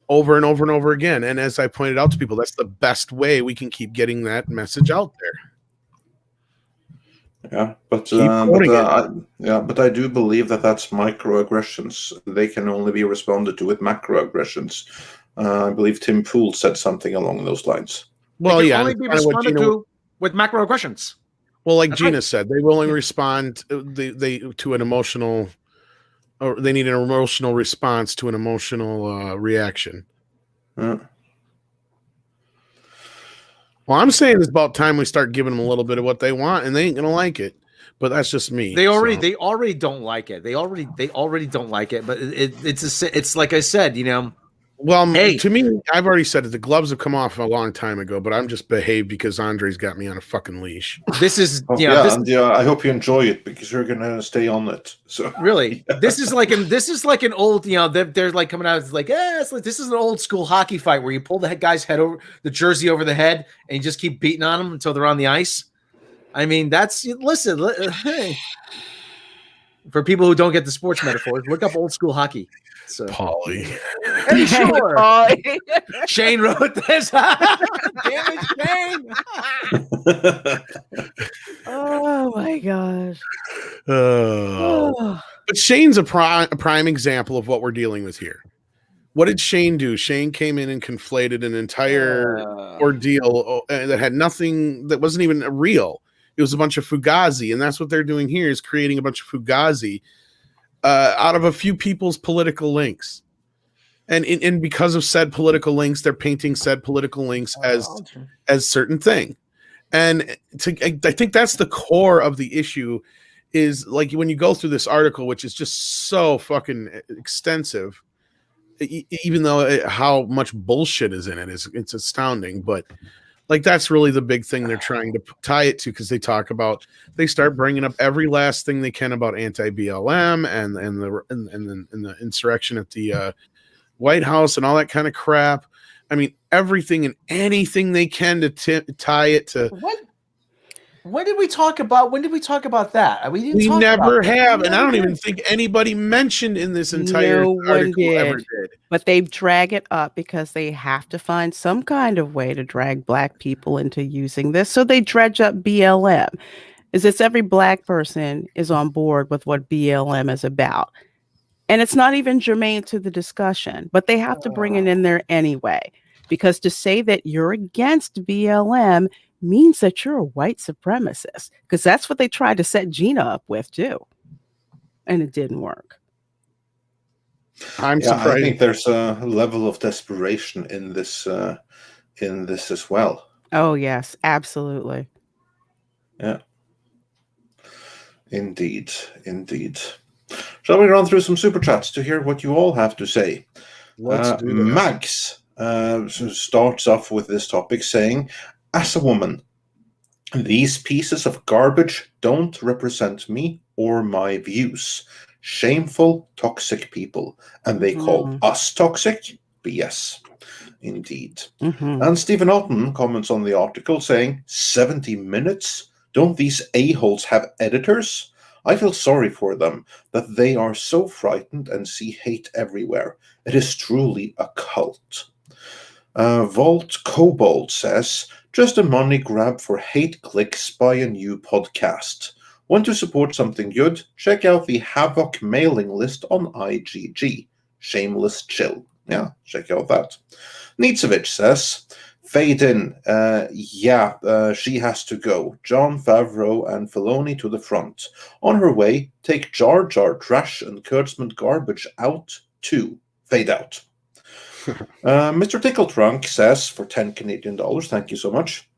over and over and over again. And as I pointed out to people, that's the best way we can keep getting that message out there. Yeah, but I do believe that that's microaggressions. They can only be responded to with macroaggressions. I believe Tim Pool said something along those lines. Well, they can only be responded to with macroaggressions. Well, like Gina said, they will only respond to an emotional, or they need an emotional response to an emotional reaction. Well, I'm saying it's about time we start giving them a little bit of what they want, and they ain't gonna like it. But that's just me. They already don't like it. They already don't like it. But it's like I said, Well, to me, I've already said it. The gloves have come off a long time ago, but I'm just behaved because Andre's got me on a fucking leash. This is I hope you enjoy it because you're gonna stay on it. So really, this is like an old, they're like coming out. It's like, this is an old school hockey fight where you pull the guy's head over the jersey over the head and you just keep beating on them until they're on the ice. I mean, hey. For people who don't get the sports metaphors, look up old school hockey. So Paulie. Hey, sure. Shane wrote this. Damn it, Shane. Oh my gosh. But Shane's a prime example of what we're dealing with here. What did Shane do? Shane came in and conflated an entire ordeal that had nothing, that wasn't even real. It was a bunch of fugazi, and that's what they're doing here, is creating a bunch of fugazi out of a few people's political links. And because of said political links, they're painting said political links as certain thing. And I think that's the core of the issue, is like when you go through this article, which is just so fucking extensive, even though how much bullshit is in it, it's astounding. But like, that's really the big thing they're trying to tie it to, because they start bringing up every last thing they can about anti-BLM and the insurrection at the White House and all that kind of crap. I mean, everything and anything they can to tie it to. When did we talk about that? We never have, and I don't even think anybody mentioned in this entire article ever did. But they drag it up because they have to find some kind of way to drag Black people into using this. So they dredge up BLM. It's every Black person is on board with what BLM is about. And it's not even germane to the discussion, but they have to bring it in there anyway. Because to say that you're against BLM means that you're a white supremacist, because that's what they tried to set Gina up with too, and it didn't work. I'm surprised. I think there's a level of desperation in this as well. Oh yes, absolutely. Yeah, indeed. Shall we run through some super chats to hear what you all have to say? Let's do that. Max starts off with this topic saying, as a woman, these pieces of garbage don't represent me or my views. Shameful, toxic people. And they call us toxic? BS. Indeed. And Stephen Otten comments on the article saying, 70 minutes? Don't these a-holes have editors? I feel sorry for them, that they are so frightened and see hate everywhere. It is truly a cult. Vault Kobold says, just a money grab for hate clicks by a new podcast. Want to support something good? Check out the Havoc mailing list on IGG. Shameless chill. Yeah, check out that. Nitsevich says, fade in. She has to go. Jon Favreau and Filoni to the front. On her way, take Jar Jar trash and Kurtzman garbage out too. Fade out. Mr. Tickletrunk says for 10 Canadian dollars, thank you so much.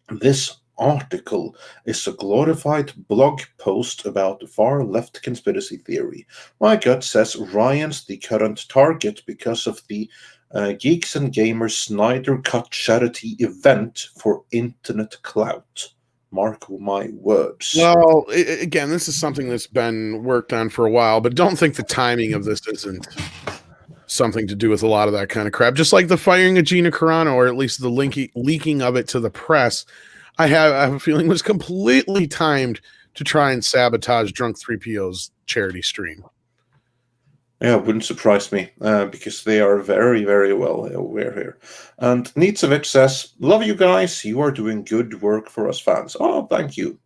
This article is a glorified blog post about the far left conspiracy theory. My gut says Ryan's the current target because of the Geeks and Gamers Snyder Cut charity event for internet clout. Mark my words. Well, again, this is something that's been worked on for a while, but don't think the timing of this isn't something to do with a lot of that kind of crap. Just like the firing of Gina Carano, or at least the leaking of it to the press, I have a feeling was completely timed to try and sabotage Drunk 3PO's charity stream. Yeah, it wouldn't surprise me because they are very, very well aware here. And Nietzsche says, love you guys. You are doing good work for us fans. Oh, thank you.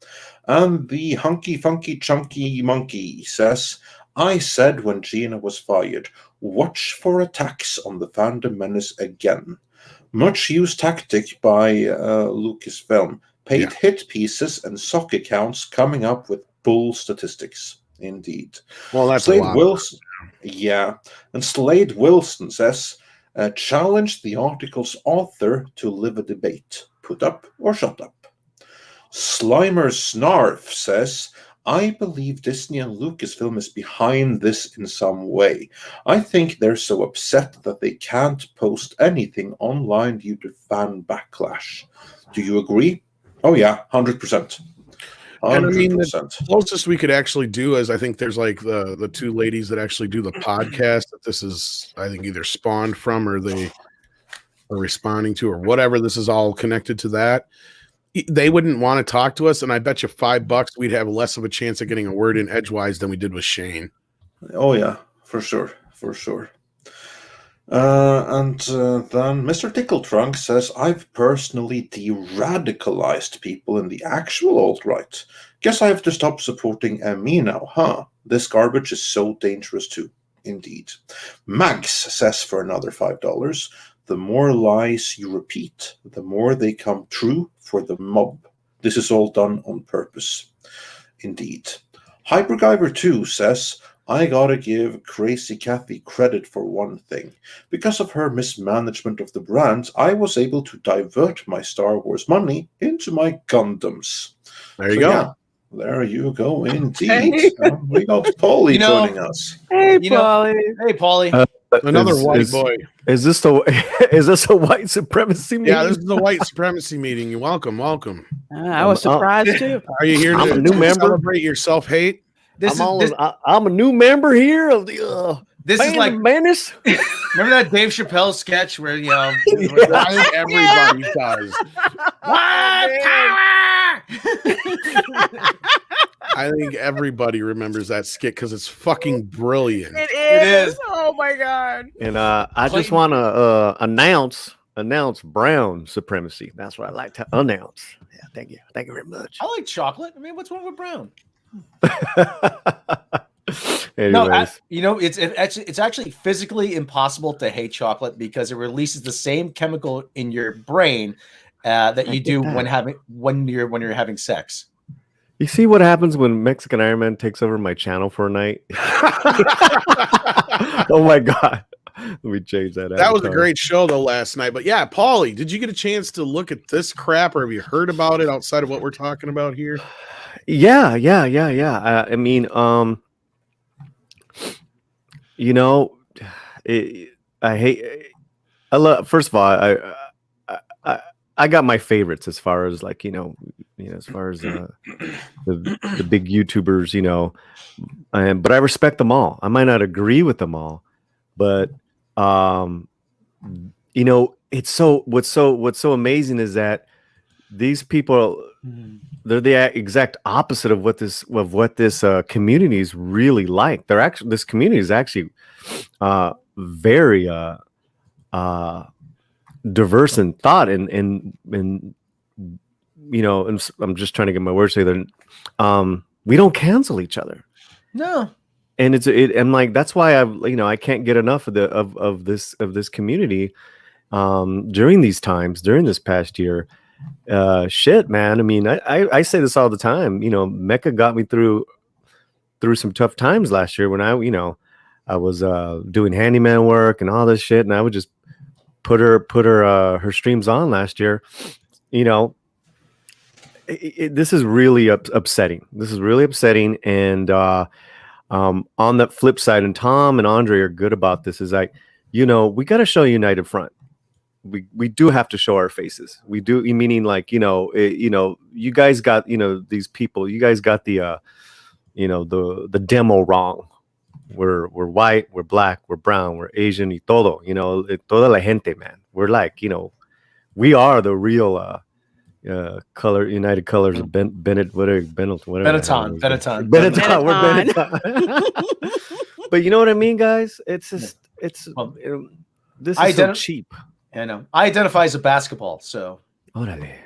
And the Hunky Funky Chunky Monkey says, I said when Gina was fired, watch for attacks on the Phantom Menace again. Much used tactic by Lucasfilm. Paid hit pieces and sock accounts coming up with bull statistics. Indeed. Well, that's Slade a lot. Wilson. Yeah. And Slade Wilson says, challenge the article's author to live a debate. Put up or shut up. Slimer Snarf says, I believe Disney and Lucasfilm is behind this in some way. I think they're so upset that they can't post anything online due to fan backlash. Do you agree? Oh yeah, 100%. And I mean, the closest we could actually do is I think there's like the two ladies that actually do the podcast that this is, I think, either spawned from or they are responding to or whatever. This is all connected to that. They wouldn't want to talk to us, and I bet you $5 we'd have less of a chance of getting a word in edgewise than we did with Shane. Oh yeah, for sure, for sure. And then Mr. Tickletrunk says, I've personally de-radicalized people in the actual alt-right. Guess I have to stop supporting ME now, huh? This garbage is so dangerous too. Indeed. Mags says for another $5, the more lies you repeat, the more they come true for the mob. This is all done on purpose. Indeed. Hypergiver 2 says, I gotta give Crazy Kathy credit for one thing. Because of her mismanagement of the brand, I was able to divert my Star Wars money into my Gundams. There you go. Yeah, there you go, indeed. We got Paulie joining us. Hey, Paulie. Hey, Paulie. Another white boy. Is this a white supremacy meeting? Yeah, this is the white supremacy meeting. You're welcome. I was surprised too. Are you here I'm to a new member. celebrate your self-hate? I'm a new member here of the This is like Menace. Remember that Dave Chappelle sketch where I think everybody does. What power? I think everybody remembers that skit because it's fucking brilliant. It is. Oh my god. And I just want to announce brown supremacy. That's what I like to announce. Yeah, thank you very much. I like chocolate. I mean, what's wrong with brown? Anyways. No, it's actually physically impossible to hate chocolate because it releases the same chemical in your brain that you do when you're having sex. You see what happens when Mexican Iron Man takes over my channel for a night? Oh my god. Let me change that. That was a great show though last night. But yeah, Paulie, did you get a chance to look at this crap, or have you heard about it outside of what we're talking about here? Yeah. I mean, first of all, I got my favorites as far as like, as far as the big YouTubers, but I respect them all. I might not agree with them all, but it's what's so amazing is that these people, they're the exact opposite of what this community is really like. This community is actually very diverse in thought, and I'm just trying to get my words together. We don't cancel each other. No. And I'm like, that's why I can't get enough of this community during these times, during this past year. Shit, man. I mean, I say this all the time. Mecca got me through some tough times last year when I doing handyman work and all this shit, and I would just put her streams on last year. You know, this is really upsetting. This is really upsetting. And on the flip side, and Tom and Andre are good about this, is like, you know, we got to show a united front. We do have to show our faces. We do, meaning like, you know, you guys got, you know, these people, you guys got the, you know, the demo wrong. We're white, we're black, we're brown, we're Asian, y todo, you know, toda la gente, man. We're like, you know, we are the real color, United Colors of Benetton. We're Benetton. But you know what I mean, guys? It's just, this is so cheap. I know. I identify as a basketball, so. Orale.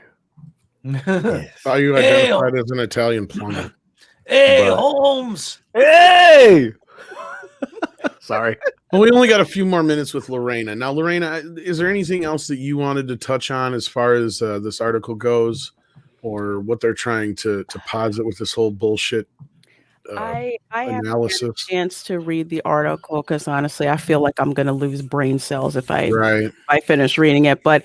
Yes. Are you identified as an Italian plumber? Hey, Holmes! Hey! Sorry. Well, we only got a few more minutes with Lorena. Now, Lorena, is there anything else that you wanted to touch on as far as this article goes, or what they're trying to posit with this whole bullshit I analysis? haven't had a chance to read the article because honestly, I feel like I'm going to lose brain cells if I finish reading it. But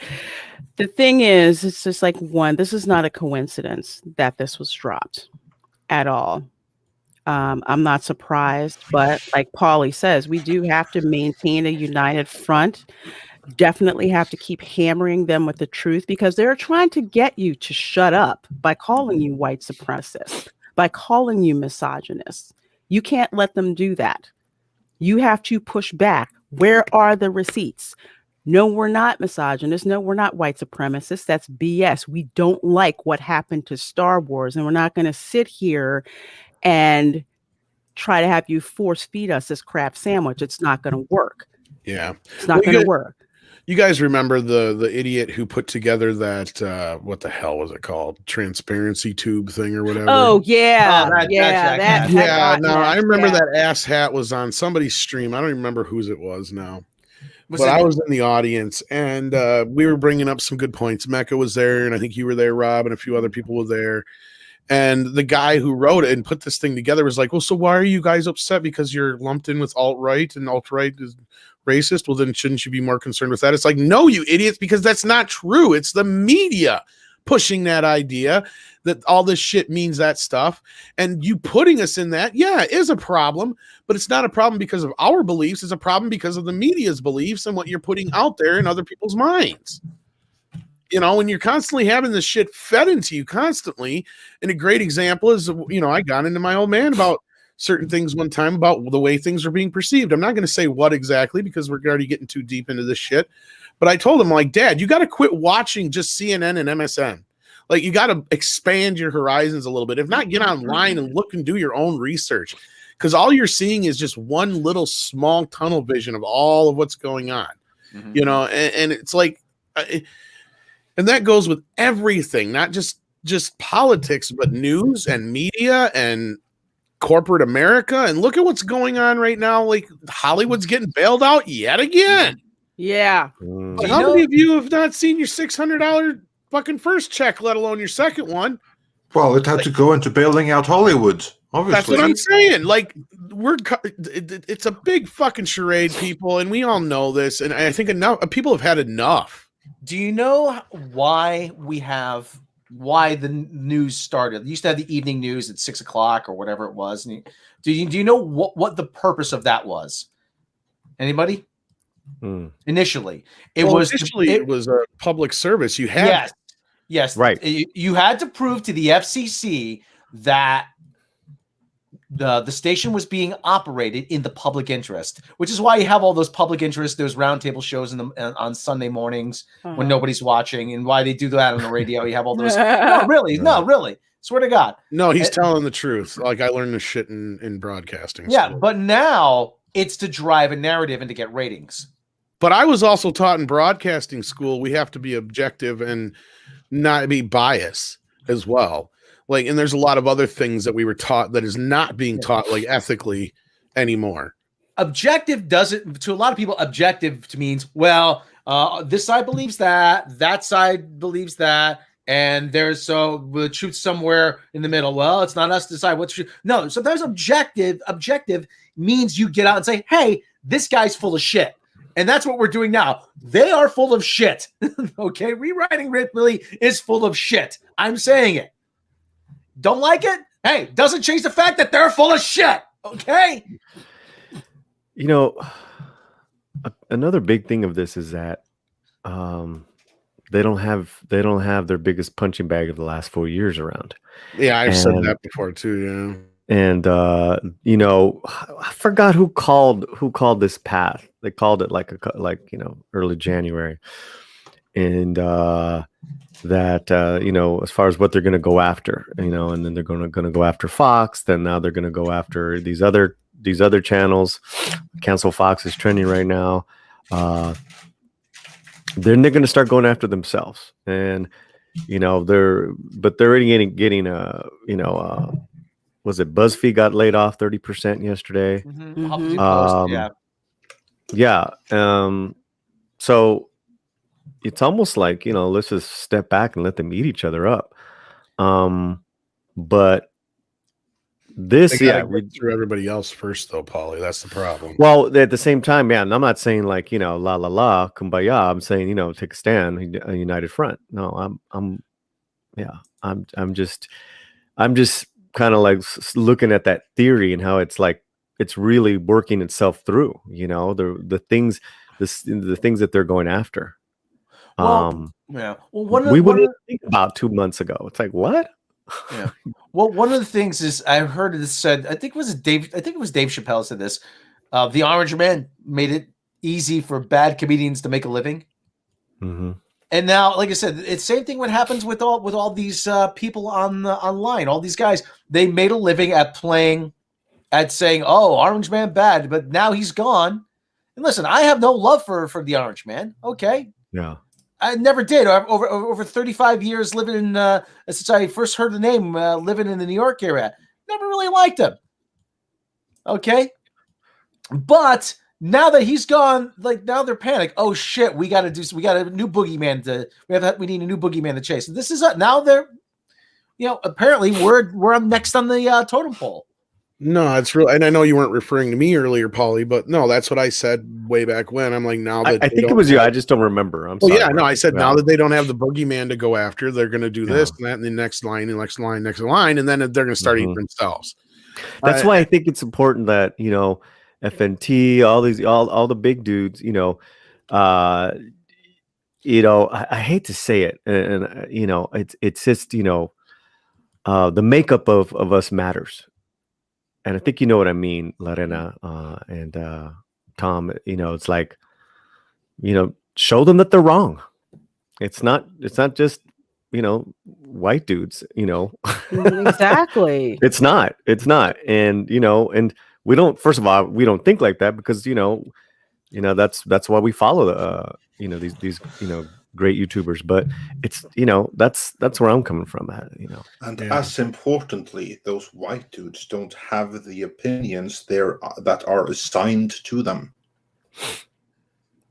the thing is, it's just like, one, this is not a coincidence that this was dropped at all. I'm not surprised, but like Paulie says, we do have to maintain a united front. Definitely have to keep hammering them with the truth because they're trying to get you to shut up by calling you white supremacists, by calling you misogynists. You can't let them do that. You have to push back. Where are the receipts? No, we're not misogynists. No, we're not white supremacists. That's BS. We don't like what happened to Star Wars, and we're not going to sit here and try to have you force feed us this crap sandwich. It's not going to work. Yeah. It's not going to work. You guys remember the idiot who put together that what the hell was it called? Transparency tube thing or whatever. Oh yeah. I remember that ass hat was on somebody's stream. I don't even remember whose it was now. I was in the audience and we were bringing up some good points. Mecca was there, and I think you were there, Rob, and a few other people were there. And the guy who wrote it and put this thing together was like, well, so why are you guys upset because you're lumped in with alt-right and alt-right is racist? Well, then shouldn't you be more concerned with that? It's like, no, you idiots, because that's not true. It's the media pushing that idea that all this shit means that stuff. And you putting us in that, is a problem, but it's not a problem because of our beliefs. It's a problem because of the media's beliefs and what you're putting out there in other people's minds. You know, when you're constantly having this shit fed into you constantly. And a great example is, you know, I got into my old man about certain things one time about the way things are being perceived. I'm not going to say what exactly because we're already getting too deep into this shit. But I told him, like, Dad, you got to quit watching just CNN and MSN. Like, you got to expand your horizons a little bit. If not, get online and look and do your own research. Because all you're seeing is just one little small tunnel vision of all of what's going on. Mm-hmm. You know, and it's like... and that goes with everything, not just politics, but news and media and corporate America. And look at what's going on right now. Like, Hollywood's getting bailed out yet again. Yeah. But how many of you have not seen your $600 fucking first check, let alone your second one? Well, it had to go into bailing out Hollywood. Obviously. That's what I'm saying. Like, it's a big fucking charade, people, and we all know this. And I think people have had enough. Do you know why the news started? They used to have the evening news at 6:00 or whatever it was. Do you know what the purpose of that was? Anybody? Initially, it was a public service. You had yes, right. You had to prove to the FCC that the station was being operated in the public interest, which is why you have all those public interest, those roundtable shows on Sunday mornings when nobody's watching, and why they do that on the radio. You have all those. No, really. Swear to God. No, he's telling the truth. Like, I learned this shit in broadcasting. Yeah, school. But now it's to drive a narrative and to get ratings. But I was also taught in broadcasting school, we have to be objective and not be biased as well. Like, and there's a lot of other things that we were taught that is not being taught, like, ethically anymore. Objective doesn't, to a lot of people, objective means, well, this side believes that side believes that. And there's the truth somewhere in the middle. Well, it's not us to decide what's true. No, sometimes objective means you get out and say, hey, this guy's full of shit. And that's what we're doing now. They are full of shit. Okay, rewriting Ripley is full of shit. I'm saying it. Don't like it? Hey, doesn't change the fact that they're full of shit. Okay. You know, another big thing of this is that they don't have their biggest punching bag of the last 4 years around. Yeah, I've said that before too. Yeah. And you know, I forgot who called this path. They called it like early January, and that you know, as far as what they're going to go after, you know, and then they're going to go after Fox. Then now they're going to go after these other channels. Cancel Fox is trending right now. Then they're going to start going after themselves, and you know they're already getting you know. Was it BuzzFeed got laid off 30% yesterday? Yeah. So it's almost like, you know, let's just step back and let them eat each other up. But this, through everybody else first, though, Paulie. That's the problem. Well, at the same time, man, I'm not saying like, you know, la la la, kumbaya. I'm saying, you know, take a stand, a united front. No, I'm just kind of like looking at that theory and how it's like it's really working itself through, you know, the things that they're going after. Well, we wouldn't think about 2 months ago. It's like, what? Yeah. Well, one of the things is I heard it said, I think it was Dave Chappelle said this. The Orange Man made it easy for bad comedians to make a living. Mm-hmm. And now, like I said, it's same thing. What happens with all these people online? All these guys, they made a living at saying, "Oh, Orange Man bad," but now he's gone. And listen, I have no love for the Orange Man. Okay, yeah, I never did. Over 35 years living in since I first heard the name, living in the New York area, never really liked him. Okay, but now that he's gone, like now they're panicked. Oh shit, we got a new boogeyman we need a new boogeyman to chase. This is now they're, you know, apparently we're next on the totem pole. No, it's real, and I know you weren't referring to me earlier, Paulie, but no, that's what I said way back when. I'm like, now that I think it was you. I just don't remember. I'm sorry. Yeah, no, I said now that they don't have the boogeyman to go after, they're going to do this and that, and the next line, and then they're going to start eating themselves. That's why I think it's important that, you know, FNT, all the big dudes, you know, I hate to say it, and you know, it's just, you know, the makeup of us matters, and I think you know what I mean, Lorena and Tom. You know, it's like, you know, show them that they're wrong. It's not just, you know, white dudes. You know, exactly. It's not, and you know, and. We don't. First of all, we don't think like that because you know that's why we follow you know these you know great YouTubers. But it's, you know, that's where I'm coming from. You know, and as importantly, those white dudes don't have the opinions that are assigned to them.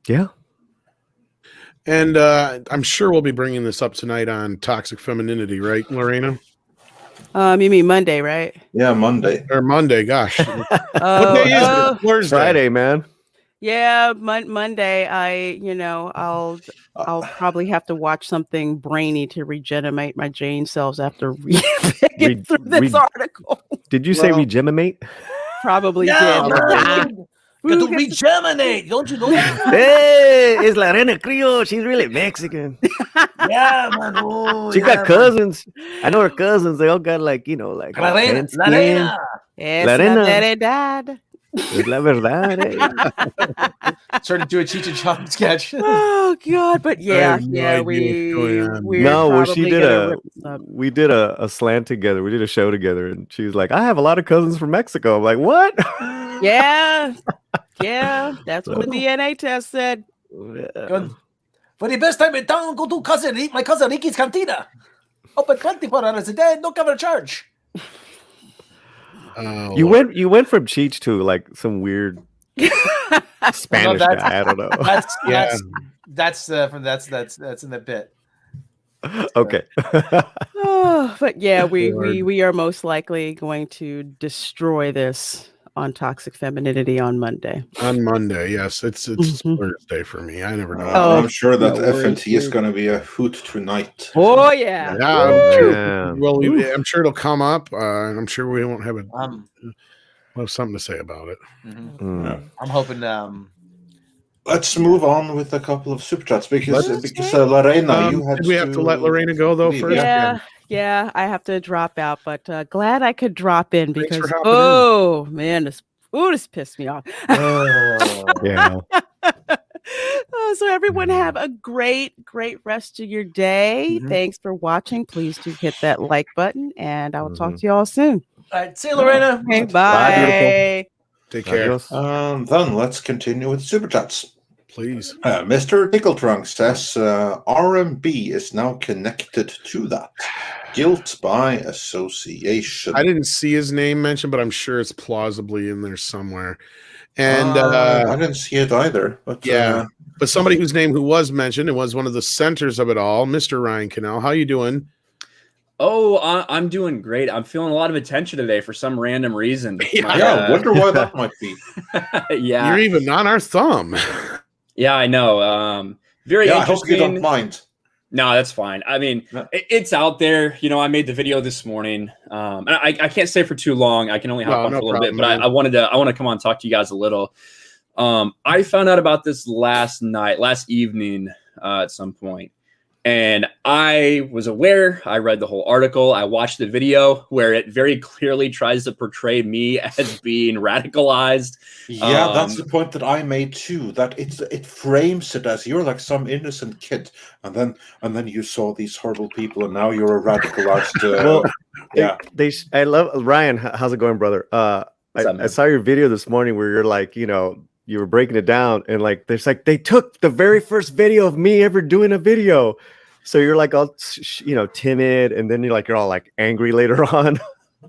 Yeah, and I'm sure we'll be bringing this up tonight on toxic femininity, right, Lorena? You mean Monday, right? Yeah, Monday. Gosh. What day is it? Thursday. Friday, man. Yeah, Monday. I'll probably have to watch something brainy to regenerate my Jane cells after reading through this article. Did you say regenerate? Probably did. Got to regenerate, don't you know? Hey, it's Lorena Creole. She's really Mexican. Yeah, man. Oh, she got cousins. I know her cousins. They all got like, you know, like Lorena. Es la verdad. Es la verdad. Eh? Started to do a Cheech and Chong sketch. Oh God! But yeah, we did a slant together. We did a show together, and she was like, "I have a lot of cousins from Mexico." I'm like, "What?" Yeah, that's what the DNA test said. For the best time in town, go to my cousin Ricky's Cantina. Open 24 hours a day, no cover charge. You went from Cheech to like some weird Spanish guy. I don't know. That's in the bit. Okay. Oh, but yeah, we are most likely going to destroy this on toxic femininity on Monday. On Monday, yes. It's Mhm. Thursday for me. I never know. Oh. I'm sure that Yeah, we're FNT is into- going to be a hoot tonight. Oh yeah. Yeah, I'm Oh, sure. man. Well, Oof. I'm sure it'll come up, and I'm sure we won't have Um, we'll have something to say about it. mhm. Mm. I'm hoping. Let's move on with a couple of super chats because Let's- Lorena, you had Did we have to let Lorena go though leave, first? Yeah, I have to drop out, but glad I could drop in Thanks for because hopping in. oh man, this pissed me off. Yeah. Oh, so everyone have a great rest of your day. Mhm. Thanks for watching. Please do hit that like button, and I will talk Mhm. to you all soon. All right, see you, Lorena. Okay, Bye, bye. Take care, Adios. Then let's continue with super chats. please. Mr. Tickletrunk says RMB is now connected to that. Guilt by association. I didn't see his name mentioned, but I'm sure it's plausibly in there somewhere. And I didn't see it either. But yeah, but somebody whose name who was mentioned and was one of the centers of it all, Mr. Ryan Cannell. How you doing? Oh, I'm doing great. I'm feeling a lot of attention today for some random reason. I wonder why that might be. Yeah, You're even on our thumb. yeah, I know. Very I hope you interesting. don't mind. No, that's fine. I mean, No. it's out there. You know, I made the video this morning. And I can't stay for too long. I can only hop on No for a little bit, problem, but man. I wanted to come on and talk to you guys a little. I found out about this last evening at some point. And I was aware, I read the whole article, I watched the video where it very clearly tries to portray me as being radicalized. Yeah, that's the point that I made too. That it frames it as you're like some innocent kid, and then you saw these horrible people, and now you're a radicalized. Well, yeah. I love Ryan. How's it going, brother? What's up, I man? saw your video this morning where you're like, you were breaking it down, and like, there's like they took the very first video of me ever doing a video. So you're like all, timid, and then you're all like angry later on.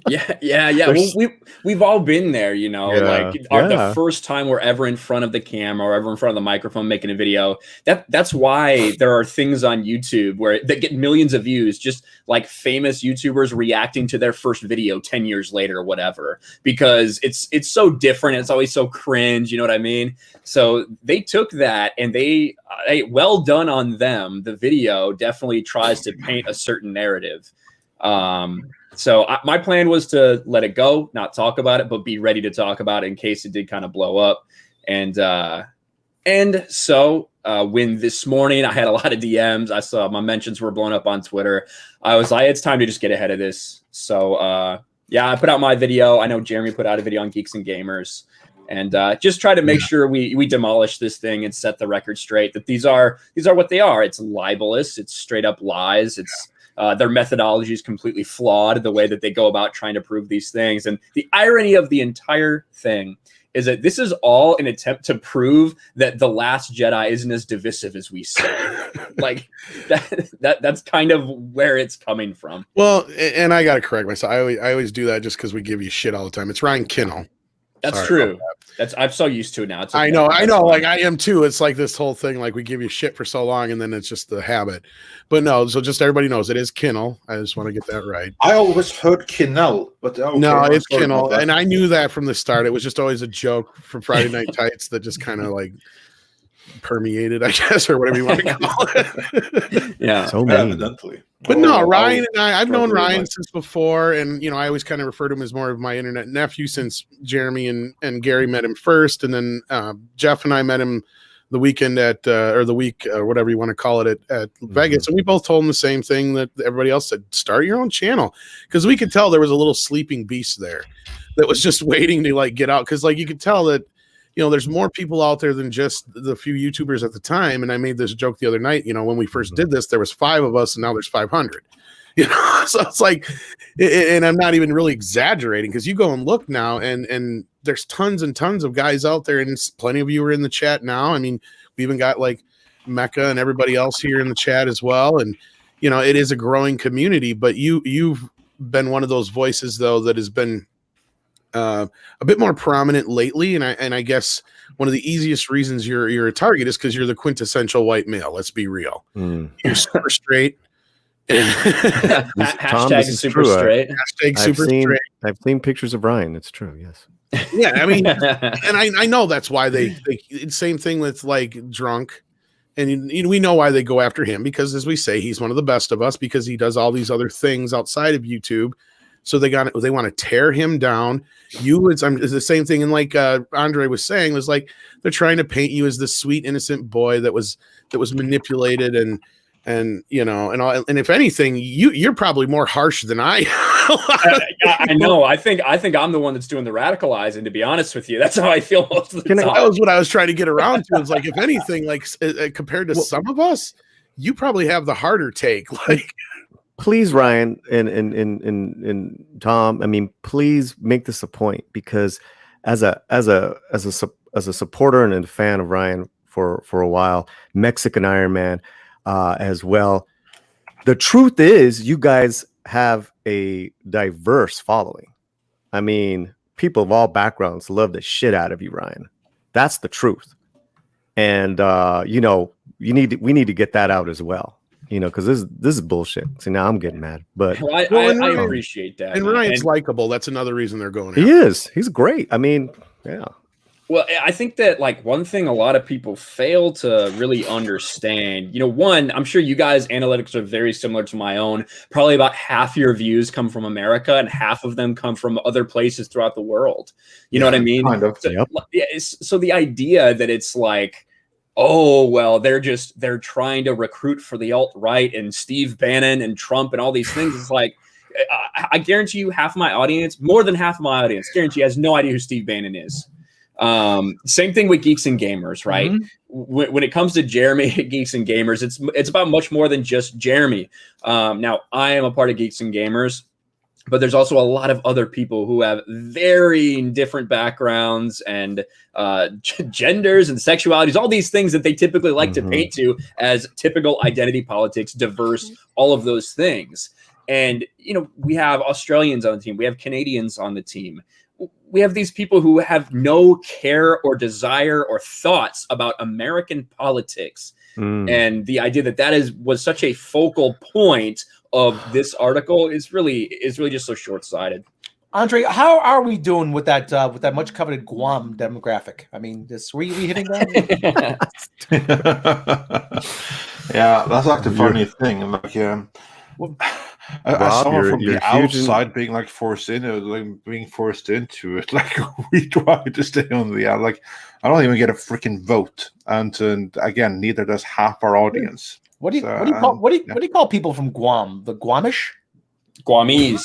Yeah. Well, we've all been there, the first time we're ever in front of the camera or ever in front of the microphone making a video. That's why there are things on YouTube that get millions of views, just like famous YouTubers reacting to their first video 10 years later or whatever, because it's so different. It's always so cringe. You know what I mean? So they took that and they well done on them. The video definitely tries to paint a certain narrative. So my plan was to let it go, not talk about it, but be ready to talk about it in case it did kind of blow up. And so when this morning I had a lot of DMs, I saw my mentions were blown up on Twitter. I was like, it's time to just get ahead of this. So I put out my video. I know Jeremy put out a video on Geeks and Gamers, and just try to make sure we demolish this thing and set the record straight that these are what they are. It's libelous. It's straight up lies. It's their methodology is completely flawed, the way that they go about trying to prove these things. And the irony of the entire thing is that this is all an attempt to prove that The Last Jedi isn't as divisive as we say. Like that's kind of where it's coming from. Well, and I got to correct myself. I always do that just because we give you shit all the time. It's Ryan Kinnell. That's Sorry true. I'm so used to it now. It's okay. I know. That's Like fine. I am too. It's like this whole thing, like we give you shit for so long, and then it's just the habit. But no, so just everybody knows it is Kinnell. I just want to get that right. I always heard Kinnell, but okay, No, I'm it's sorry about Kinnell, that. and I knew that from the start. It was just always a joke from Friday Night Tights that just kind of like permeated, I guess, or whatever you want to call it. Yeah. So mean. Evidently. But no, Oh, Ryan and I've known probably Ryan like- since before, and I always kind of refer to him as more of my internet nephew since Jeremy and Gary met him first, and then Jeff and I met him the weekend at or the week or whatever you want to call it at Vegas, and we both told him the same thing that everybody else said: start your own channel, because we could tell there was a little sleeping beast there that was just waiting to like get out, because like you could tell that. There's more people out there than just the few YouTubers at the time. And I made this joke the other night, when we first did this, there was 5 of us and now there's 500, so it's like, and I'm not even really exaggerating, because you go and look now and there's tons and tons of guys out there, and plenty of you are in the chat now. I mean, we even got like Mecca and everybody else here in the chat as well. And, it is a growing community, but you've been one of those voices though, that has been a bit more prominent lately, and I guess one of the easiest reasons you're a target is because you're the quintessential white male. Let's be real. You're super straight. Hashtag super straight. Hashtag super straight. I've seen pictures of Ryan. It's true. Yes. Yeah, I mean, and I know that's why they same thing with like drunk, and we know why they go after him, because as we say, he's one of the best of us because he does all these other things outside of YouTube. So they want to tear him down. It's the same thing, and like Andre was saying, was like they're trying to paint you as this sweet innocent boy that was manipulated and if anything, you're probably more harsh than I. I know. I think I'm the one that's doing the radicalizing. To be honest with you, that's how I feel most of the time. That was what I was trying to get around to. It's like, if anything, like compared to some of us, you probably have the harder take. Like, please, Ryan and Tom. I mean, please make this a point, because as a supporter and a fan of Ryan for a while, Mexican Iron Man. As well. The truth is, you guys have a diverse following. I mean, people of all backgrounds love the shit out of you, Ryan. That's the truth. And we need to get that out as well. Because this is bullshit. See, now I'm getting mad. But I appreciate that. And Ryan's likable. That's another reason they're going. He is. He's great. I mean, yeah. Well, I think that like one thing a lot of people fail to really understand, one, I'm sure you guys' analytics are very similar to my own. Probably about half your views come from America and half of them come from other places throughout the world. You know what I mean? Kind of. So, so the idea that it's like, oh, well, they're trying to recruit for the alt-right and Steve Bannon and Trump and all these things. It's like, I guarantee you more than half of my audience, guarantee has no idea who Steve Bannon is. Same thing with Geeks and Gamers, right? Mm-hmm. When it comes to Jeremy at Geeks and Gamers, it's about much more than just Jeremy. Now I am a part of Geeks and Gamers, but there's also a lot of other people who have very different backgrounds and genders and sexualities, all these things that they typically like to paint to as typical identity politics, diverse, all of those things. And, we have Australians on the team. We have Canadians on the team. We have these people who have no care or desire or thoughts about American politics. And the idea that was such a focal point of this article is really just so short-sighted. Andre, how are we doing with that much coveted Guam demographic? I mean, were we hitting that? Yeah, that's like the funny thing. Like, as someone from the outside being like forced into it, like we try to stay on the out. Like, I don't even get a freaking vote, and again, neither does half our audience. What do you call people from Guam? The Guamish? Guamese.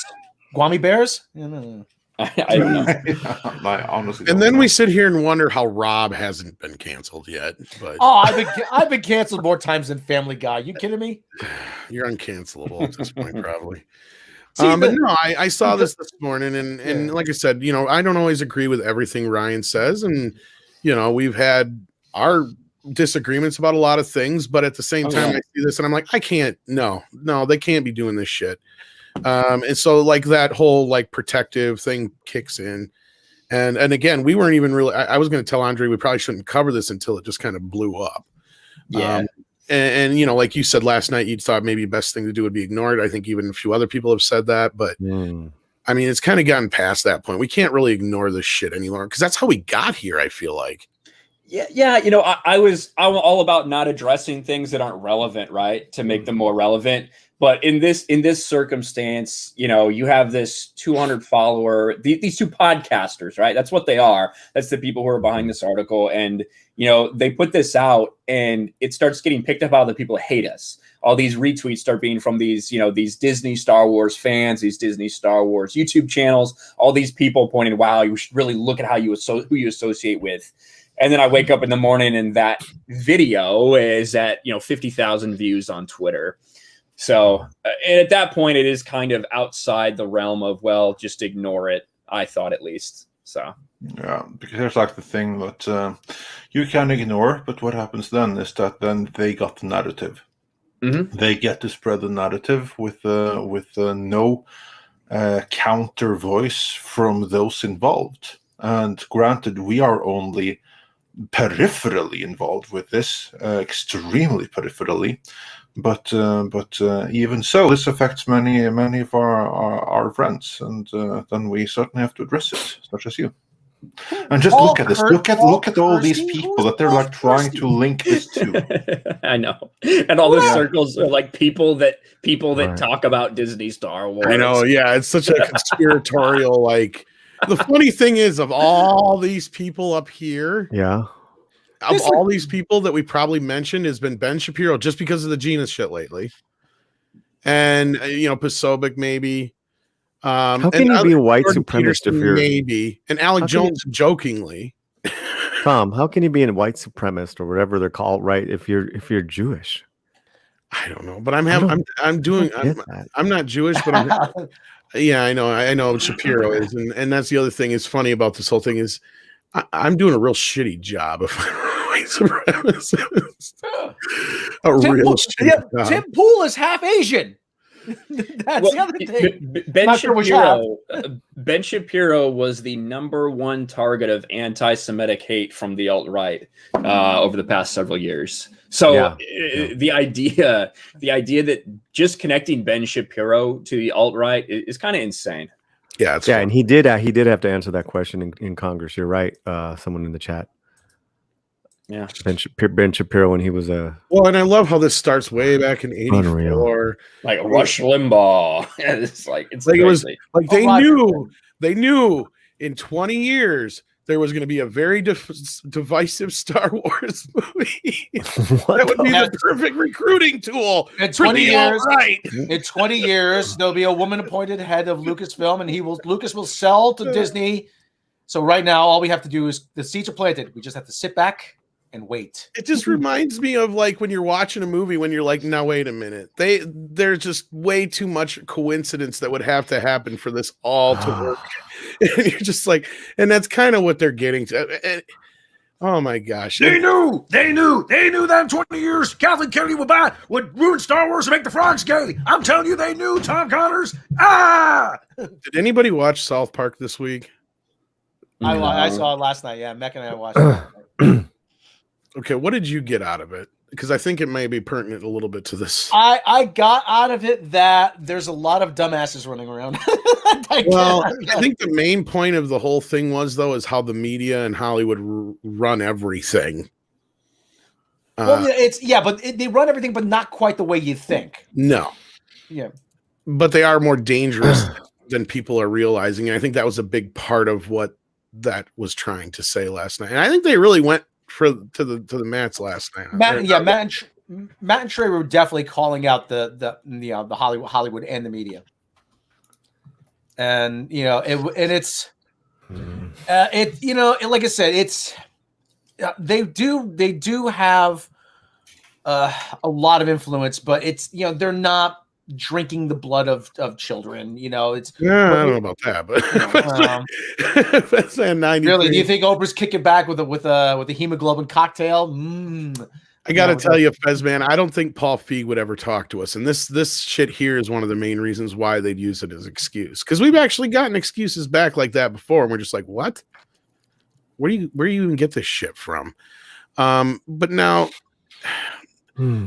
Guami bears? I don't know. I honestly and then we sit here and wonder how Rob hasn't been canceled yet. But I've been canceled more times than Family Guy. You kidding me? You're uncancelable at this point, probably. But no, I saw this morning, and like I said, I don't always agree with everything Ryan says, and we've had our disagreements about a lot of things, but at the same time, I see this and I'm like, I can't. No, they can't be doing this shit. And so like that whole like protective thing kicks in, and again, we weren't even really. I was going to tell Andre we probably shouldn't cover this until it just kind of blew up. Yeah. And like you said last night, you thought maybe the best thing to do would be ignore it. I think even a few other people have said that, but I mean, it's kind of gotten past that point. We can't really ignore this shit anymore because that's how we got here. I feel like. Yeah. I'm all about not addressing things that aren't relevant, right? To make them more relevant. But in this circumstance, you have this 200 follower, these two podcasters, right? That's what they are. That's the people who are behind this article. And, they put this out and it starts getting picked up by the people that hate us. All these retweets start being from these, these Disney Star Wars fans, these Disney Star Wars YouTube channels, all these people pointing, wow, you should really look at who you associate with. And then I wake up in the morning and that video is at, 50,000 views on Twitter. So and at that point, it is kind of outside the realm of, well, just ignore it. I thought at least. So, yeah, because there's like the thing that you can ignore. But what happens then is that then they got the narrative. Mm-hmm. They get to spread the narrative with no counter voice from those involved. And granted, we are only peripherally involved with this, extremely peripherally. But even so, this affects many of our friends, and then we certainly have to address it, such as you. And just look at this. Look at all these people that they're like trying to link this to. I know, and all the circles are like people that talk about Disney, Star Wars. I know. Yeah, it's such a conspiratorial. Like, the funny thing is, of all these people up here, of all these people that we probably mentioned, has been Ben Shapiro, just because of the Gina shit lately, and Posobiec maybe. How can you be a white supremacist if you're maybe, and Alec Jones jokingly? Tom, how can you be a white supremacist or whatever they're called, right? If you're Jewish, I don't know, but I'm not Jewish, but I'm. Yeah, I know Shapiro is, and that's the other thing is funny about this whole thing is I'm doing a real shitty job of white supremacist. Job. Tim Pool is half Asian. That's the other thing. Ben Shapiro was the #1 target of anti-Semitic hate from the alt-right over the past several years. So the idea that just connecting Ben Shapiro to the alt-right is kind of insane. Yeah, and he did have to answer that question in Congress. You're right. Someone in the chat. Yeah, Ben Shapiro when he was well, and I love how this starts way back in '84, like Rush Limbaugh. it's crazy. It was like they knew in 20 years there was going to be a very divisive Star Wars movie. That would be the perfect recruiting tool. In 20 years, in 20 years, there'll be a woman appointed head of Lucasfilm, and Lucas will sell to Disney. So right now, all we have to do is the seeds are planted. We just have to sit back and wait. It just reminds me of like when you're watching a movie when you're like, now wait a minute. There's just way too much coincidence that would have to happen for this all to work. And you're just like, and that's kind of what they're getting to. Oh my gosh. They knew that in 20 years Kathleen Kennedy would ruin Star Wars and make the frogs gay. I'm telling you, they knew, Tom Connors. Did anybody watch South Park this week? I saw it last night. Yeah, Mecca and I watched it. Okay, what did you get out of it? Because I think it may be pertinent a little bit to this. I got out of it that there's a lot of dumbasses running around. I think the main point of the whole thing was, though, is how the media and Hollywood run everything. But they run everything, but not quite the way you think. No. Yeah. But they are more dangerous than people are realizing. And I think that was a big part of what that was trying to say last night. And I think they really went to the mats last night. Matt and Trey were definitely calling out the Hollywood and the media. And it's like I said, it's they do have a lot of influence, but it's they're not drinking the blood of children. I don't know about that, but that's a 93. Really, do you think Oprah's kicking back with a hemoglobin cocktail? I gotta tell you, Fez, man, I don't think Paul Feig would ever talk to us, and this shit here is one of the main reasons why they'd use it as excuse, because we've actually gotten excuses back like that before, and we're just like, what? Where do you even get this shit from? But now.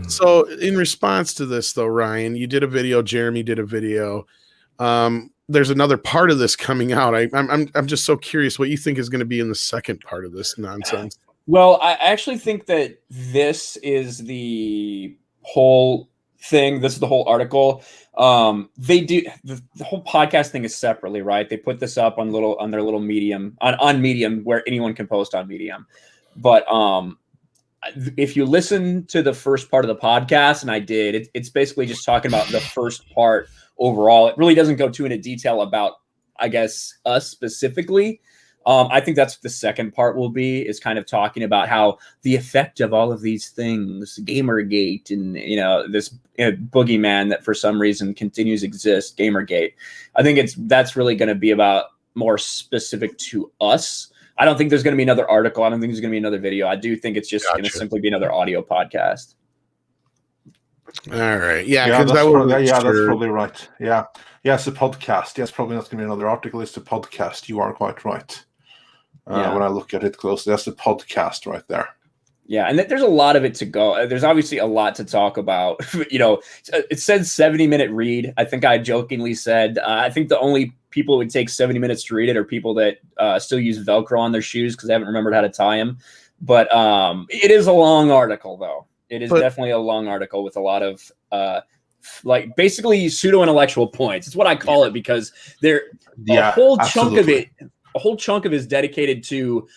So in response to this, though, Ryan, you did a video. Jeremy did a video. There's another part of this coming out. I'm just so curious what you think is going to be in the second part of this nonsense. Well, I actually think that this is the whole thing. This is the whole article. They do the whole podcast thing is separately, right? They put this up on their little Medium on Medium, where anyone can post on Medium, but if you listen to the first part of the podcast, and I did, it's basically just talking about the first part overall. It really doesn't go too into detail about, I guess, us specifically. I think that's what the second part will be, is kind of talking about how the effect of all of these things, Gamergate, and this boogeyman that for some reason continues to exist, Gamergate. I think that's really going to be about more specific to us. I don't think there's going to be another article. I don't think there's going to be another video. I do think it's just going to simply be another audio podcast. All right. Yeah, that's probably right. Yeah. Yes, a podcast. Yes, probably not going to be another article. It's a podcast. You are quite right. when I look at it closely. That's the podcast right there. Yeah, and there's a lot of it to go. There's obviously a lot to talk about. It said 70-minute read. I think I jokingly said, I think the only people who would take 70 minutes to read it are people that still use Velcro on their shoes because they haven't remembered how to tie them. But it is a long article, though. It is definitely a long article with a lot of basically pseudo-intellectual points. It's what I call it because a whole chunk of it is dedicated to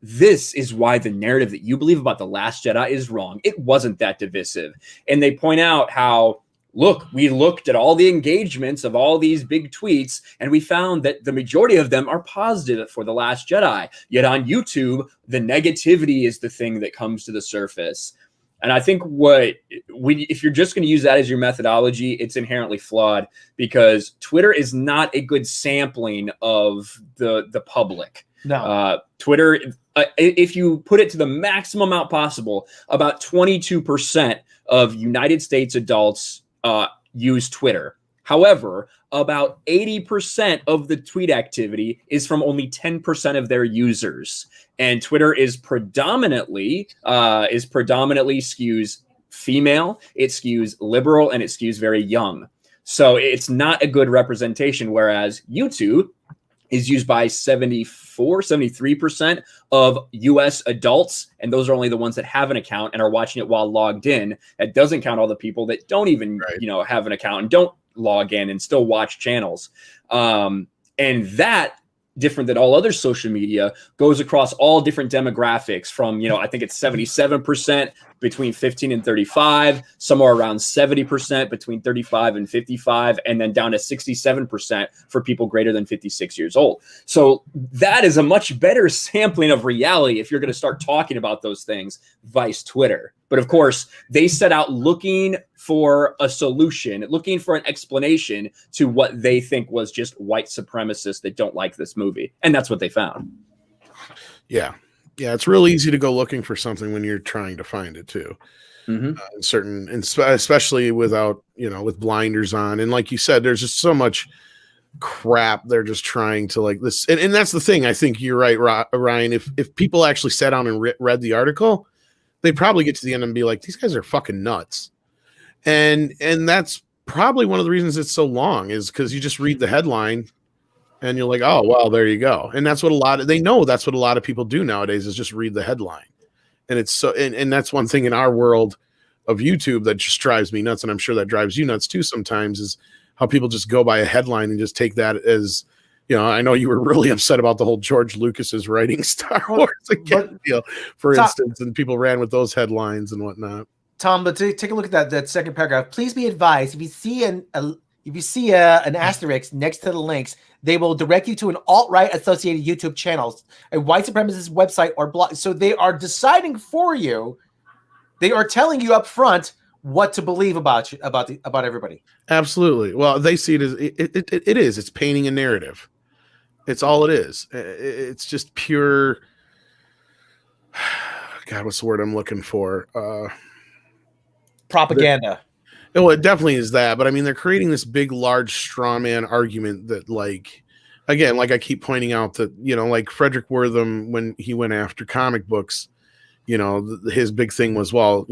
this is why the narrative that you believe about The Last Jedi is wrong. It wasn't that divisive. And they point out how, look, we looked at all the engagements of all these big tweets, and we found that the majority of them are positive for The Last Jedi. Yet on YouTube, the negativity is the thing that comes to the surface. And I think if you're just going to use that as your methodology, it's inherently flawed because Twitter is not a good sampling of the public. No. Twitter, if you put it to the maximum amount possible, about 22% of United States adults use Twitter. However, about 80% of the tweet activity is from only 10% of their users. And Twitter is predominantly skews female, it skews liberal, and it skews very young. So it's not a good representation, whereas YouTube is used by 73% of US adults, and those are only the ones that have an account and are watching it while logged in. That doesn't count all the people that don't even have an account and don't log in and still watch channels. And that, different than all other social media, goes across all different demographics from, I think it's 77% between 15 and 35, somewhere around 70% between 35 and 55, and then down to 67% for people greater than 56 years old. So that is a much better sampling of reality if you're going to start talking about those things, vice Twitter. But of course, they set out looking for a solution, looking for an explanation to what they think was just white supremacists that don't like this movie. And that's what they found. Yeah. Yeah, it's real easy to go looking for something when you're trying to find it too. Especially without, with blinders on. And like you said, there's just so much crap. They're just trying to like this. And that's the thing. I think you're right, Ryan. If people actually sat down and read the article, they'd probably get to the end and be like, these guys are fucking nuts. And that's probably one of the reasons it's so long is because you just read the headline and you're like, oh, well, there you go. And that's what they know that's what a lot of people do nowadays is just read the headline. And it's so, and that's one thing in our world of YouTube that just drives me nuts. And I'm sure that drives you nuts too sometimes is how people just go by a headline and just take that as, I know you were really upset about the whole George Lucas's writing Star Wars again deal, for instance, and people ran with those headlines and whatnot. Tom, but take a look at that second paragraph. Please be advised, if you see an asterisk next to the links, they will direct you to an alt-right associated YouTube channels, a white supremacist website or blog. So they are deciding for you. They are telling you up front what to believe about everybody. Absolutely. Well, they see it as it is. It's painting a narrative. It's all it is. It's just pure. God, what's the word I'm looking for? Propaganda. Well, it definitely is that, but I mean, they're creating this big, large straw man argument that, like, again, like I keep pointing out that, like Frederick Wortham, when he went after comic books, his big thing was, well,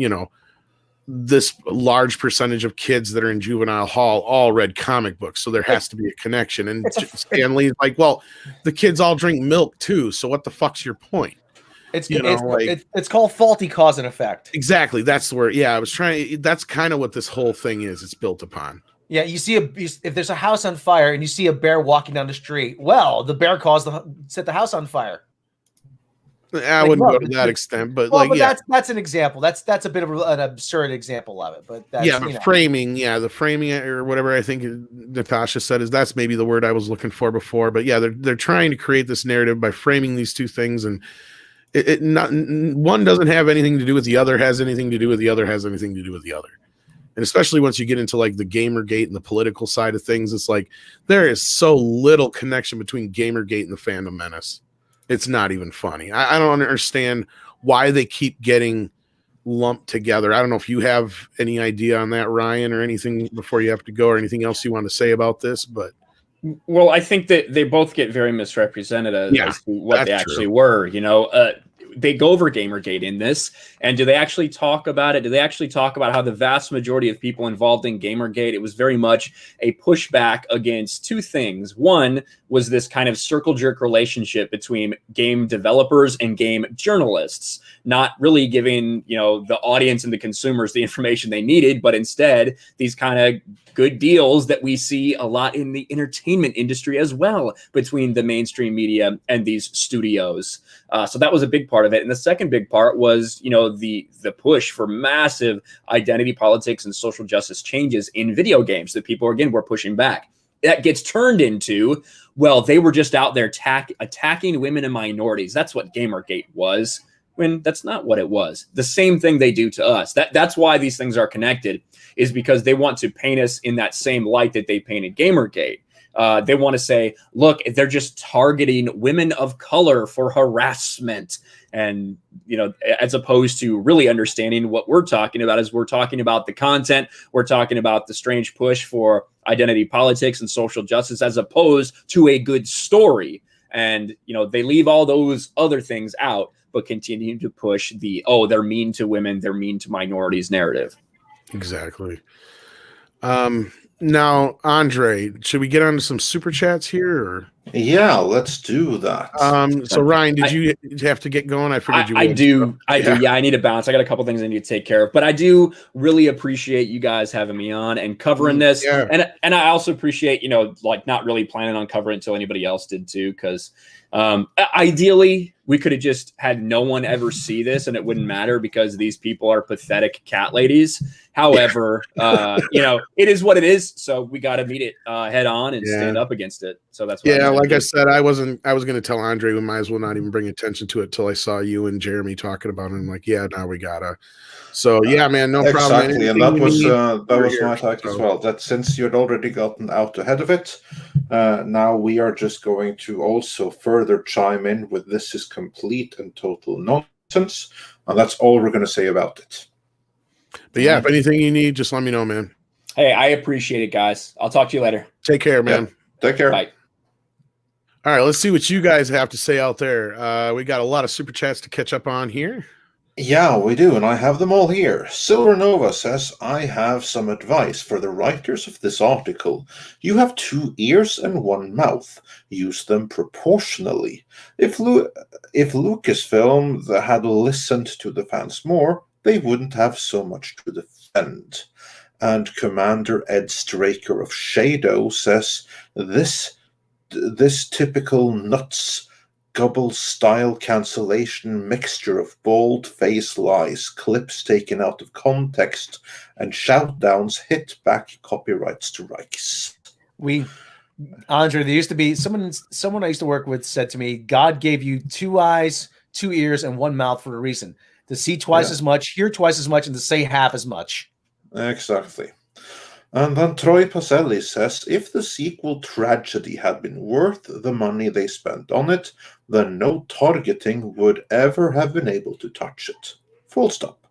this large percentage of kids that are in juvenile hall all read comic books, so there has to be a connection. And Stanley's like, well, the kids all drink milk too, so what the fuck's your point? It's called faulty cause and effect. Exactly. That's where, I was trying. That's kind of what this whole thing is. It's built upon. Yeah, you see if there's a house on fire and you see a bear walking down the street, well, the bear set the house on fire. I wouldn't go to that extent, but that's an example. That's a bit of an absurd example of it. But that's, the framing, the framing or whatever I think Natasha said that's maybe the word I was looking for before. But yeah, they're trying to create this narrative by framing these two things, and one doesn't have anything to do with the other, has anything to do with the other, has anything to do with the other. And especially once you get into like the Gamergate and the political side of things, it's like there is so little connection between Gamergate and the Fandom Menace. It's not even funny. I don't understand why they keep getting lumped together. I don't know if you have any idea on that, Ryan, or anything before you have to go, or anything else you want to say about this, but Well, I think that they both get very misrepresented as to what they actually were. You know, they go over Gamergate in this, and do they actually talk about it? Do they actually talk about how the vast majority of people involved in Gamergate, it was very much a pushback against two things. One was this kind of circle jerk relationship between game developers and game journalists, not really giving, you know, the audience and the consumers the information they needed, but instead these kind of good deals that we see a lot in the entertainment industry as well between the mainstream media and these studios. So that was a big part of it. And the second big part was, you know, the push for massive identity politics and social justice changes in video games that people, again, were pushing back. That gets turned into, well, they were just out there attacking women and minorities. That's what Gamergate was, when that's not what it was. The same thing they do to us. That's why these things are connected, is because they want to paint us in that same light that they painted Gamergate. They want to say, look, they're just targeting women of color for harassment. And, you know, as opposed to really understanding what we're talking about, is we're talking about the content. We're talking about the strange push for identity politics and social justice, as opposed to a good story. And, you know, they leave all those other things out, but continue to push the, oh, they're mean to women, they're mean to minorities narrative. Exactly. Now, Andre, should we get on to some super chats here? Or? Yeah, let's do that. So Ryan, did you have to get going? I figured you would. I do. Yeah, I need to bounce. I got a couple things I need to take care of, but I do really appreciate you guys having me on and covering this. Yeah. And I also appreciate, you know, like not really planning on covering it until anybody else did too, because ideally we could have just had no one ever see this and it wouldn't matter, because these people are pathetic cat ladies. However, you know, it is what it is. So we got to meet it head on and stand up against it. So that's what like I said, I was going to tell Andre we might as well not even bring attention to it till I saw you and Jeremy talking about it. I'm like, yeah, now we gotta. So yeah, man, no problem. Exactly, and that was my take as well. That since you had already gotten out ahead of it, now we are just going to also further chime in with this is complete and total nonsense, and that's all we're going to say about it. But yeah, if anything you need, just let me know, man. Hey, I appreciate it, guys. I'll talk to you later. Take care, man. Yeah, take care. Bye. All right, let's see what you guys have to say out there. We got a lot of super chats to catch up on here. Yeah, we do, and I have them all here. Silver Nova says, I have some advice for the writers of this article. You have 2 ears and 1 mouth. Use them proportionally. If Lucasfilm had listened to the fans more, they wouldn't have so much to defend. And Commander Ed Straker of Shadow says, this typical nuts gobble style cancellation mixture of bold-faced lies, clips taken out of context, and shout-downs hit back copyright strikes. Andre, there used to be someone I used to work with said to me, God gave you 2 eyes, 2 ears, and 1 mouth for a reason. To see twice as much, hear twice as much, and to say half as much. Exactly. And then Troy Pacelli says, if the sequel tragedy had been worth the money they spent on it, then no targeting would ever have been able to touch it. Full stop.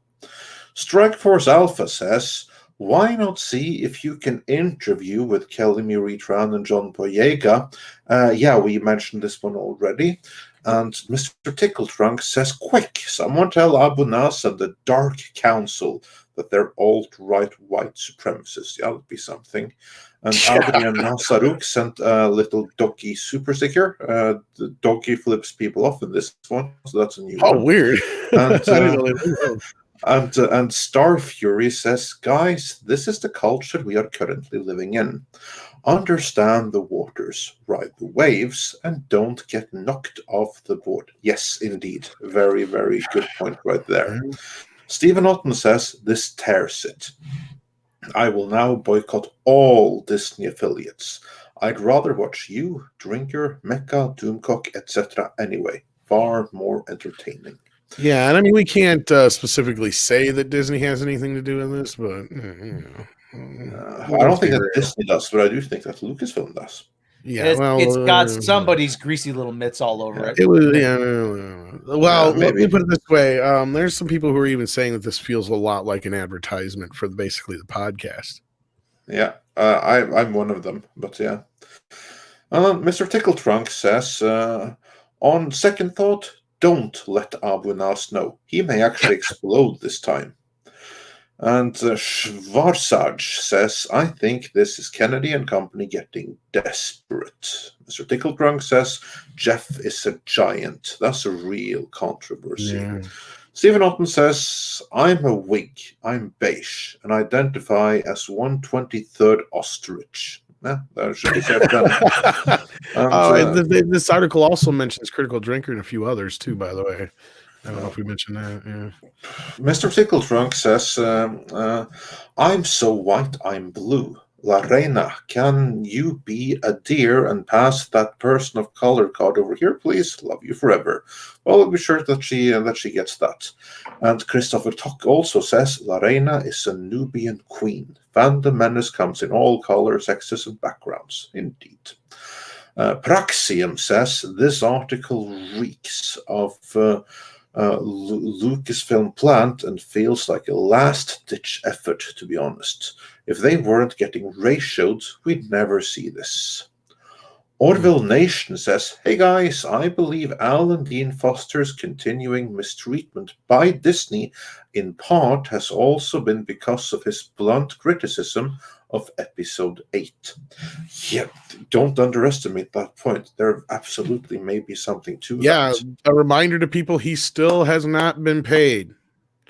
Strikeforce Alpha says, why not see if you can interview with Kelly Muritran and John Boyega? Yeah, we mentioned this one already. And Mr. Tickletrunk says, quick, someone tell Abu Nas and the Dark Council that they're alt-right white supremacists. Yeah, that'd be something. And Adrian Nasaruk sent a little doggy super sticker. The doggy flips people off in this one, so that's a new one. Oh, weird. And Star Fury says, guys, this is the culture we are currently living in. Understand the waters, ride the waves, and don't get knocked off the board. Yes, indeed. Very, very good point right there. Stephen Otten says, this tears it. I will now boycott all Disney affiliates. I'd rather watch you, Drinker, Mecha, Doomcock, etc. anyway. Far more entertaining. Yeah, and I mean, we can't specifically say that Disney has anything to do with this, but, you know. I don't think that Disney does, but I do think that Lucasfilm does. Yeah, it's got somebody's greasy little mitts all over it. It was, well, let me put it this way: there's some people who are even saying that this feels a lot like an advertisement for basically the podcast. Yeah, I'm one of them, but yeah. Mr. Tickletrunk says, on second thought, don't let Abunas know. He may actually explode this time. And Schwarzage says, I think this is Kennedy and company getting desperate. Mr. Tickledrunk says, Jeff is a giant. That's a real controversy. Yeah. Stephen Otten says, I'm a Whig. I'm beige and identify as 1/23rd ostrich. That should be said then. This article also mentions Critical Drinker and a few others too, by the way. I don't know if we mentioned that. Yeah. Mr. Tickletrunk says, I'm so white, I'm blue. La Reina, can you be a dear and pass that person of color card over here, please? Love you forever. Well, I'll be sure that she gets that. And Christopher Tock also says, La Reina is a Nubian queen. Fandom Menace comes in all colors, sexes, and backgrounds. Indeed. Praxium says, this article reeks of Lucasfilm plant and feels like a last-ditch effort, to be honest. If they weren't getting ratioed, we'd never see this. Orville Nation says, hey guys, I believe Alan Dean Foster's continuing mistreatment by Disney in part has also been because of his blunt criticism of episode 8. Yeah, don't underestimate that point. There absolutely may be something to that. A reminder to people, he still has not been paid.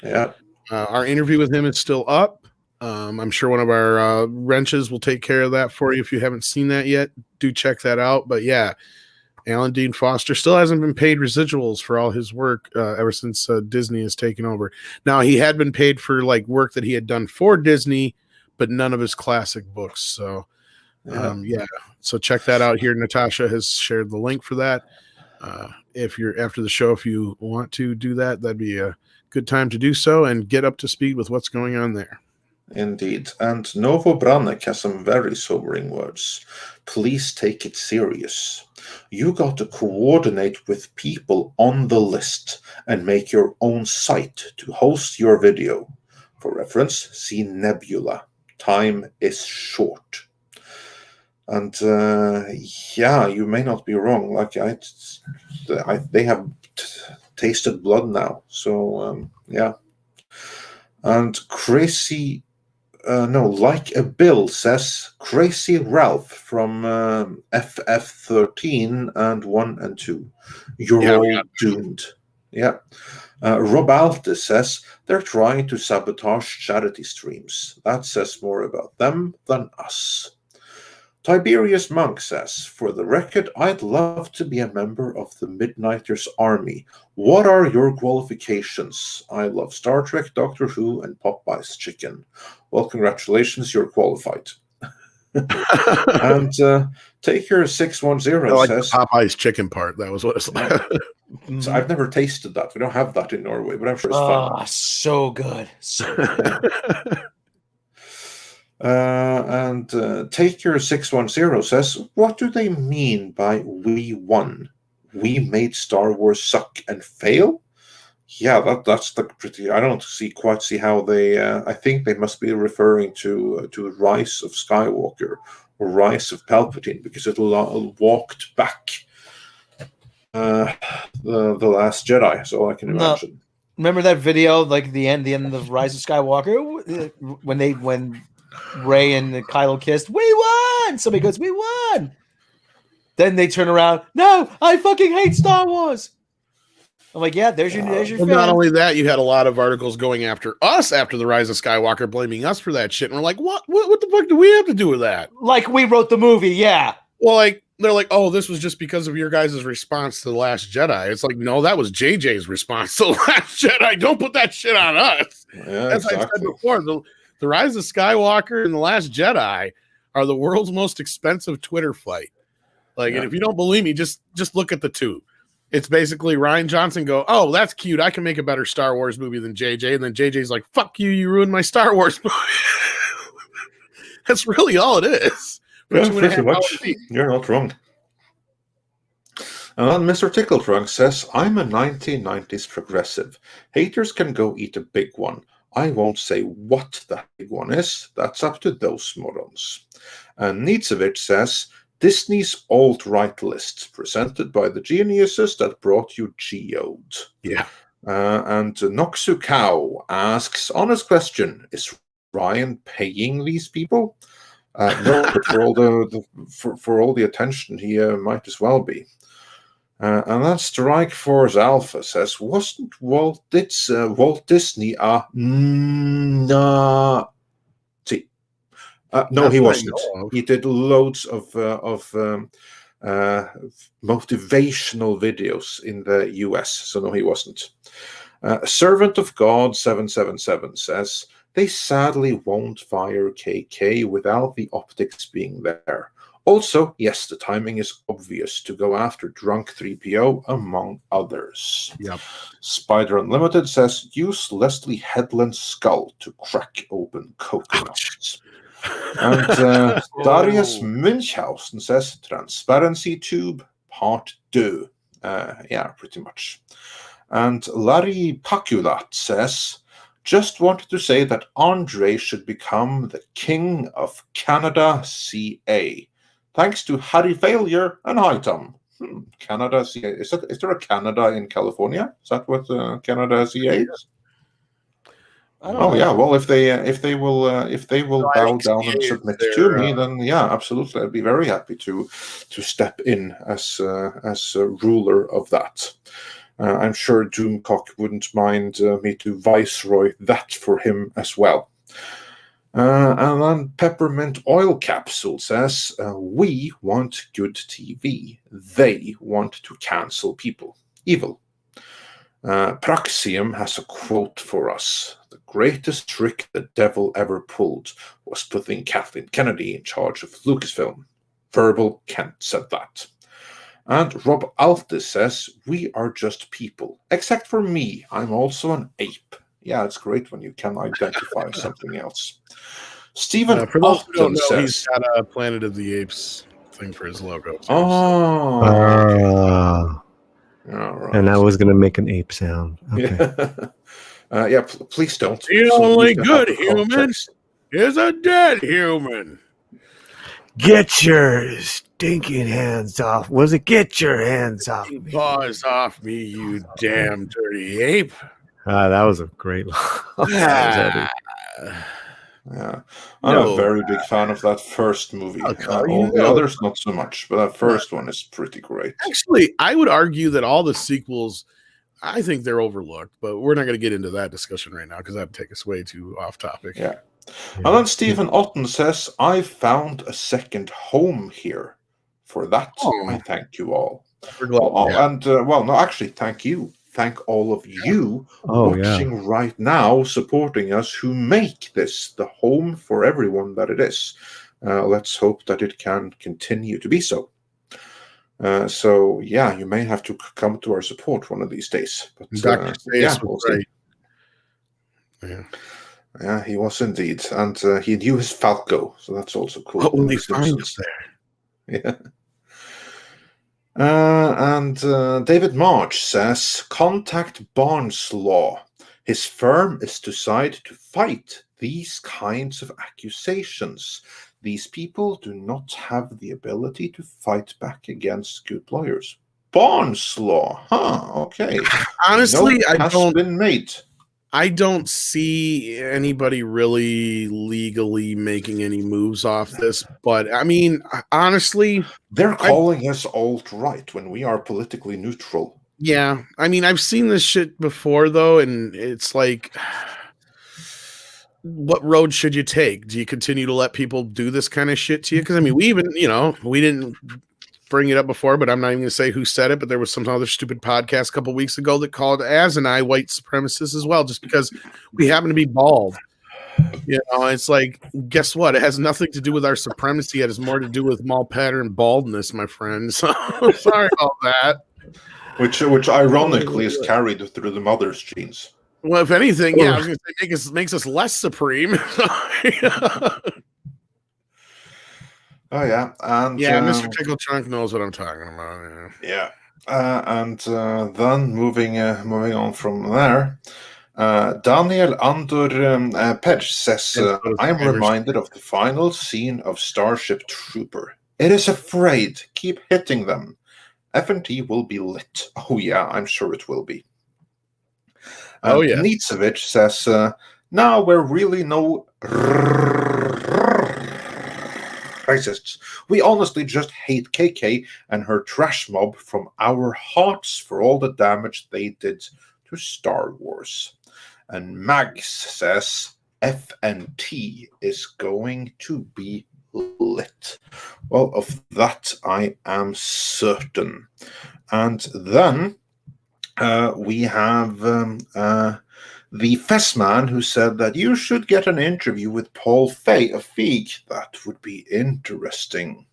Yeah. Our interview with him is still up. I'm sure one of our wrenches will take care of that for you. If you haven't seen that yet, do check that out. But yeah, Alan Dean Foster still hasn't been paid residuals for all his work ever since Disney has taken over. Now, he had been paid for like work that he had done for Disney, but none of his classic books. So so check that out here. Natasha has shared the link for that. If you're after the show, if you want to do that, that'd be a good time to do so and get up to speed with what's going on there. Indeed. And Novo Branek has some very sobering words. Please take it serious. You got to coordinate with people on the list and make your own site to host your video. For reference, see Nebula. Time is short. And you may not be wrong. Like they have tasted blood now. So And Crazy, Like a Bill says, Crazy Ralph from FF13 and 1 and 2. You're all doomed. Yeah. Rob Altis says, they're trying to sabotage charity streams. That says more about them than us. Tiberius Monk says, for the record, I'd love to be a member of the Midnighters Army. What are your qualifications? I love Star Trek, Doctor Who, and Popeye's Chicken. Well, congratulations, you're qualified. And Taker 610 says, the Popeye's Chicken part. That was what it's like. So I've never tasted that. We don't have that in Norway, but I'm sure it's fun. So good. So good. And Taker 610 says, what do they mean by we won? We made Star Wars suck and fail? Yeah, that's the pretty. I don't quite see how they. I think they must be referring to Rise of Skywalker or Rise of Palpatine, because it walked back the Last Jedi. So I can imagine. Remember that video, like the end of Rise of Skywalker, when Rey and Kylo kissed. We won. Somebody goes, "We won." Then they turn around. No, I fucking hate Star Wars. I'm like, yeah, there's your. Well, not only that, you had a lot of articles going after us after the Rise of Skywalker, blaming us for that shit. And we're like, what the fuck do we have to do with that? Like we wrote the movie, yeah. Well, like they're like, oh, this was just because of your guys' response to the Last Jedi. It's like, no, that was JJ's response to the Last Jedi. Don't put that shit on us. Yeah, as I said before, the Rise of Skywalker and the Last Jedi are the world's most expensive Twitter fight. Like, and if you don't believe me, just look at the two. It's basically Rian Johnson go, oh, that's cute. I can make a better Star Wars movie than JJ. And then JJ's like, fuck you. You ruined my Star Wars movie. That's really all it is. Yeah, pretty much. You're not wrong. And Mr. Tickletrunk says, I'm a 1990s progressive. Haters can go eat a big one. I won't say what that big one is. That's up to those morons. And Nietzsche says, Disney's alt-right list, presented by the geniuses that brought you Geode. Yeah. And Noxu Cow asks, honest question, is Ryan paying these people? No, but for all the attention, he might as well be. And then Strike Force Alpha says, wasn't Walt Disney a Nazi? No, he wasn't. He did loads of motivational videos in the US, so no, he wasn't. Servant of God 777 says, they sadly won't fire KK without the optics being there. Also, yes, the timing is obvious to go after Drunk 3PO, among others. Yep. Spider Unlimited says, use Leslie Headland's skull to crack open coconuts. And Darius Münchhausen says, Transparency Tube, Part 2. Yeah, pretty much. And Larry Paculat says, just wanted to say that Andre should become the King of Canada CA. Thanks to Harry Failure and Hi Tom. Canada CA. Is there a Canada in California? Is that what Canada CA is? Yeah. Well, if they will bow down and submit to me, then yeah, absolutely, I'd be very happy to step in as a ruler of that. I'm sure Doomcock wouldn't mind me to viceroy that for him as well. And then Peppermint Oil Capsule says, we want good TV. They want to cancel people. Evil. Praxium has a quote for us. The greatest trick the devil ever pulled was putting Kathleen Kennedy in charge of Lucasfilm. Verbal Kent said that. And Rob Altis says, we are just people. Except for me, I'm also an ape. Yeah, it's great when you can identify something else. Stephen for those who don't know, says, he's got a Planet of the Apes thing for his logo. Oh. Okay. All right. And I was going to make an ape sound. Okay. Yeah, please don't. The only good human is a dead human. Get your stinking hands off. Was it get your hands off me? Paws off me, you damn dirty ape. That was a great line. Yeah. I'm a very big fan of that first movie. All the others, not so much, but that first one is pretty great. Actually, I would argue that all the sequels, I think they're overlooked, but we're not going to get into that discussion right now because that'd take us way too off topic. Yeah. And then Stephen Otten says, I found a second home here. For that, I thank you all. No, actually, thank you. Thank all of you watching right now, supporting us, who make this the home for everyone that it is. Let's hope that it can continue to be so. So, yeah, you may have to come to our support one of these days. But, Dr. we'll see. Yeah, he was indeed. And he knew his Falco, so that's also cool. Only find us there. Yeah. And David March says, contact Barnes Law. His firm is decided to fight these kinds of accusations. These people do not have the ability to fight back against good lawyers. Barnes Law, okay. Honestly, I don't see anybody really legally making any moves off this, but I mean, honestly, they're calling us alt-right when we are politically neutral. Yeah, I mean, I've seen this shit before though, and it's like, what road should you take? Do you continue to let people do this kind of shit to you? Because I mean, we didn't bring it up before, but I'm not even going to say who said it, but there was some other stupid podcast a couple weeks ago that called Az and I white supremacists as well, just because we happen to be bald. It's like, guess what? It has nothing to do with our supremacy. It has more to do with mall pattern baldness, my friend. So sorry about that. Which ironically is carried through the mother's genes. Well, if anything, I was going to say makes us less supreme. Oh yeah, and Mr. Tickle Trunk knows what I'm talking about. Yeah, and then moving on from there, Daniel Andor Pech says, "I'm reminded of the final scene of Starship Trooper. It is afraid. Keep hitting them. F&T will be lit. Oh yeah, I'm sure it will be. Oh yeah. Nitsevich says, now we're really no racists. We honestly just hate KK and her trash mob from our hearts for all the damage they did to Star Wars. And Mags says, FNT is going to be lit. Well, of that I am certain. And then we have the Fessman who said that you should get an interview with Paul Feig. That would be interesting.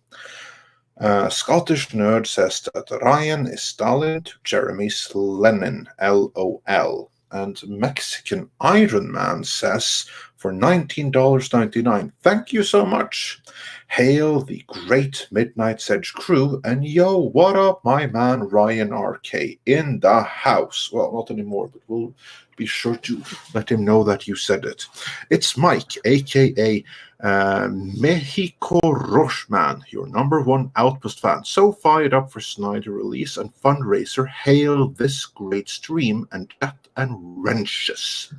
Scottish Nerd says that Ryan is Stalin to Jeremy's Lenin, LOL. And Mexican Iron Man says, for $19.99, thank you so much. Hail the great Midnight's Edge crew, and yo, what up, my man Ryan RK in the house. Well, not anymore, but we'll be sure to let him know that you said it. It's Mike, aka Mexico Roshman, your #1 Outpost fan. So fired up for Snyder release and fundraiser. Hail this great stream and chat and wrenches.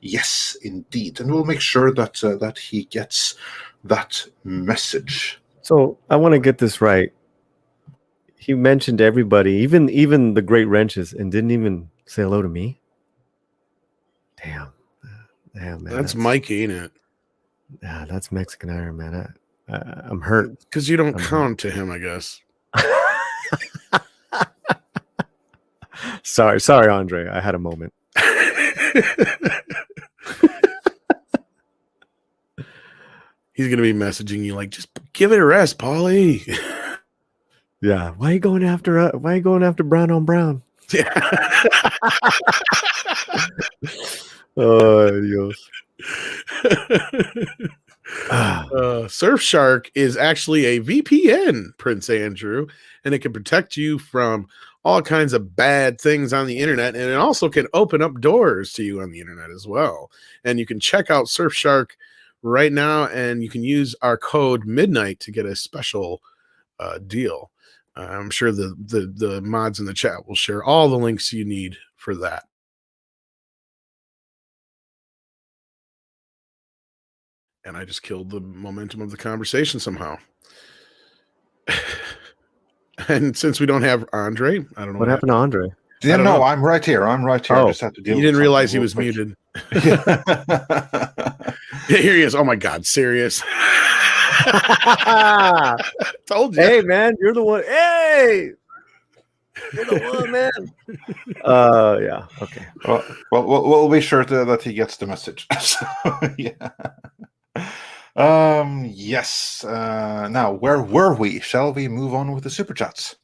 Yes, indeed. And we'll make sure that that he gets that message. So I want to get this right. He mentioned everybody, even the great wrenches, and didn't even say hello to me. Damn, man. That's Mikey, ain't it? Yeah, that's Mexican Iron Man. I'm hurt because you don't count to him, I guess. Sorry, Andre. I had a moment. He's gonna be messaging you like, just give it a rest, Paulie. Yeah. Why are you going after brown on brown? Yeah. Oh, Dios. Surfshark is actually a VPN, Prince Andrew, and it can protect you from all kinds of bad things on the internet, and it also can open up doors to you on the internet as well. And you can check out Surfshark right now, and you can use our code Midnight to get a special deal. I'm sure the mods in the chat will share all the links you need for that. And I just killed the momentum of the conversation somehow. And since we don't have Andre, I don't know what happened to Andre. Yeah, no, I'm right here. Oh, I just had to deal. You didn't realize he was muted. Yeah, here he is. Oh my God, serious. Told you. Hey man, you're the one. Hey, you're the one, man. Yeah. Okay. Well, we'll be sure that he gets the message. So, yeah. Yes. Now, where were we? Shall we move on with the super chats?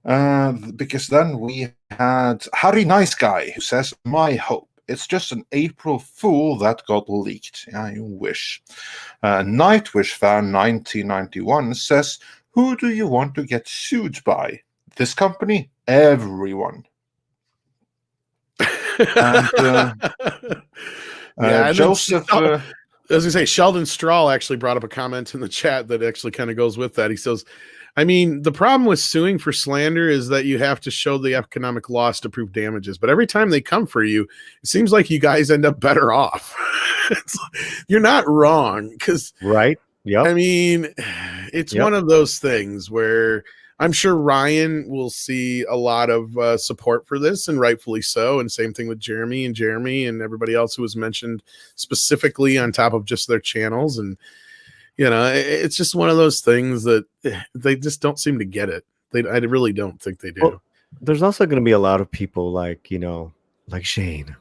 Because then we had Harry Nice Guy who says, "My hope. It's just an April Fool that got leaked." I wish. Nightwish fan 1991 says, "Who do you want to get sued by? This company? Everyone." And Joseph. As I say, Sheldon Strahl actually brought up a comment in the chat that actually kind of goes with that. He says, I mean, the problem with suing for slander is that you have to show the economic loss to prove damages. But every time they come for you, it seems like you guys end up better off. You're not wrong. Because, right. Yeah. I mean, it's one of those things where I'm sure Ryan will see a lot of support for this, and rightfully so. And same thing with Jeremy and everybody else who was mentioned specifically on top of just their channels. And, you know, it's just one of those things that they just don't seem to get it. I really don't think they do. Well, there's also going to be a lot of people like Shane.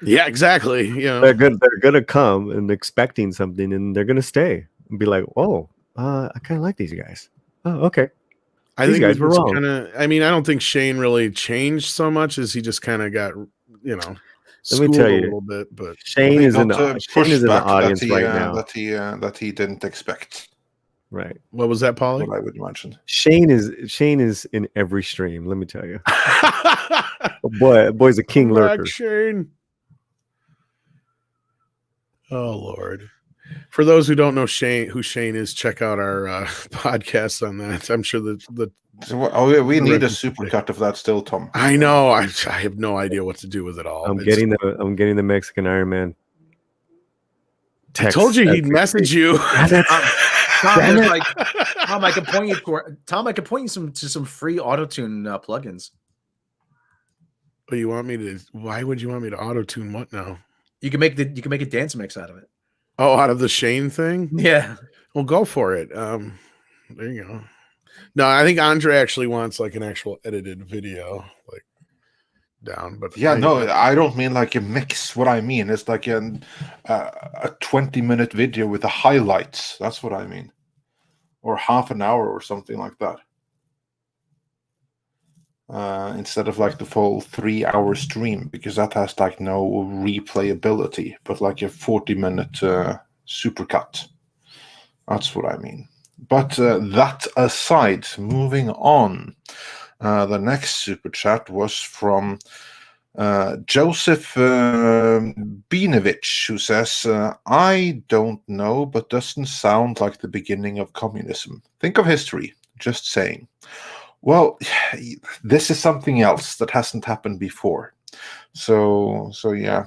Yeah, exactly. You know, they're going to come and expecting something, and they're going to stay and be like, "Oh, I kind of like these guys." Oh, okay. I think guys were wrong. I don't think Shane really changed so much as he just kind of got, let me tell you a little bit. But Shane is in the audience right now that he didn't expect. Right. What was that, Paulie? What I would mention. Shane is in every stream. Let me tell you. Boy's a king lurker. Shane. Oh Lord. For those who don't know who Shane is, check out our podcast on that. I'm sure we need a supercut of that still, Tom. I know. I have no idea what to do with it all. I'm getting the Mexican Iron Man. I told you he'd message you. Tom, like, Tom, I can point you to some free auto-tune plugins. Oh, you want me to? Why would you want me to auto-tune what now? You can make a dance mix out of it. Oh, out of the Shane thing? Yeah. Well, go for it. There you go. No, I think Andre actually wants like an actual edited video, like down. But yeah, I don't mean like a mix. What I mean is like a 20-minute video with the highlights. That's what I mean, or half an hour or something like that. Instead of like the full 3-hour stream, because that has like no replayability, but like a 40-minute supercut. That's what I mean. But that aside, moving on, the next super chat was from Joseph Binovich, who says, I don't know, but doesn't sound like the beginning of communism. Think of history, just saying. Well, this is something else that hasn't happened before. So yeah.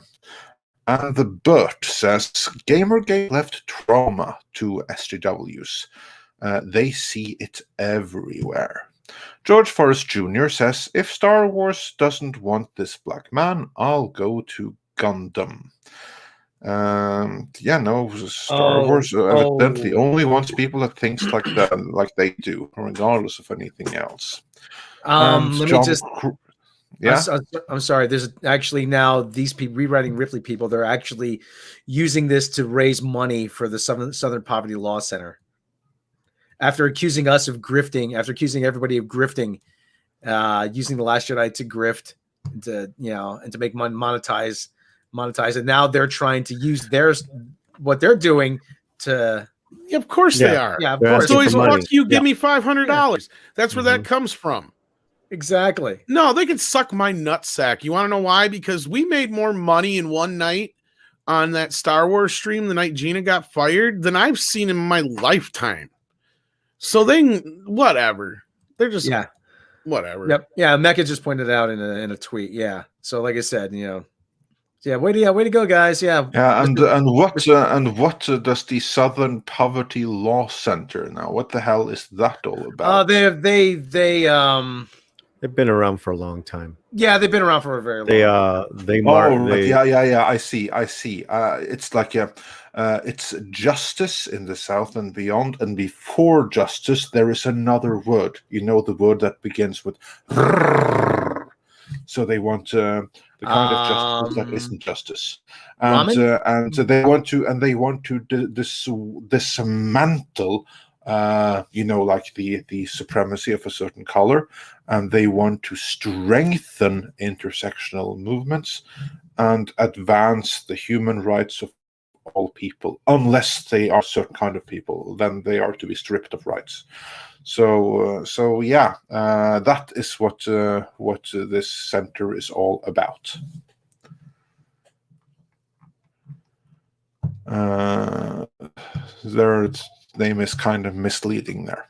And the Burt says, Gamergate left trauma to SJWs. They see it everywhere. George Forrest Jr. says, if Star Wars doesn't want this black man, I'll go to Gundam. Star Wars evidently only wants people that thinks like that, like they do, regardless of anything else. I'm sorry. There's actually now these people rewriting Ripley people. They're actually using this to raise money for the Southern Poverty Law Center. After accusing us of grifting, after accusing everybody of grifting, using the Last Jedi to grift, and to make money, monetize, and now they're trying to use what they're doing to. Yeah, of course they are. Yeah, of course. It's always fuck you, give me $500. That's where that comes from. Exactly. No, they can suck my nutsack. You want to know why? Because we made more money in one night on that Star Wars stream the night Gina got fired than I've seen in my lifetime. So whatever. They're just whatever. Yep. Yeah, Mecca just pointed out in a tweet. Yeah. So like I said, way to go, guys. Yeah. Yeah, and what does the Southern Poverty Law Center now? What the hell is that all about? They've been around for a long time. Yeah, they've been around for a very long time. I see. It's like it's justice in the South and beyond, and before justice there is another word. You know, the word that begins with so they want the kind of justice that isn't justice, and they want to dismantle like the supremacy of a certain color, and they want to strengthen intersectional movements and advance the human rights of all people, unless they are certain kind of people, then they are to be stripped of rights. So that is what this center is all about. Their name is kind of misleading there.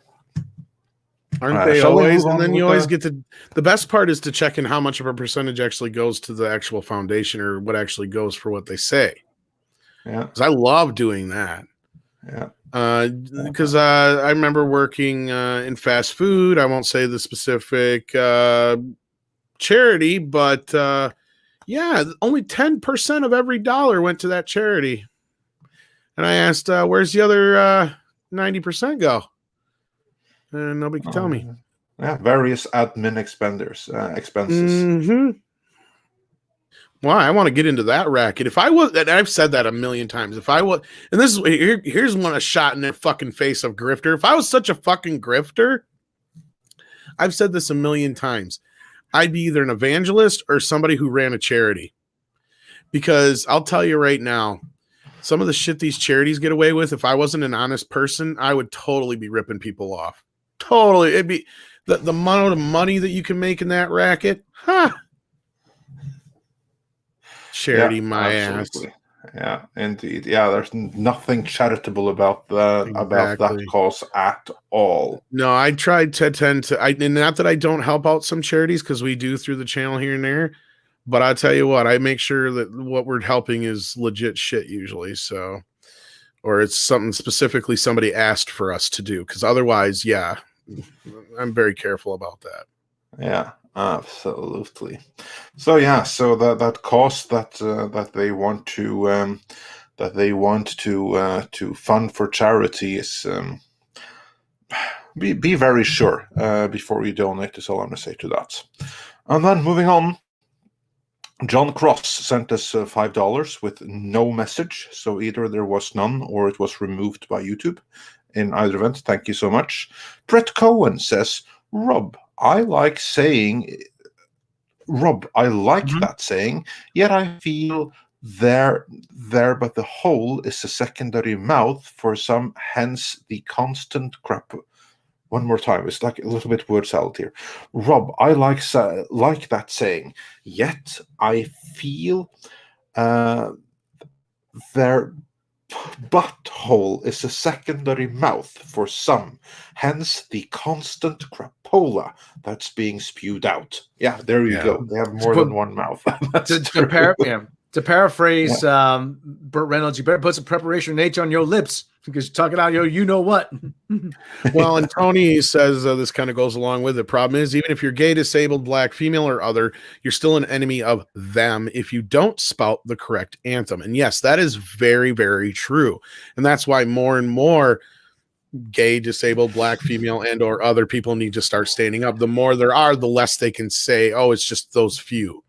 Aren't they always? And then you always get to the best part is to check in how much of a percentage actually goes to the actual foundation or what actually goes for what they say. Yeah, because I love doing that. Yeah. Because I remember working in fast food. I won't say the specific charity, but only 10% of every dollar went to that charity. And I asked, where's the other 90% go? And nobody could tell me. Yeah, various admin expenses. Mm-hmm. Well, I want to get into that racket. If I was, and I've said that a million times, if I was, and this is here's one a shot in the fucking face of grifter. If I was such a fucking grifter, I've said this a million times, I'd be either an evangelist or somebody who ran a charity. Because I'll tell you right now, some of the shit these charities get away with, if I wasn't an honest person, I would totally be ripping people off. Totally. It'd be the amount of money that you can make in that racket. Charity, my absolutely. ass. Yeah, indeed. Yeah, there's nothing charitable about that cause at all. No, I tried to tend to. And not that I don't help out some charities, because we do through the channel here and there. But I tell you what, I make sure that what we're helping is legit shit usually. So, or it's something specifically somebody asked for us to do. Because otherwise, yeah, I'm very careful about that. Yeah, absolutely. So yeah, so that cause that they want to fund for charity is be very sure before you donate. Is all I'm gonna say to that. And then moving on. John Cross sent us $5 with no message, so either there was none or it was removed by YouTube. In either event, thank you so much. Brett Cohen says, Rob, I like that saying, yet I feel there, but the hole is a secondary mouth for some, hence the constant crap. One more time, it's like a little bit word salad here. Rob, I like that saying, yet I feel their butthole is a secondary mouth for some, hence the constant crapola that's being spewed out. Yeah, there you go. They have more than one mouth. To paraphrase Burt Reynolds, you better put some preparation H on your lips because you're talking out you know what. Well, and Tony says this kind of goes along with it. Problem is, even if you're gay, disabled, black, female, or other, you're still an enemy of them if you don't spout the correct anthem. And yes, that is very, very true. And that's why more and more gay, disabled, black, female, and or other people need to start standing up. The more there are, the less they can say, oh, it's just those few.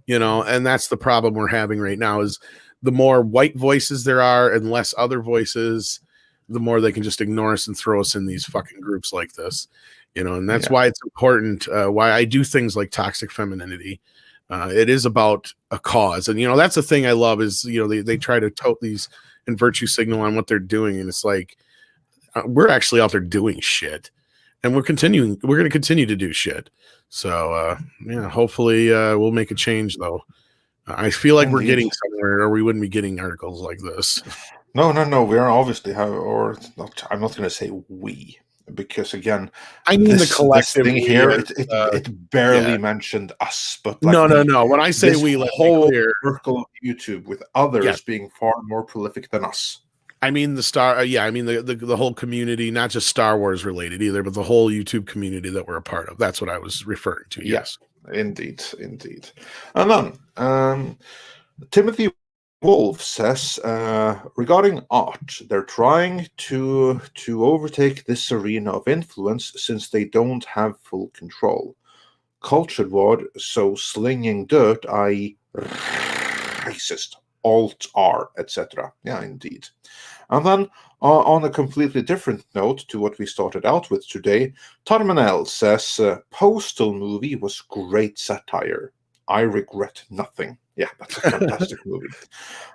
You know, and that's the problem we're having right now is the more white voices there are and less other voices, the more they can just ignore us and throw us in these fucking groups like this, you know, and that's why it's important, why I do things like toxic femininity. It is about a cause. And, you know, that's the thing I love is, you know, they try to tote these and virtue signal on what they're doing. And it's like, we're actually out there doing shit and we're going to continue to do shit. So, yeah, hopefully we'll make a change, though. I feel like we're getting somewhere, or we wouldn't be getting articles like this. No. We are obviously, or not. I'm not going to say we, because again, I mean the collective thing here. It barely mentioned us, but like no. When I say we, like whole circle of YouTube with others being far more prolific than us. I mean the whole community, not just Star Wars related either, but the whole YouTube community that we're a part of. That's what I was referring to. Yes, indeed. And then Timothy Wolf says regarding art, they're trying to overtake this arena of influence since they don't have full control. Cultured word, so slinging dirt, i.e. racist. Alt-R, etc. Yeah, indeed. And then, on a completely different note to what we started out with today, Tarmanel says, Postal movie was great satire. I regret nothing. Yeah, that's a fantastic movie.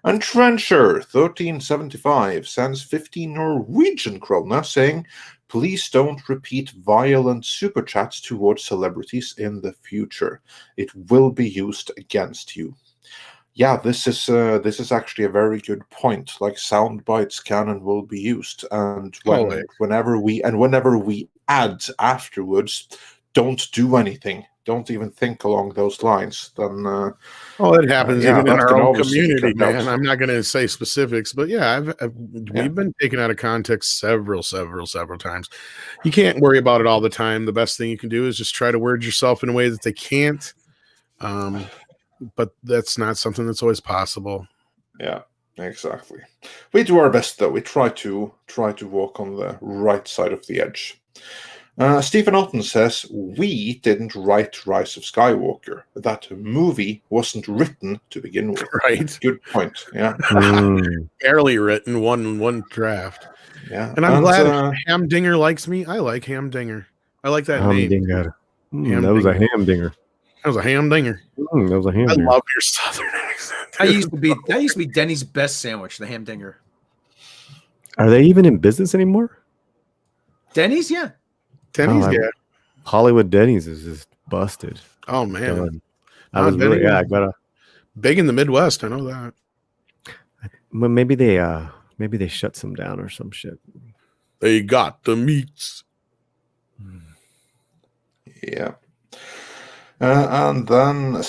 And Trencher, 1375, sends 15 Norwegian krona saying, please don't repeat violent super chats towards celebrities in the future. It will be used against you. Yeah, this is actually a very good point. Like sound bites can and will be used, and whenever we add afterwards, don't do anything. Don't even think along those lines. Then it happens even in our own community, man. I'm not going to say specifics, but we've been taken out of context several times. You can't worry about it all the time. The best thing you can do is just try to word yourself in a way that they can't. But that's not something that's always possible. Yeah, exactly. We do our best, though. We try to walk on the right side of the edge. Stephen Otten says, we didn't write Rise of Skywalker. That movie wasn't written to begin with. Right. Good point. Yeah. Barely written, one draft. Yeah. And I'm glad Hamdinger likes me. I like Hamdinger. I like that name. That was a Hamdinger. That was a Hamdinger. That was a Hamdinger. I love your southern accent. That used to be Denny's best sandwich, the Hamdinger. Are they even in business anymore? Denny's, yeah. Denny's, yeah. Hollywood Denny's is just busted. Oh man, I got a big in the Midwest. I know that. Well, maybe they shut some down or some shit. They got the meats. Yeah. And then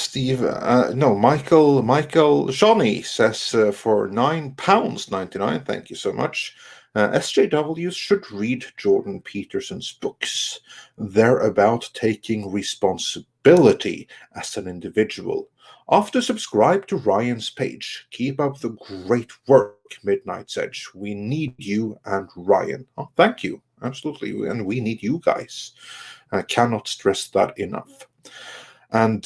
Michael Johnny says for £9.99, thank you so much. SJWs should read Jordan Peterson's books. They're about taking responsibility as an individual. After subscribe to Ryan's page. Keep up the great work, Midnight's Edge. We need you and Ryan. Oh, thank you. Absolutely. And we need you guys. I cannot stress that enough. And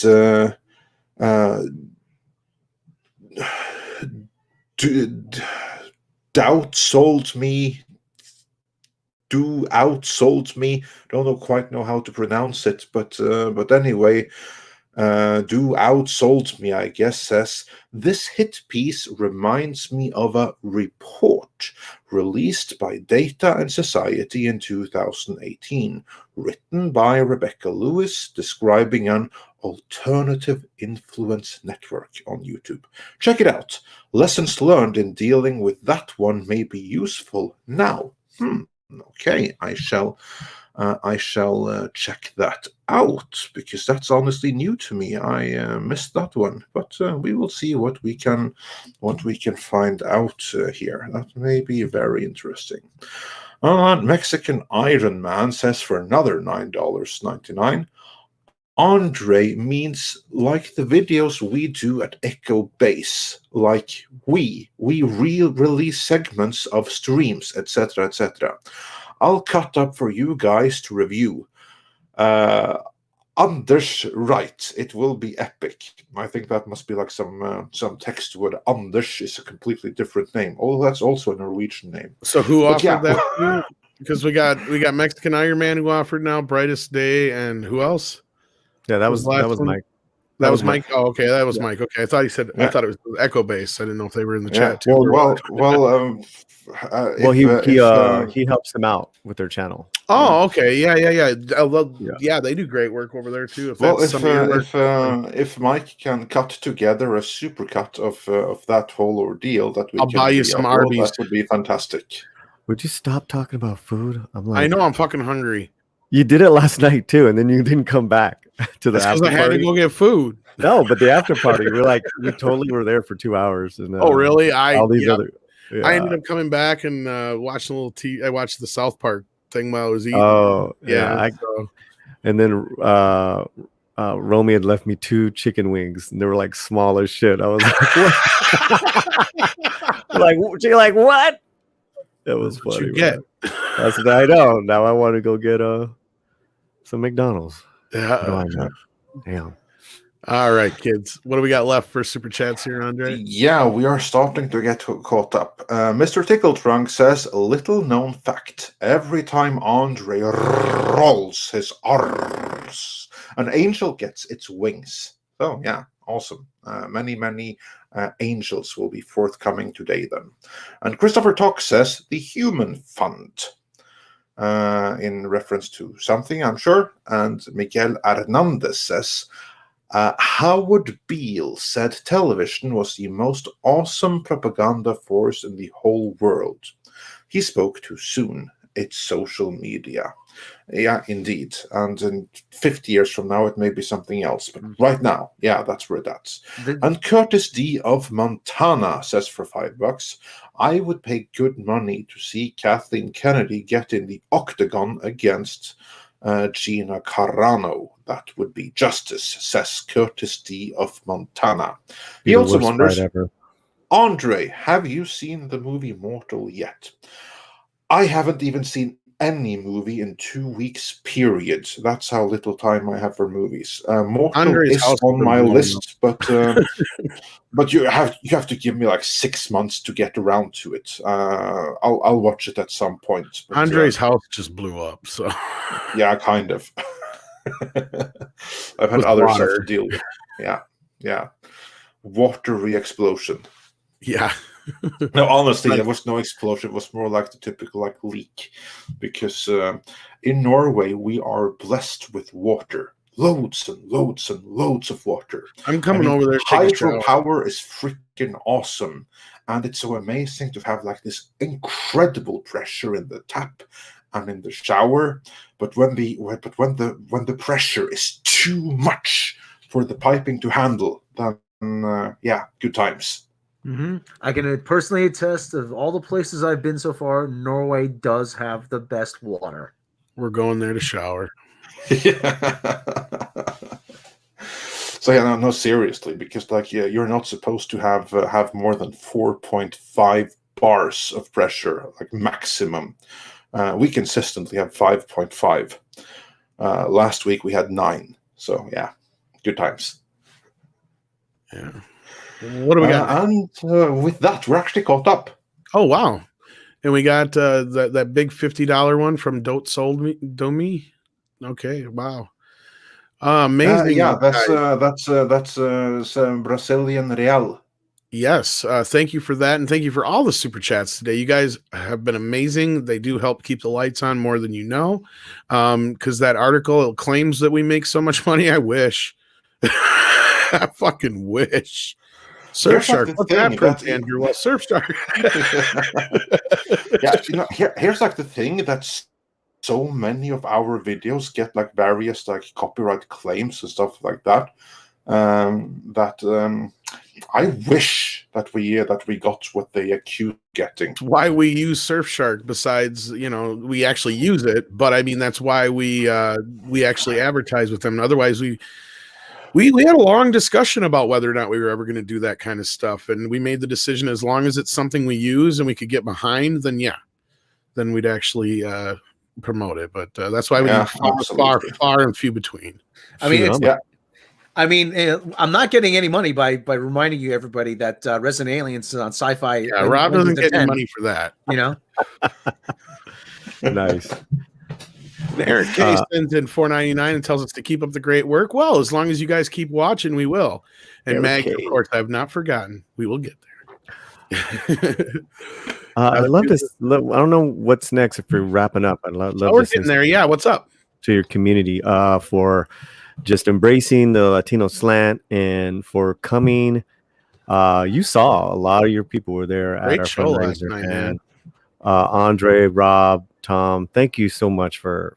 outsold me. Don't quite know how to pronounce it, but anyway, do outsold me, I guess, says this hit piece reminds me of a report released by Data and Society in 2018, written by Rebecca Lewis, describing an alternative influence network on YouTube. Check it out. Lessons learned in dealing with that one may be useful now. Okay, I shall check that out, because that's honestly new to me. I missed that one, but we will see what we can find out here. That may be very interesting. Mexican Iron Man says for another $9.99. Andre means like the videos we do at Echo Base, like we release segments of streams, etc., etc. I'll cut up for you guys to review. Anders, right? It will be epic. I think that must be like some text word. Anders is a completely different name. Oh, that's also a Norwegian name. So who offered that? Because we got Mexican Iron Man who offered now, Brightest Day, and who else? Yeah, that was Mike. That was Mike. Oh, okay, that was yeah. Mike. Okay, I thought he said. Yeah. I thought it was Echo Base. I didn't know if they were in the chat too. He helps them out with their channel. Oh, okay, yeah. They do great work over there too. If Mike can cut together a supercut of that whole ordeal, I'll buy you some Arby's. That would be fantastic. Would you stop talking about food? I know I'm fucking hungry. You did it last night too, and then you didn't come back to the after party. I had to go get food. No, but the after party, we totally were there for 2 hours. And oh, really? I ended up coming back and watching a little I watched the South Park thing while I was eating. Oh, yeah. And then Romy had left me 2 chicken wings, and they were like small as shit. I was like, what? like what? That was funny. You get? That's what I know. Now I want to go get some McDonald's. Yeah. Damn. All right, kids. What do we got left for super chats here, Andre? Yeah, we are starting to get caught up. Mr. Tickletrunk says, little known fact. Every time Andre rolls his R's, an angel gets its wings. So, yeah, awesome. Many angels will be forthcoming today then. And Christopher Tock says, the Human Fund. In reference to something, I'm sure. And Miguel Hernandez says, Howard Beale said television was the most awesome propaganda force in the whole world. He spoke too soon. It's social media. Yeah, indeed. And in 50 years from now, it may be something else. But right now, yeah, that's where that's. And Curtis D. of Montana says for $5, I would pay good money to see Kathleen Kennedy get in the octagon against Gina Carano. That would be justice, says Curtis D. of Montana. He also wonders, Andre, have you seen the movie Mortal yet? I haven't even seen any movie in 2 weeks, period. That's how little time I have for movies. Mortal Andre's is on my list, but you have to give me like 6 months to get around to it. I'll watch it at some point. But, Andre's house just blew up, so yeah, kind of. I've had other stuff to deal with. Yeah. Watery explosion. Yeah. No, honestly, there was no explosion. It was more like the typical leak, because in Norway we are blessed with water. loads and loads and loads of water. I'm coming over there. Hydropower is freaking awesome, and it's so amazing to have like this incredible pressure in the tap and in the shower. But when the pressure is too much for the piping to handle, then good times. Mm-hmm. I can personally attest of all the places I've been so far, Norway does have the best water. We're going there to shower. So no, seriously, because you're not supposed to have more than 4.5 bars of pressure, like maximum. We consistently have 5.5. Last week we had 9. So yeah, good times. Yeah. What do we got? And with that, we're actually caught up. Oh wow! And we got that big $50 one from Don't Sold Me Domi. Okay, wow, amazing. That's Brazilian real. Yes, thank you for that, and thank you for all the super chats today. You guys have been amazing. They do help keep the lights on more than you know, because that article claims that we make so much money. I wish. I fucking wish. Surfshark, what's that, Prince Andrew? Well, Surfshark. Here's like the thing that's so many of our videos get like various like copyright claims and stuff like that. I wish that we got what they accuse getting. Why we use Surfshark? Besides, we actually use it, but I mean that's why we actually advertise with them. Otherwise, we had a long discussion about whether or not we were ever going to do that kind of stuff, and we made the decision as long as it's something we use and we could get behind, then we'd actually promote it. But that's why we far and few between. I mean, I'm not getting any money by reminding you everybody that Resident Aliens is on Sci-fi. Yeah, Rob doesn't get any money for that. Nice. Eric K sends in $4.99 and tells us to keep up the great work. Well, as long as you guys keep watching, we will. And Maggie, of course, I have not forgotten. We will get there. I love this. I don't know what's next if we're wrapping up. I love we're getting there. Yeah, what's up? To your community for just embracing the Latino slant and for coming. You saw a lot of your people were there at our fundraiser. And Andre, Rob, Tom, thank you so much for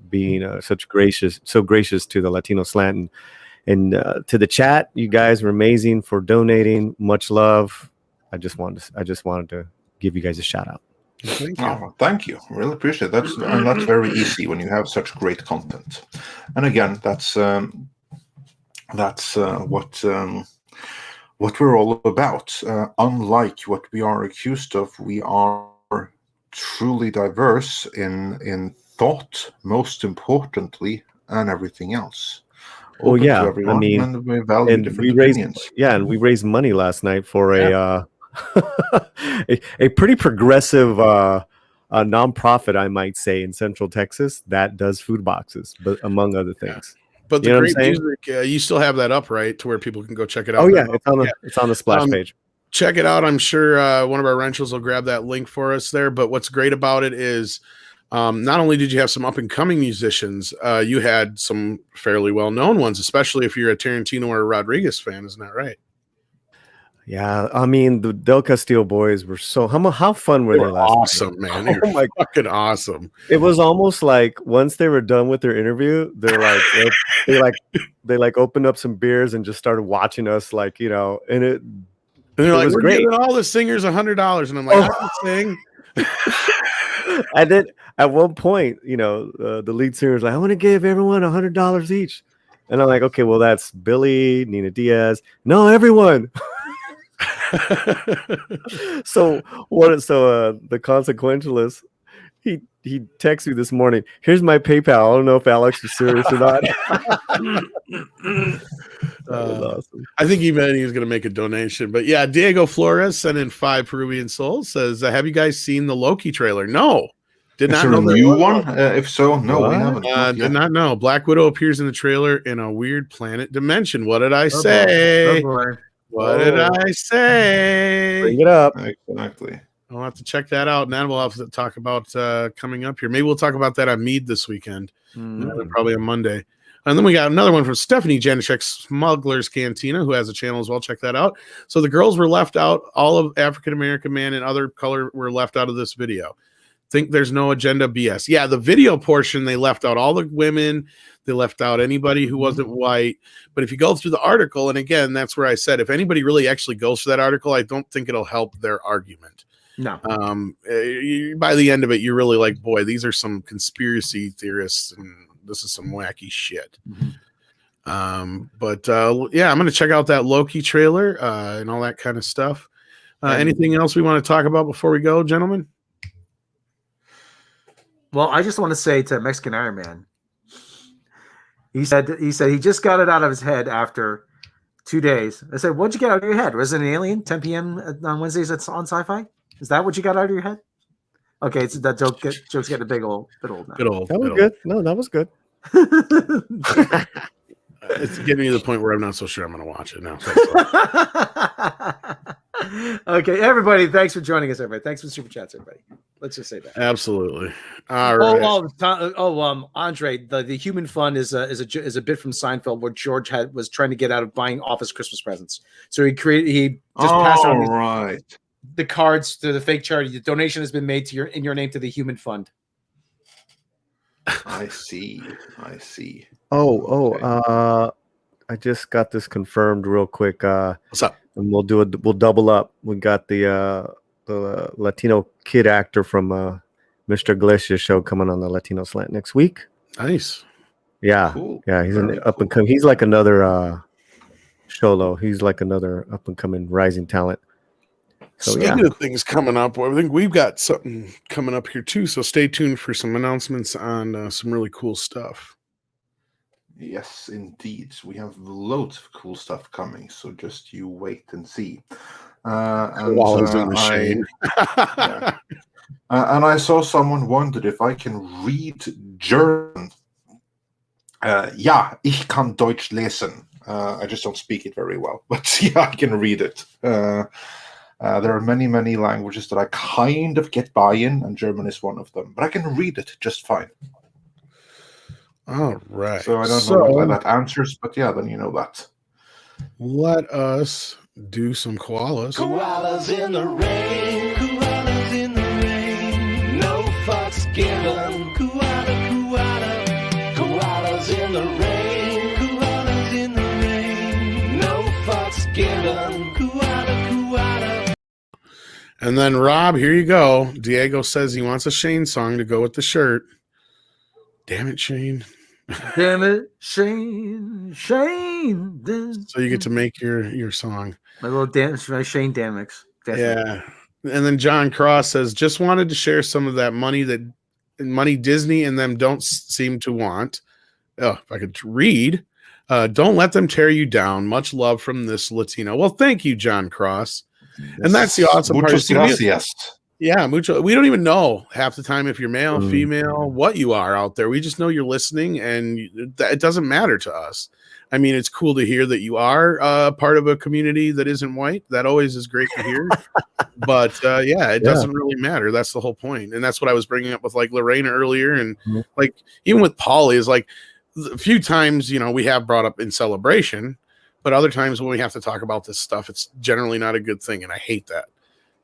being so gracious to the Latino slant, and to the chat. You guys were amazing for donating. Much love. I just wanted to give you guys a shout out. Thank you. Really appreciate that. And that's very easy when you have such great content. And again, that's what we're all about. Unlike what we are accused of, we are truly diverse in thought, most importantly, and everything else. Oh yeah, everyone, I mean, and we value different opinions. And we raised money last night for a pretty progressive nonprofit, I might say, in Central Texas that does food boxes, but among other things. But the great music, you still have that up, right, to where people can go check it out. Oh yeah, it's on the splash page. Check it out. I'm sure one of our rentals will grab that link for us there. But what's great about it is not only did you have some up and coming musicians, you had some fairly well known ones, especially if you're a Tarantino or a Rodriguez fan. Isn't that right? Yeah, I mean the Del Castillo boys were how fun were they last awesome, night? Man. Oh my fucking awesome. It was almost like once they were done with their interview, they're like they opened up some beers and just started watching us, and it. And they're like, we're great. giving all the singers $100, and I'm like, I can sing. And then at one point, the lead singer's like, I want to give everyone $100 each, and I'm like, okay, well that's Billy, Nina Diaz, no, everyone. So the Consequentialist, he texted me this morning. Here's my PayPal. I don't know if Alex is serious or not. Awesome. I think even he's going to make a donation. But yeah, Diego Flores sent in 5 Peruvian souls. Says, have you guys seen the Loki trailer? No, did not know. A new one? If so, no, we haven't. Did not know. Black Widow appears in the trailer in a weird planet dimension. What did I say? What did I say? Bring it up. Exactly. I'll have to check that out, and then we'll have to talk about coming up here. Maybe we'll talk about that on Mead this weekend, probably on Monday. And then we got another one from Stephanie Janachek, Smuggler's Cantina, who has a channel as well. Check that out. So the girls were left out. All of African-American men and other color were left out of this video. Think there's no agenda BS. Yeah, the video portion, they left out all the women. They left out anybody who wasn't white. But if you go through the article, and again, that's where I said, if anybody really actually goes to that article, I don't think it'll help their argument. No. By the end of it, you're really like, boy, these are some conspiracy theorists, and this is some wacky shit. But yeah, I'm going to check out that Loki trailer and all that kind of stuff. Anything else we want to talk about before we go, gentlemen? Well, I just want to say to Mexican Iron Man, he said he just got it out of his head after 2 days. I said, what'd you get out of your head? Was it an alien? 10 p.m. on Wednesdays on Sci-Fi? Is that what you got out of your head? Okay, it's that joke's getting a bit old now. That was good. No, that was good. It's getting to the point where I'm not so sure I'm going to watch it now. Okay, everybody, thanks for joining us, everybody. Thanks for the super chats, everybody. Let's just say that. Absolutely. All right. Andre, the Human Fund is a bit from Seinfeld where George was trying to get out of buying office Christmas presents. So he just passed on the cards to the fake charity. The donation has been made in your name to the Human Fund. I see. I just got this confirmed real quick. What's up? And we'll double up. We got the Latino kid actor from Mr. Iglesias show coming on the Latino Slant next week. Nice. Yeah. Cool. Yeah, he's an up and coming. He's like another Sholo. He's like another up and coming rising talent. So Speaking of things coming up, I think we've got something coming up here too. So stay tuned for some announcements on some really cool stuff. Yes, indeed. We have loads of cool stuff coming. So just you wait and see. And I saw someone wondered if I can read German. Ja, ich kann Deutsch lesen. I just don't speak it very well, but yeah, I can read it. There are many languages that I kind of get by in, and German is one of them. But I can read it just fine. All right. So I don't know what that answers, but yeah, then you know that. Let us do some koalas. Koalas in the rain, koalas in the rain. No fucks given. Koalas in the rain, koalas in the rain. No fucks given. Koala. And then Rob, here you go. Diego says he wants a Shane song to go with the shirt. Damn it, Shane. Damn it, Shane. So you get to make your song. My little dance, my Shane Damix. Yeah. And then John Cross says, just wanted to share some of that money Disney and them don't seem to want. Oh, if I could read. Don't let them tear you down. Much love from this Latino. Well, thank you, John Cross. Yes. And that's the awesome part. Yeah, mucho. We don't even know half the time if you're male, female, what you are out there. We just know you're listening, and it doesn't matter to us. I mean, it's cool to hear that you are part of a community that isn't white. That always is great to hear. But yeah, it doesn't really matter. That's the whole point. And that's what I was bringing up with like Lorena earlier. And like, even with Polly is like a few times, we have brought up in celebration, but other times when we have to talk about this stuff, it's generally not a good thing. And I hate that.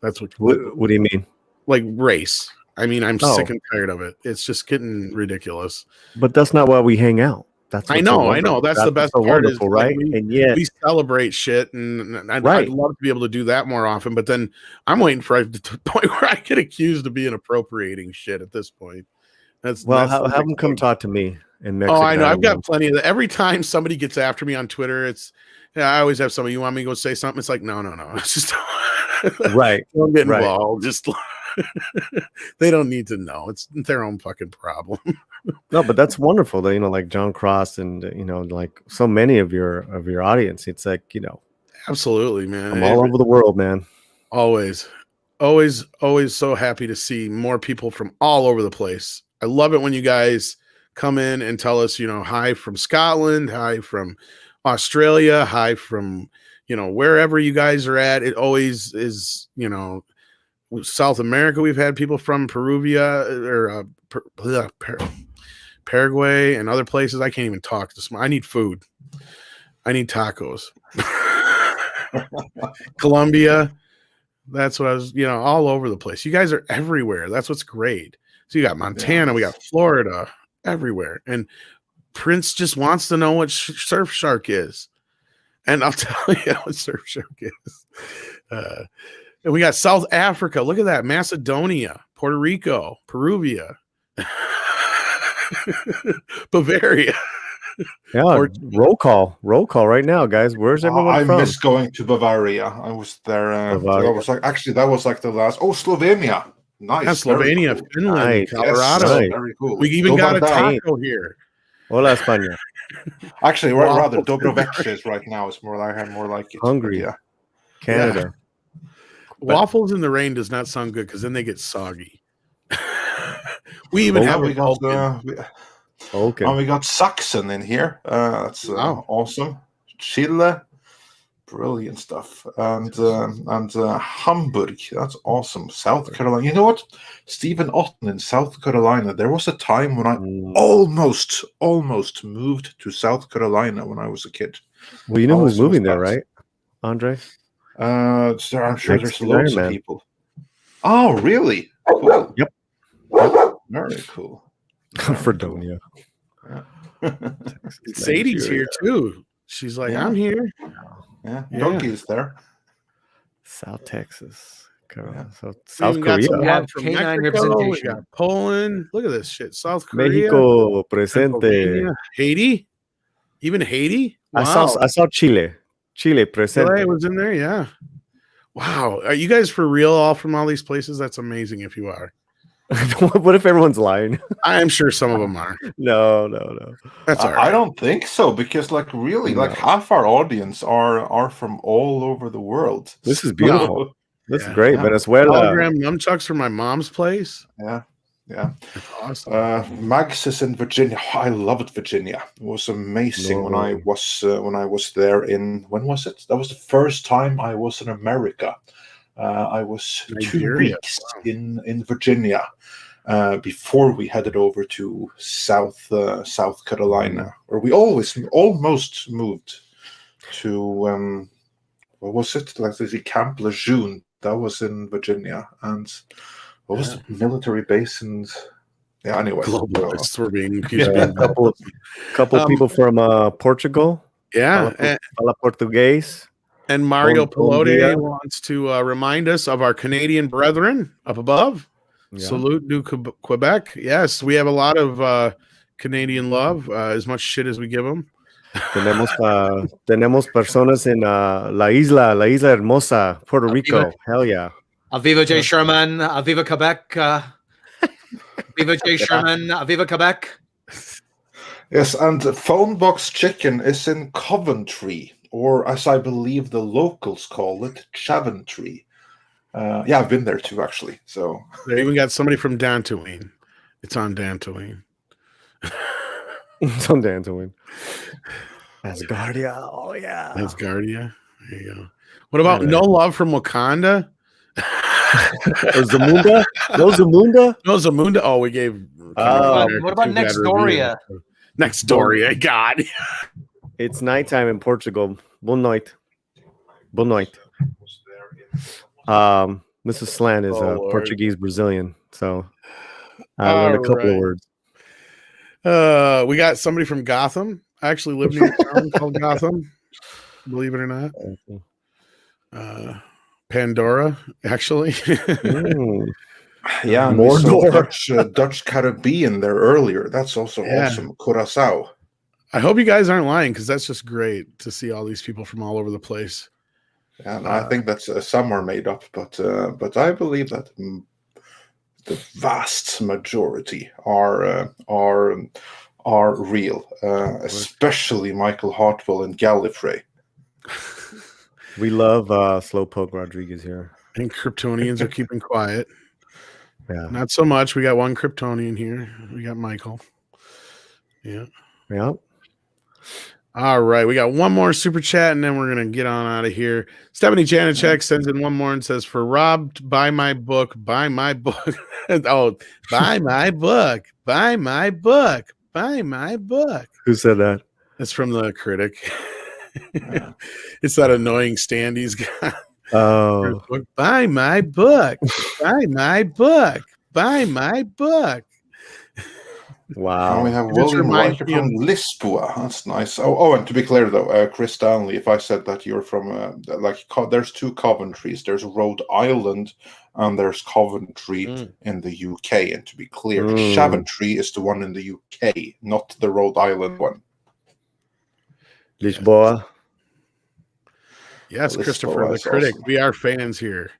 That's what do you mean? Like race. I mean, I'm sick and tired of it. It's just getting ridiculous. But that's not why we hang out. I know. That's the best part, is right? Like and yet we celebrate shit, and I'd love to be able to do that more often. But then I'm waiting for the point where I get accused of being appropriating shit. At this point, have them come talk to me in Mexico. Oh, I know. I've got plenty of that. Every time somebody gets after me on Twitter, I always have somebody. You want me to go say something? It's like no. It's just right. Don't get involved. Just they don't need to know. It's their own fucking problem. No, but that's wonderful. That like John Cross and like so many of your audience. It's like absolutely, man. I'm all over the world, man. Always so happy to see more people from all over the place. I love it when you guys come in and tell us, hi from Scotland, hi from Australia, hi from wherever you guys are at. It always is, South America. We've had people from Perugia or Paraguay and other places. I can't even talk this morning. I need food. I need tacos. Colombia. That's what I was, all over the place. You guys are everywhere. That's what's great. So you got Montana, we got Florida, everywhere. And Prince just wants to know what Surf Shark is. And I'll tell you what Surf Shark is. And we got South Africa. Look at that. Macedonia, Puerto Rico, Peruvia, Bavaria. Yeah, roll call right now, guys. Where's everyone from? I miss going to Bavaria. I was there. That was like the last. Oh, Slovenia. Nice. Yeah, Slovenia, cool. Finland, Nice. Colorado. Yes, very cool. We even got a taco here. Hola, España. Actually, rather Dobroveches right now. It's more like it. Hungary. Yeah. Canada. Yeah. Waffles in the rain does not sound good because then they get soggy. We even have Okay. And we got Saxon in here. That's awesome. Chile, brilliant stuff. And Hamburg, that's awesome. South Carolina. You know what? Stephen Otten in South Carolina. There was a time when I almost moved to South Carolina when I was a kid. Well, you know who's moving there, right, Andre? I'm sure there's loads of people. Oh, really? Cool. Yep. Very cool. Fredonia. Sadie's here too. She's like, I'm here. Yeah. Donkey is there. South Texas. Yeah. So South Got Korea. some We have love from canine Mexico. We representation. got Poland. Look at this shit. South Korea. Mexico presente. Pennsylvania, Haiti. Even Haiti. Wow. I saw Chile. Chile presente. Chile was in there. Yeah. Wow. Are you guys for real? All from all these places? That's amazing. If you are. What if everyone's lying? I am sure some of them are. No. That's all right. I don't think so because, like half our audience are from all over the world. This is beautiful. Wow. This is great. Venezuela. Hologram nunchucks from my mom's place. Yeah. That's awesome. Max is in Virginia. I loved Virginia. It was amazing when I was there in, when was it? That was the first time I was in America. I was Nigeria. 2 weeks in Virginia before we headed over to South Carolina, where we almost moved to what was it? Like the Camp Lejeune. That was in Virginia, and what was the military base? And anyway, globalists were being couple of people from Portugal. Yeah, Fala Português. And Mario Pelote wants to remind us of our Canadian brethren up above. Yeah. Salute du Quebec. Yes, we have a lot of Canadian love, as much shit as we give them. Tenemos personas en la isla hermosa, Puerto Rico. Hell yeah. Aviva J. Sherman, Aviva Quebec. Aviva J. Sherman, Aviva Quebec. Yes, and Phone Box Chicken is in Coventry, or as I believe the locals call it, Chaventry. I've been there too, actually. So they even got somebody from Dantooine. It's on Dantooine. It's on Dantooine. Asgardia. Oh yeah. Asgardia. There you go. What about No Love from Wakanda? Zamunda? No Zamunda? No Zamunda. Oh, we gave. What about Nextdoria? Nextdoria. God. It's nighttime in Portugal. Boa noite. Boa noite. Mrs. Slan is Portuguese Brazilian, so I learned a couple of words. We got somebody from Gotham. I actually live in a town called Gotham. Believe it or not. Pandora, actually. Yeah, more Dutch Caribbean there earlier. That's also awesome. Curacao. I hope you guys aren't lying, because that's just great to see all these people from all over the place. And I think that's some are made up, but I believe that the vast majority are real, especially Michael Hartwell and Gallifrey. We love Slowpoke Rodriguez here. And Kryptonians are keeping quiet. Yeah, not so much. We got one Kryptonian here. We got Michael. Yeah. All right, we got one more super chat, and then we're gonna get on out of here. Stephanie Janacek sends in one more and says, "For Rob, buy my book, buy my book." Oh, buy my book, buy my book, Buy my book. Who said that? That's from the critic. It's that annoying stand he's got. Oh, Buy my book. Buy my book. Buy my book. wow. And we have Just William remind Riker me from Lisboa. That's nice. And to be clear though, Chris Stanley, if I said that you're from there's two Coventries. There's Rhode Island and there's Coventry in the UK. And to be clear, Chaventry is the one in the UK, not the Rhode Island one. Lisboa. Yes, Lisboa Christopher, the is critic. awesome. We are fans here.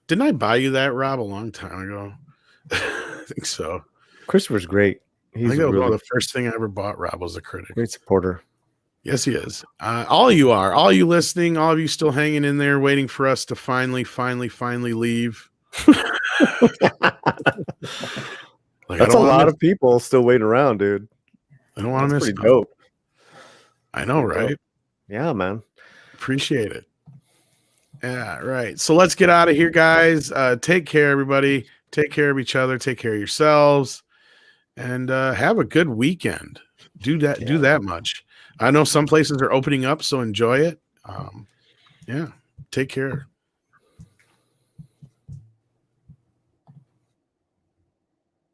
Didn't I buy you that, Rob, a long time ago? I think so. Christopher's great. I He's think a that was really the first thing I ever bought, Rob, was the critic. great supporter. Yes, he is. All you are, all you listening, all of you still hanging in there, waiting for us to finally leave. That's a lot of people still waiting around, dude. I don't want to miss pretty it. dope. I know, Pretty right? dope. Yeah, man. Appreciate it. Yeah, right. So let's get out of here, guys. Take care, everybody. Take care of each other. Take care of yourselves, and have a good weekend. Do that much. I know some places are opening up, so enjoy it. Yeah. Take care.